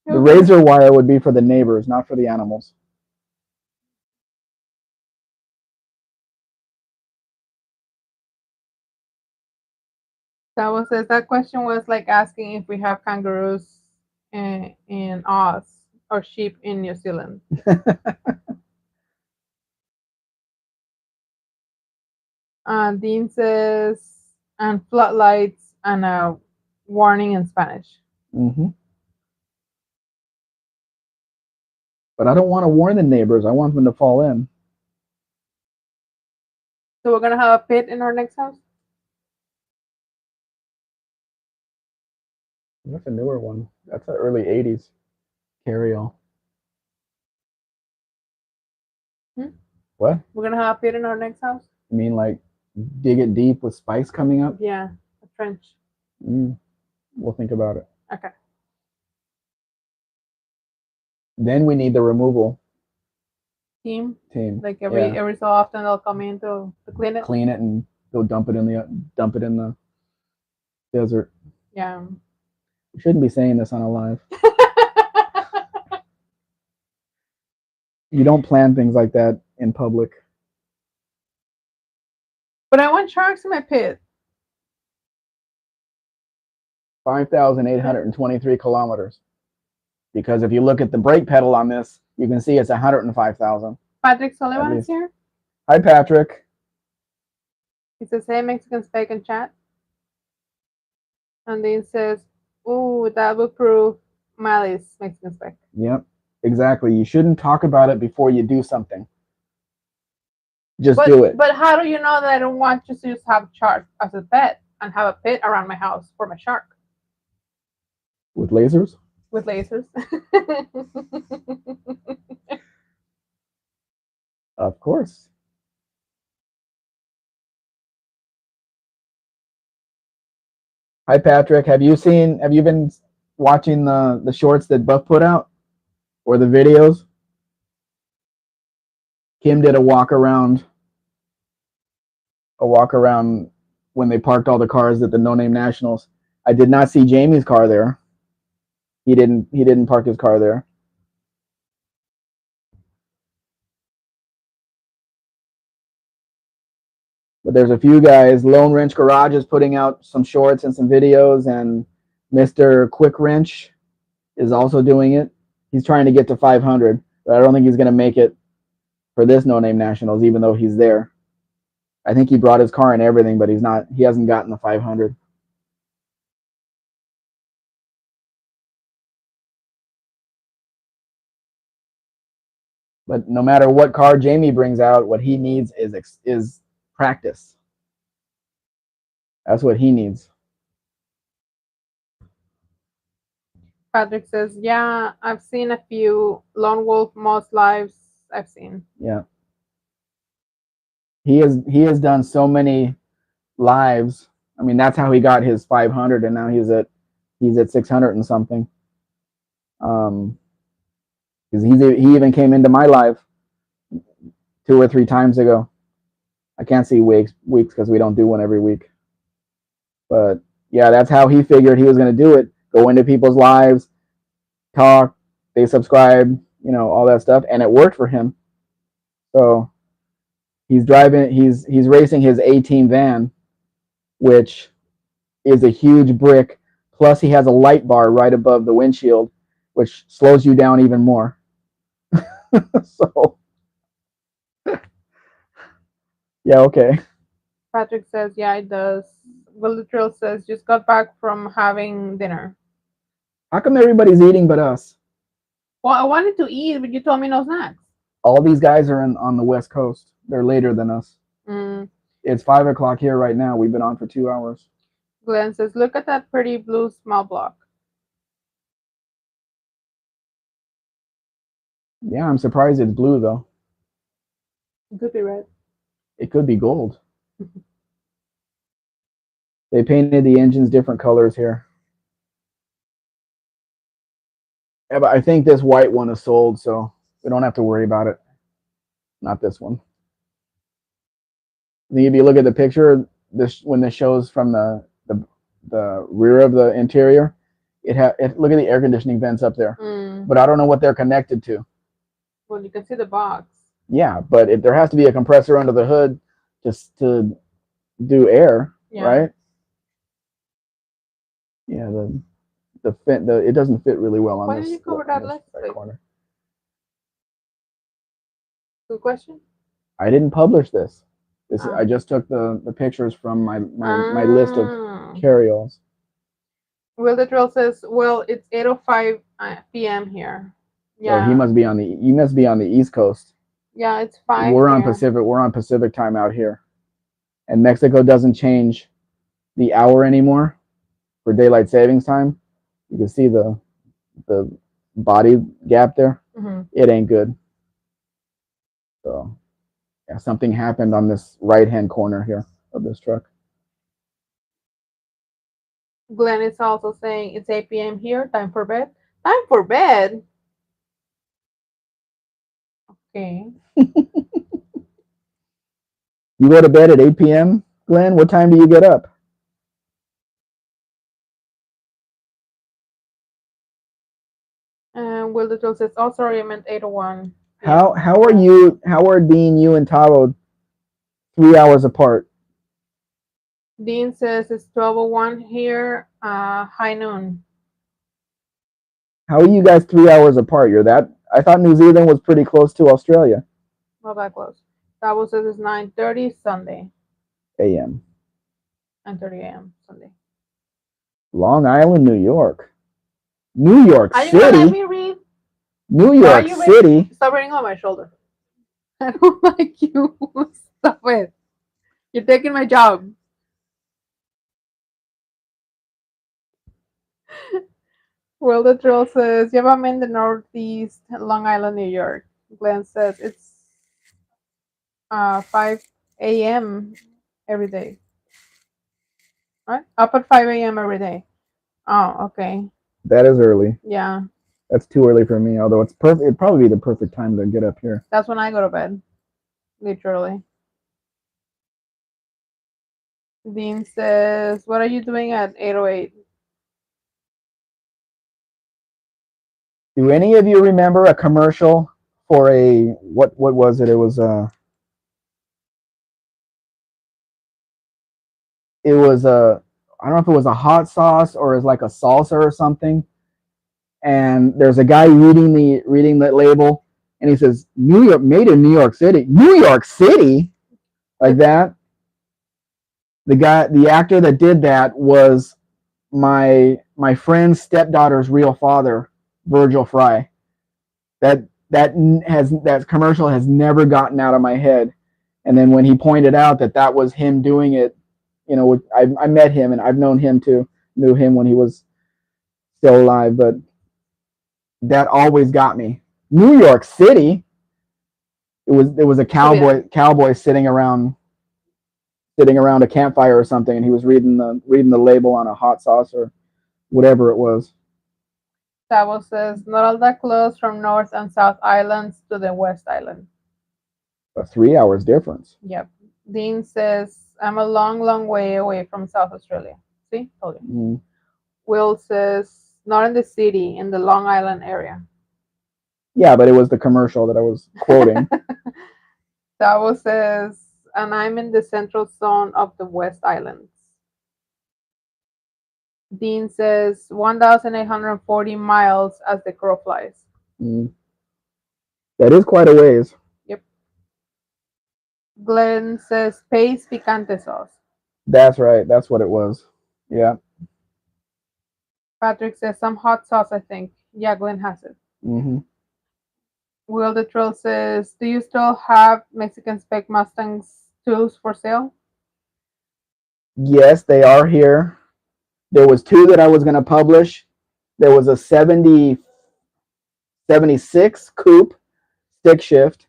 [SPEAKER 1] The razor wire would be for the neighbors, not for the animals.
[SPEAKER 2] That question was like asking if we have kangaroos in Oz or sheep in New Zealand. Dean says, and floodlights and a warning in Spanish.
[SPEAKER 1] Mm-hmm. But I don't want to warn the neighbors. I want them to fall in.
[SPEAKER 2] So we're gonna have a pit in our next house.
[SPEAKER 1] That's a newer one. That's an early 80s carryall.
[SPEAKER 2] Hmm?
[SPEAKER 1] What?
[SPEAKER 2] We're gonna have a pit in our next house.
[SPEAKER 1] You mean like dig it deep with spikes coming up?
[SPEAKER 2] Yeah, a trench.
[SPEAKER 1] We'll think about it.
[SPEAKER 2] Okay.
[SPEAKER 1] Then we need the removal
[SPEAKER 2] Team.
[SPEAKER 1] team.
[SPEAKER 2] Like every so often they'll come in to clean it.
[SPEAKER 1] Clean it and go dump it in the desert.
[SPEAKER 2] Yeah.
[SPEAKER 1] We shouldn't be saying this on a live. You don't plan things like that in public.
[SPEAKER 2] But I want sharks in my pit.
[SPEAKER 1] 5,823 kilometers. Because if you look at the brake pedal on this, you can see it's 105,000.
[SPEAKER 2] Patrick Sullivan is here.
[SPEAKER 1] Hi, Patrick.
[SPEAKER 2] He says, hey, Mexican spec in chat. And then says, ooh, that would prove malice, Mexican spec.
[SPEAKER 1] Yep, exactly. You shouldn't talk about it before you do something. Just do it.
[SPEAKER 2] But how do you know that I don't want to just have sharks as a pet and have a pit around my house for my shark?
[SPEAKER 1] With lasers?
[SPEAKER 2] With lasers.
[SPEAKER 1] Of course. Hi, Patrick. Have you been watching the shorts that Buff put out? Or the videos? Kim did a walk around when they parked all the cars at the No Name Nationals. I did not see Jamie's car there. He didn't park his car there. But there's a few guys. Lone Wrench Garage is putting out some shorts and some videos, and Mr. Quick Wrench is also doing it. He's trying to get to 500, but I don't think he's going to make it for this No Name Nationals, even though he's there. I think he brought his car and everything, but he hasn't gotten the 500. But no matter what car Jamie brings out, what he needs is practice. That's what he needs.
[SPEAKER 2] Patrick says, "Yeah, I've seen a few Lone Wolf most lives I've seen."
[SPEAKER 1] Yeah. He has done so many lives. I mean, that's how he got his 500, and now he's at 600 and something. Because he even came into my live 2 or 3 times ago. I can't see weeks because we don't do one every week. But yeah, that's how he figured he was going to do it. Go into people's lives, talk, they subscribe, all that stuff, and it worked for him. So he's racing his A-Team van, which is a huge brick. Plus, he has a light bar right above the windshield, which slows you down even more. So, yeah, okay.
[SPEAKER 2] Patrick says, "Yeah, it does." Will the Trill says, "Just got back from having dinner."
[SPEAKER 1] How come everybody's eating but us?
[SPEAKER 2] Well, I wanted to eat, but you told me no snacks.
[SPEAKER 1] All these guys are on the West Coast. They're later than us.
[SPEAKER 2] Mm.
[SPEAKER 1] It's 5 o'clock here right now. We've been on for 2 hours.
[SPEAKER 2] Glenn says, "Look at that pretty blue small block."
[SPEAKER 1] Yeah, I'm surprised it's blue though.
[SPEAKER 2] It could be red.
[SPEAKER 1] It could be gold. They painted the engines different colors here. Yeah, but I think this white one is sold, so we don't have to worry about it. Not this one. I think if you look at the picture, when this shows from the rear of the interior, look at the air conditioning vents up there. But I don't know what they're connected to.
[SPEAKER 2] Well, you can see the box.
[SPEAKER 1] Yeah, but there has to be a compressor under the hood just to do air, right? Yeah, it doesn't fit really well on
[SPEAKER 2] Why
[SPEAKER 1] this.
[SPEAKER 2] did you cover that left
[SPEAKER 1] corner?
[SPEAKER 2] Good question.
[SPEAKER 1] I didn't publish this. I just took the pictures from my list of carryalls.
[SPEAKER 2] Will the Drill says, "Well, it's 8:05 p.m. here." Yeah.
[SPEAKER 1] So you must be on the East Coast.
[SPEAKER 2] Yeah, it's 5.
[SPEAKER 1] We're on Pacific. We're on Pacific time out here, and Mexico doesn't change the hour anymore for daylight savings time. You can see the body gap there.
[SPEAKER 2] Mm-hmm.
[SPEAKER 1] It ain't good. So yeah, something happened on this right-hand corner here of this truck.
[SPEAKER 2] Glenn is also saying it's 8 p.m. here. Time for bed. Time for bed. Okay.
[SPEAKER 1] You go to bed at 8 p.m., Glenn? What time do you get up?
[SPEAKER 2] And Will the Drill says, "Oh, sorry, I meant 8:01.
[SPEAKER 1] How are Dean, you and Tavo 3 hours apart?
[SPEAKER 2] Dean says it's 12:01 here. High noon.
[SPEAKER 1] How are you guys 3 hours apart? I thought New Zealand was pretty close to Australia.
[SPEAKER 2] Not that close. Tavo says it's 9:30 Sunday.
[SPEAKER 1] A.M.
[SPEAKER 2] 9:30 a.m. Sunday.
[SPEAKER 1] Long Island, New York. New York
[SPEAKER 2] Are you
[SPEAKER 1] City.
[SPEAKER 2] gonna let me read?
[SPEAKER 1] New York City.
[SPEAKER 2] Stop reading on my shoulder. I don't like you. Stop it. You're taking my job. Will the Drill says, "Yeah, I'm in the Northeast, Long Island, New York." Glenn says it's 5 a.m. every day. Right? Up at 5 a.m. every day. Oh, okay.
[SPEAKER 1] That is early.
[SPEAKER 2] Yeah.
[SPEAKER 1] That's too early for me, although it's perfect. It'd probably be the perfect time to get up here.
[SPEAKER 2] That's when I go to bed. Literally. Dean says, "What are you doing at 8:08?
[SPEAKER 1] Do any of you remember a commercial for what was it? It was I don't know if it was a hot sauce or is like a salsa or something. And there's a guy reading the label, and he says, "New York, made in New York City." New York City, like that. The actor that did that was my friend's stepdaughter's real father, Virgil Fry. That that commercial has never gotten out of my head. And then when he pointed out that that was him doing it, you know, I met him and I've known him too, knew him when he was still alive, but that always got me. New York City, it was a
[SPEAKER 2] So yeah,
[SPEAKER 1] cowboy sitting around a campfire or something, and he was reading the label on a hot sauce or whatever it was.
[SPEAKER 2] Tavo says not all that close from North and South Islands to the West Island.
[SPEAKER 1] A 3 hours difference.
[SPEAKER 2] Yep. Dean says I'm a long, long way away from South Australia. See, told you.
[SPEAKER 1] Mm.
[SPEAKER 2] Will says not in the city, in the Long Island area.
[SPEAKER 1] Yeah, but it was the commercial that I was quoting.
[SPEAKER 2] Tavo says, and I'm in the central zone of the West Islands. Dean says 1,840 miles as the crow flies.
[SPEAKER 1] Mm. That is quite a ways.
[SPEAKER 2] Yep. Glenn says pace picante sauce.
[SPEAKER 1] That's right. That's what it was. Yeah.
[SPEAKER 2] Patrick says some hot sauce, I think. Yeah, Glenn has it.
[SPEAKER 1] Hmm.
[SPEAKER 2] Will the Troll says, do you still have Mexican Spec Mustangs tools for sale?
[SPEAKER 1] Yes, they are here. There was two that I was going to publish. There was a 76 coupe stick shift.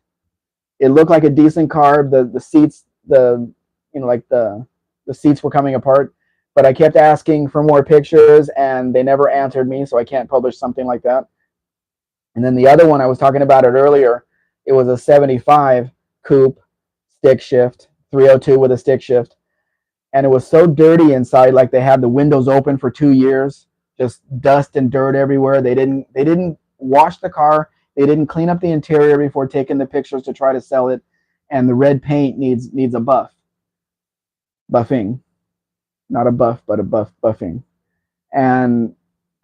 [SPEAKER 1] It looked like a decent car. The seats, like the seats were coming apart. But I kept asking for more pictures, and they never answered me, so I can't publish something like that. And then the other one I was talking about it earlier. It was a 75 coupe stick shift, 302 with a stick shift, and it was so dirty inside. Like they had the windows open for 2 years, just dust and dirt everywhere. They didn't wash the car. They didn't clean up the interior before taking the pictures to try to sell it, and the red paint needs a buffing, not a buff, but a buffing. And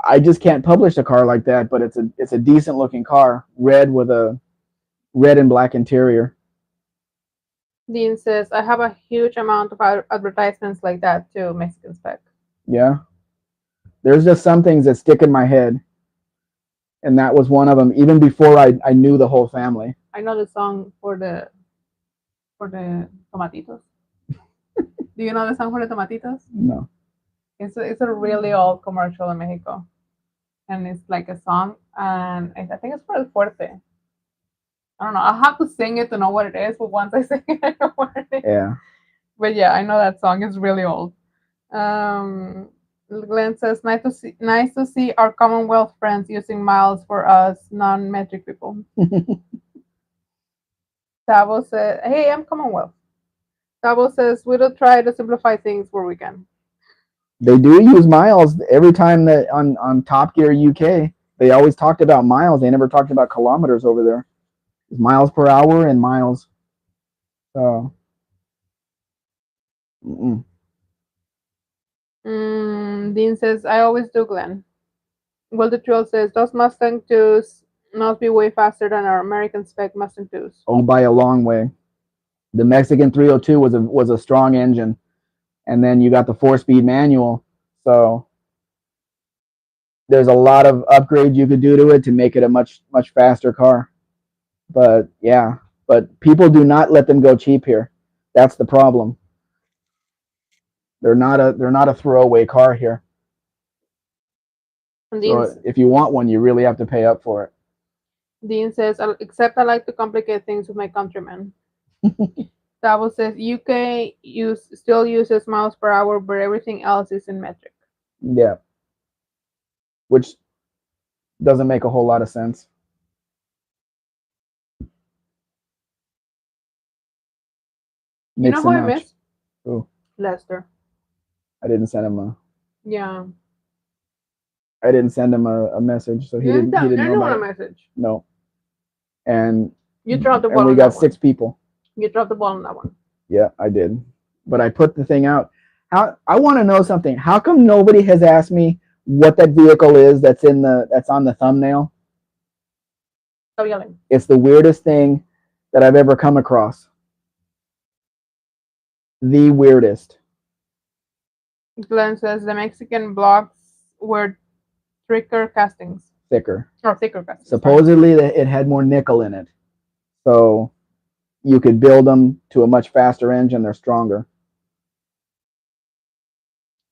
[SPEAKER 1] I just can't publish a car like that. But it's a decent looking car, red with a red and black interior.
[SPEAKER 2] Dean says, I have a huge amount of advertisements like that too, Mexican Spec.
[SPEAKER 1] Yeah, there's just some things that stick in my head, and that was one of them. Even before I knew the whole family.
[SPEAKER 2] I know the song for the tomatitos. Do you know the song for the tomatitos?
[SPEAKER 1] No.
[SPEAKER 2] It's a really old commercial in Mexico, and it's like a song, and I think it's for El Fuerte. I don't know. I have to sing it to know what it is, but once I sing it, I know what it is.
[SPEAKER 1] Yeah.
[SPEAKER 2] But yeah, I know that song is really old. Um, Glenn says, nice to see our Commonwealth friends using miles for us non-metric people. Tavo said, hey, I'm Commonwealth. Tavo says, we'll try to simplify things where we can.
[SPEAKER 1] They do use miles every time that on Top Gear UK. They always talked about miles. They never talked about kilometers over there. It's miles per hour and miles. So. Mm-mm.
[SPEAKER 2] Dean says, I always do, Glenn. Will the Troll says, those Mustang 2s must be way faster than our American spec Mustang 2s.
[SPEAKER 1] Oh, by a long way. The Mexican 302 was a strong engine, and then you got the 4-speed manual. So there's a lot of upgrades you could do to it to make it a much faster car. But yeah, but people do not let them go cheap here. That's the problem. They're not a throwaway car here.
[SPEAKER 2] And
[SPEAKER 1] So if you want one, you really have to pay up for it.
[SPEAKER 2] Dean says, except I like to complicate things with my countrymen. Davo says, UK still uses miles per hour, but everything else is in metric.
[SPEAKER 1] Yeah, which doesn't make a whole lot of sense.
[SPEAKER 2] You know who I miss?
[SPEAKER 1] Who?
[SPEAKER 2] Lester.
[SPEAKER 1] I didn't send him a.
[SPEAKER 2] Yeah.
[SPEAKER 1] I didn't send him a message, so he didn't know about
[SPEAKER 2] a
[SPEAKER 1] it.
[SPEAKER 2] message.
[SPEAKER 1] No. And
[SPEAKER 2] you dropped the ball.
[SPEAKER 1] And we got 6 people.
[SPEAKER 2] You dropped the ball on that one.
[SPEAKER 1] Yeah, I did. But I put the thing out. I want to know something. How come nobody has asked me what that vehicle is that's on the thumbnail?
[SPEAKER 2] Stop yelling.
[SPEAKER 1] It's the weirdest thing that I've ever come across. The weirdest.
[SPEAKER 2] Glenn says the Mexican blocks were tricker castings.
[SPEAKER 1] thicker.
[SPEAKER 2] Or thicker gaskets. Sorry.
[SPEAKER 1] Supposedly, it had more nickel in it, so you could build them to a much faster engine. They're stronger.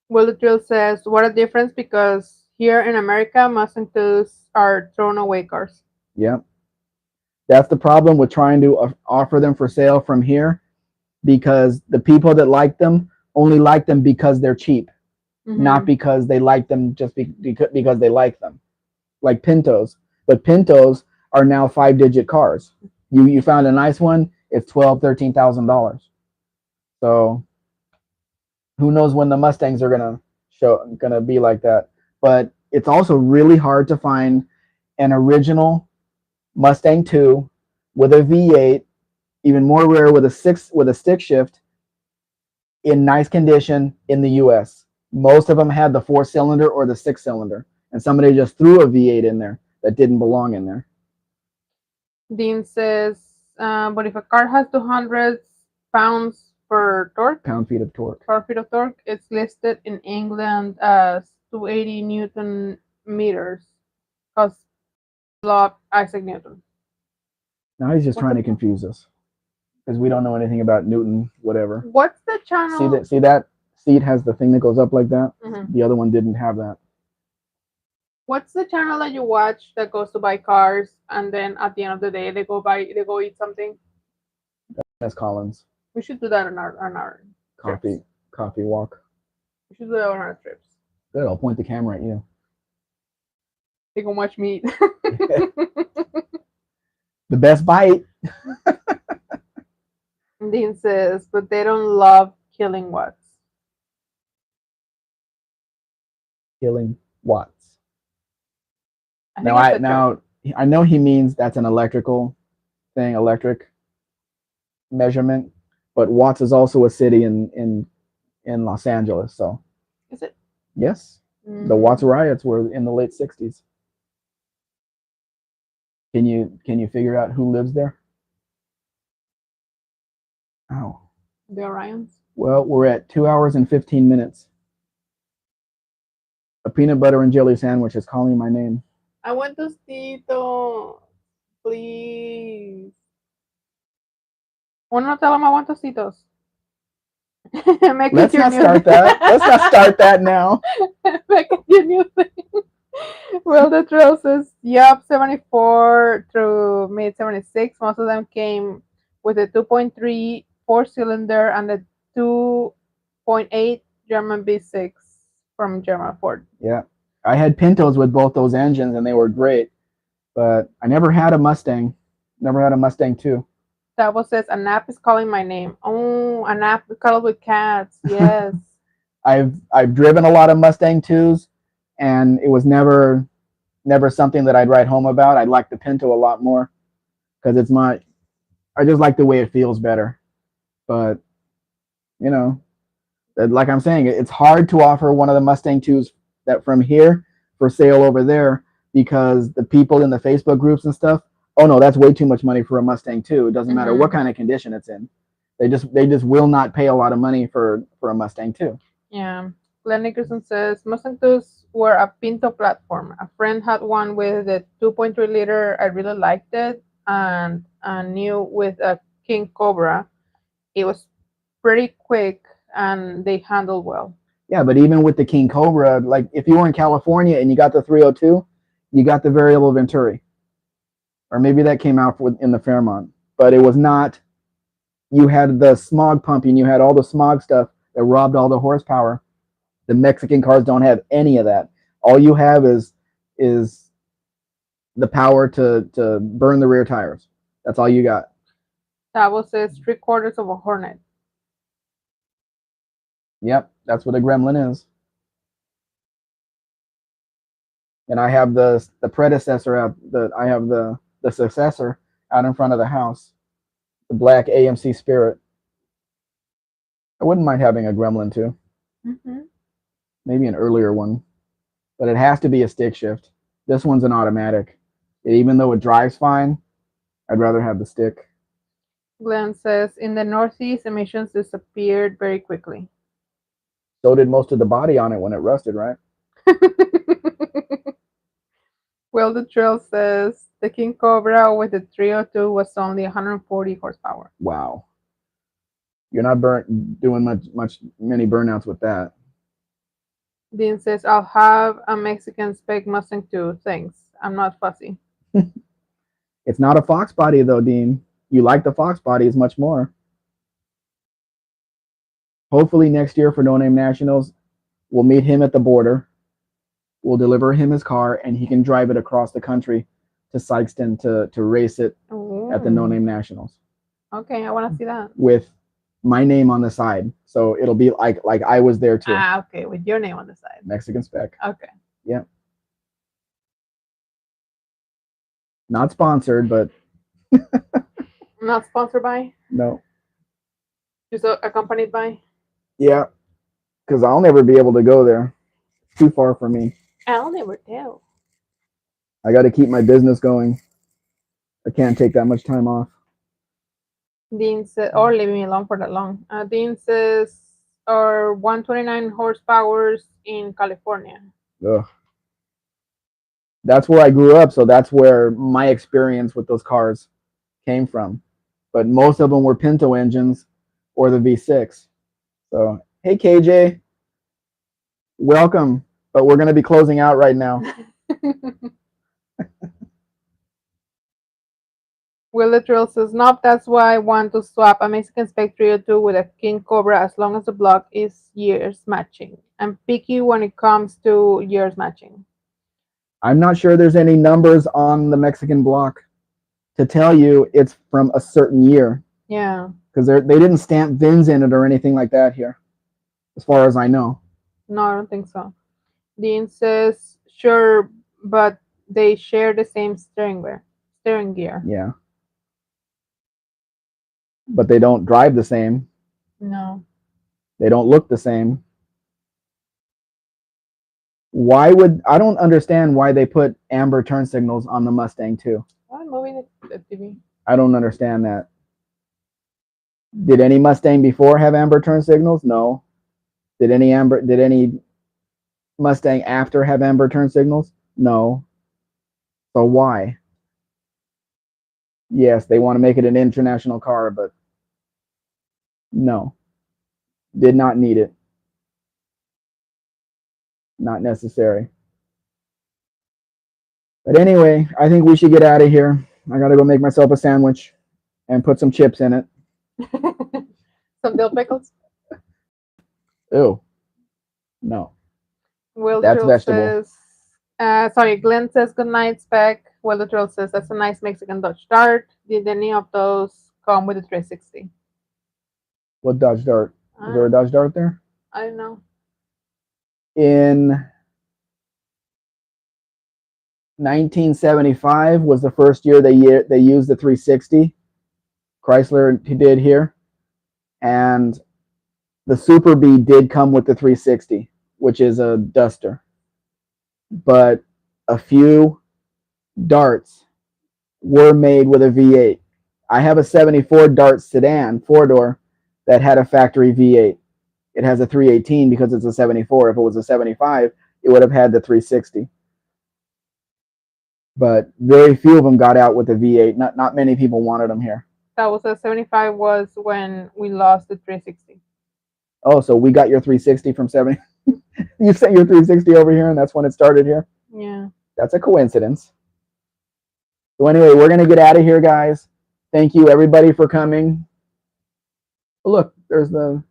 [SPEAKER 2] Will the Drill says, what a difference because here in America, Mustang 2s are thrown away cars.
[SPEAKER 1] Yep. That's the problem with trying to offer them for sale from here, because the people that like them only like them because they're cheap, not because they like them just because they like them. Like Pintos, but Pintos are now 5-digit cars. You found a nice one, it's $12,000-$13,000. So who knows when the Mustangs are gonna be like that? But it's also really hard to find an original Mustang 2 with a V8, even more rare with a stick shift in nice condition in the U.S. Most of them had the 4-cylinder or the 6-cylinder, and somebody just threw a V8 in there that didn't belong in there.
[SPEAKER 2] Dean says, but if a car has 200 pounds per torque,
[SPEAKER 1] Pound-feet of torque.
[SPEAKER 2] It's listed in England as 280 Newton meters. Because love Isaac Newton.
[SPEAKER 1] Now he's just trying to confuse us because we don't know anything about Newton, whatever.
[SPEAKER 2] What's the channel?
[SPEAKER 1] See that seat has the thing that goes up like that?
[SPEAKER 2] Mm-hmm.
[SPEAKER 1] The other one didn't have that.
[SPEAKER 2] What's the channel that you watch that goes to buy cars and then at the end of the day they go eat something?
[SPEAKER 1] That's Collins.
[SPEAKER 2] We should do that on our
[SPEAKER 1] coffee walk.
[SPEAKER 2] We should do that on our trips.
[SPEAKER 1] Good, I'll point the camera at you.
[SPEAKER 2] They can watch me eat.
[SPEAKER 1] The best bite.
[SPEAKER 2] Dean says, but they don't love killing watts.
[SPEAKER 1] Killing watts. I know he means that's an electrical thing, electric measurement, but Watts is also a city in Los Angeles. So
[SPEAKER 2] is it?
[SPEAKER 1] Yes. The Watts riots were in the late 60s. Can you figure out who lives there? Oh.
[SPEAKER 2] The Orions.
[SPEAKER 1] Well, we're at 2 hours and 15 minutes. A peanut butter and jelly sandwich is calling my name.
[SPEAKER 2] I want tostitos. Please. Well, no tell them I want tostitos.
[SPEAKER 1] Let's not start that. Let's not start that now.
[SPEAKER 2] Make it your new thing. Well, the trail says, yup, 74 through mid 76. Most of them came with a 2.3 4-cylinder and a 2.8 German V6 from German Ford.
[SPEAKER 1] Yeah. I had Pintos with both those engines and they were great, but I never had a Mustang. Never had a Mustang 2.
[SPEAKER 2] Davo says, a nap is calling my name. Oh, a nap cuddled with cats. Yes.
[SPEAKER 1] I've driven a lot of Mustang 2s, and it was never something that I'd write home about. I like the Pinto a lot more because I just like the way it feels better. But you know, like I'm saying, it's hard to offer one of the Mustang 2s that from here for sale over there because the people in the Facebook groups and stuff, oh no, that's way too much money for a Mustang 2. It doesn't matter what kind of condition it's in. They just will not pay a lot of money for a Mustang 2.
[SPEAKER 2] Yeah. Glenn Nickerson says, Mustang 2s were a Pinto platform. A friend had one with a 2.3 liter. I really liked it. And a new with a King Cobra. It was pretty quick and they handled well.
[SPEAKER 1] Yeah, but even with the King Cobra, like if you were in California and you got the 302, you got the variable Venturi. Or maybe that came out in the Fairmont. But it was not, you had the smog pumping, you had all the smog stuff that robbed all the horsepower. The Mexican cars don't have any of that. All you have is the power to burn the rear tires. That's all you got.
[SPEAKER 2] Tavo says 3/4 of a Hornet.
[SPEAKER 1] Yep, that's what a Gremlin is. And I have the predecessor out. I have the successor out in front of the house. The black AMC Spirit. I wouldn't mind having a Gremlin too. Maybe an earlier one, but it has to be a stick shift. This one's an automatic. Even though it drives fine, I'd rather have the stick.
[SPEAKER 2] Glenn says, in the Northeast, emissions disappeared very quickly.
[SPEAKER 1] So did most of the body on it when it rusted, right?
[SPEAKER 2] Well, the trail says the King Cobra with the 302 was only 140 horsepower.
[SPEAKER 1] Wow. You're not doing many burnouts with that.
[SPEAKER 2] Dean says, I'll have a Mexican Spec Mustang too. Thanks. I'm not fussy.
[SPEAKER 1] It's not a Fox body though, Dean. You like the Fox bodies much more. Hopefully next year for No Name Nationals, we'll meet him at the border. We'll deliver him his car, and he can drive it across the country to Sykeston to race it at the No Name Nationals.
[SPEAKER 2] Okay, I want to see that.
[SPEAKER 1] With my name on the side, so it'll be like I was there too.
[SPEAKER 2] Okay, with your name on the side.
[SPEAKER 1] Mexican Spec.
[SPEAKER 2] Okay.
[SPEAKER 1] Yeah. Not sponsored, but
[SPEAKER 2] Not sponsored by?
[SPEAKER 1] no.
[SPEAKER 2] Just accompanied by?
[SPEAKER 1] Yeah, because I'll never be able to go there. It's too far for me.
[SPEAKER 2] I'll never tell.
[SPEAKER 1] I got to keep my business going. I can't take that much time off.
[SPEAKER 2] Dean says, or leave me alone for that long. Dean says, or 129 horsepowers in California.
[SPEAKER 1] Ugh. That's where I grew up, so that's where my experience with those cars came from. But most of them were Pinto engines or the V6. So, hey KJ, welcome. But we're going to be closing out right now.
[SPEAKER 2] Will the Thrill says, nope, that's why I want to swap a Mexican Spec 302 with a King Cobra as long as the block is years matching. I'm picky when it comes to years matching.
[SPEAKER 1] I'm not sure there's any numbers on the Mexican block to tell you it's from a certain year.
[SPEAKER 2] Yeah.
[SPEAKER 1] Because they didn't stamp VINs in it or anything like that here, as far as I know.
[SPEAKER 2] No, I don't think so. Dean says, sure, but they share the same steering gear.
[SPEAKER 1] Yeah. But they don't drive the same.
[SPEAKER 2] No.
[SPEAKER 1] They don't look the same. I don't understand why they put amber turn signals on the Mustang too.
[SPEAKER 2] I'm moving the TV.
[SPEAKER 1] I don't understand that. Did any Mustang before have amber turn signals? No. Did any Mustang after have amber turn signals? No. So why? Yes, they want to make it an international car, but no. Did not need it. Not necessary. But anyway, I think we should get out of here. I gotta go make myself a sandwich and put some chips in it.
[SPEAKER 2] Some dill pickles?
[SPEAKER 1] Ew. No.
[SPEAKER 2] Will
[SPEAKER 1] That's
[SPEAKER 2] Trill
[SPEAKER 1] vegetable.
[SPEAKER 2] says, Glenn says good night, Spec. Will the Trill says that's a nice Mexican Dodge Dart. Did any of those come with a 360?
[SPEAKER 1] What Dodge Dart? Is there a Dodge Dart there?
[SPEAKER 2] I don't know.
[SPEAKER 1] In 1975 was the first year they used the 360. Chrysler did here, and the Super B did come with the 360, which is a duster. But a few darts were made with a V8. I have a 74 Dart sedan, 4-door, that had a factory V8. It has a 318 because it's a 74. If it was a 75, it would have had the 360. But very few of them got out with the V8. Not many people wanted them here.
[SPEAKER 2] That was a 75 was when we lost the 360.
[SPEAKER 1] Oh, so we got your 360 from 70. You sent your 360 over here, and that's when it started here?
[SPEAKER 2] Yeah.
[SPEAKER 1] That's a coincidence. So anyway, we're going to get out of here, guys. Thank you, everybody, for coming. Oh, look, there's the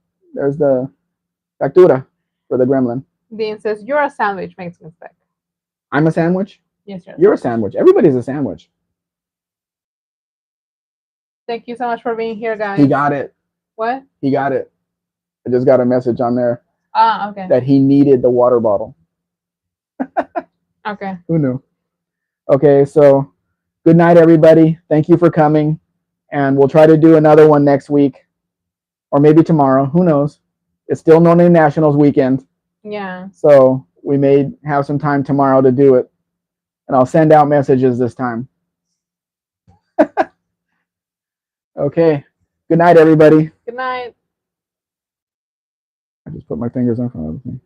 [SPEAKER 1] factura for the gremlin.
[SPEAKER 2] Dean says, you're a sandwich, Mexican Spec.
[SPEAKER 1] I'm a sandwich?
[SPEAKER 2] Yes, sir.
[SPEAKER 1] You're a sandwich. Everybody's a sandwich.
[SPEAKER 2] Thank you so much for being here, guys.
[SPEAKER 1] He got it.
[SPEAKER 2] What?
[SPEAKER 1] He got it. I just got a message on there.
[SPEAKER 2] Okay.
[SPEAKER 1] That he needed the water bottle.
[SPEAKER 2] Okay.
[SPEAKER 1] Who knew? Okay, so good night, everybody. Thank you for coming. And we'll try to do another one next week. Or maybe tomorrow. Who knows? It's still No Name Nationals weekend.
[SPEAKER 2] Yeah.
[SPEAKER 1] So we may have some time tomorrow to do it. And I'll send out messages this time. Okay. Good night, everybody.
[SPEAKER 2] Good night.
[SPEAKER 1] I just put my fingers in front of the thing.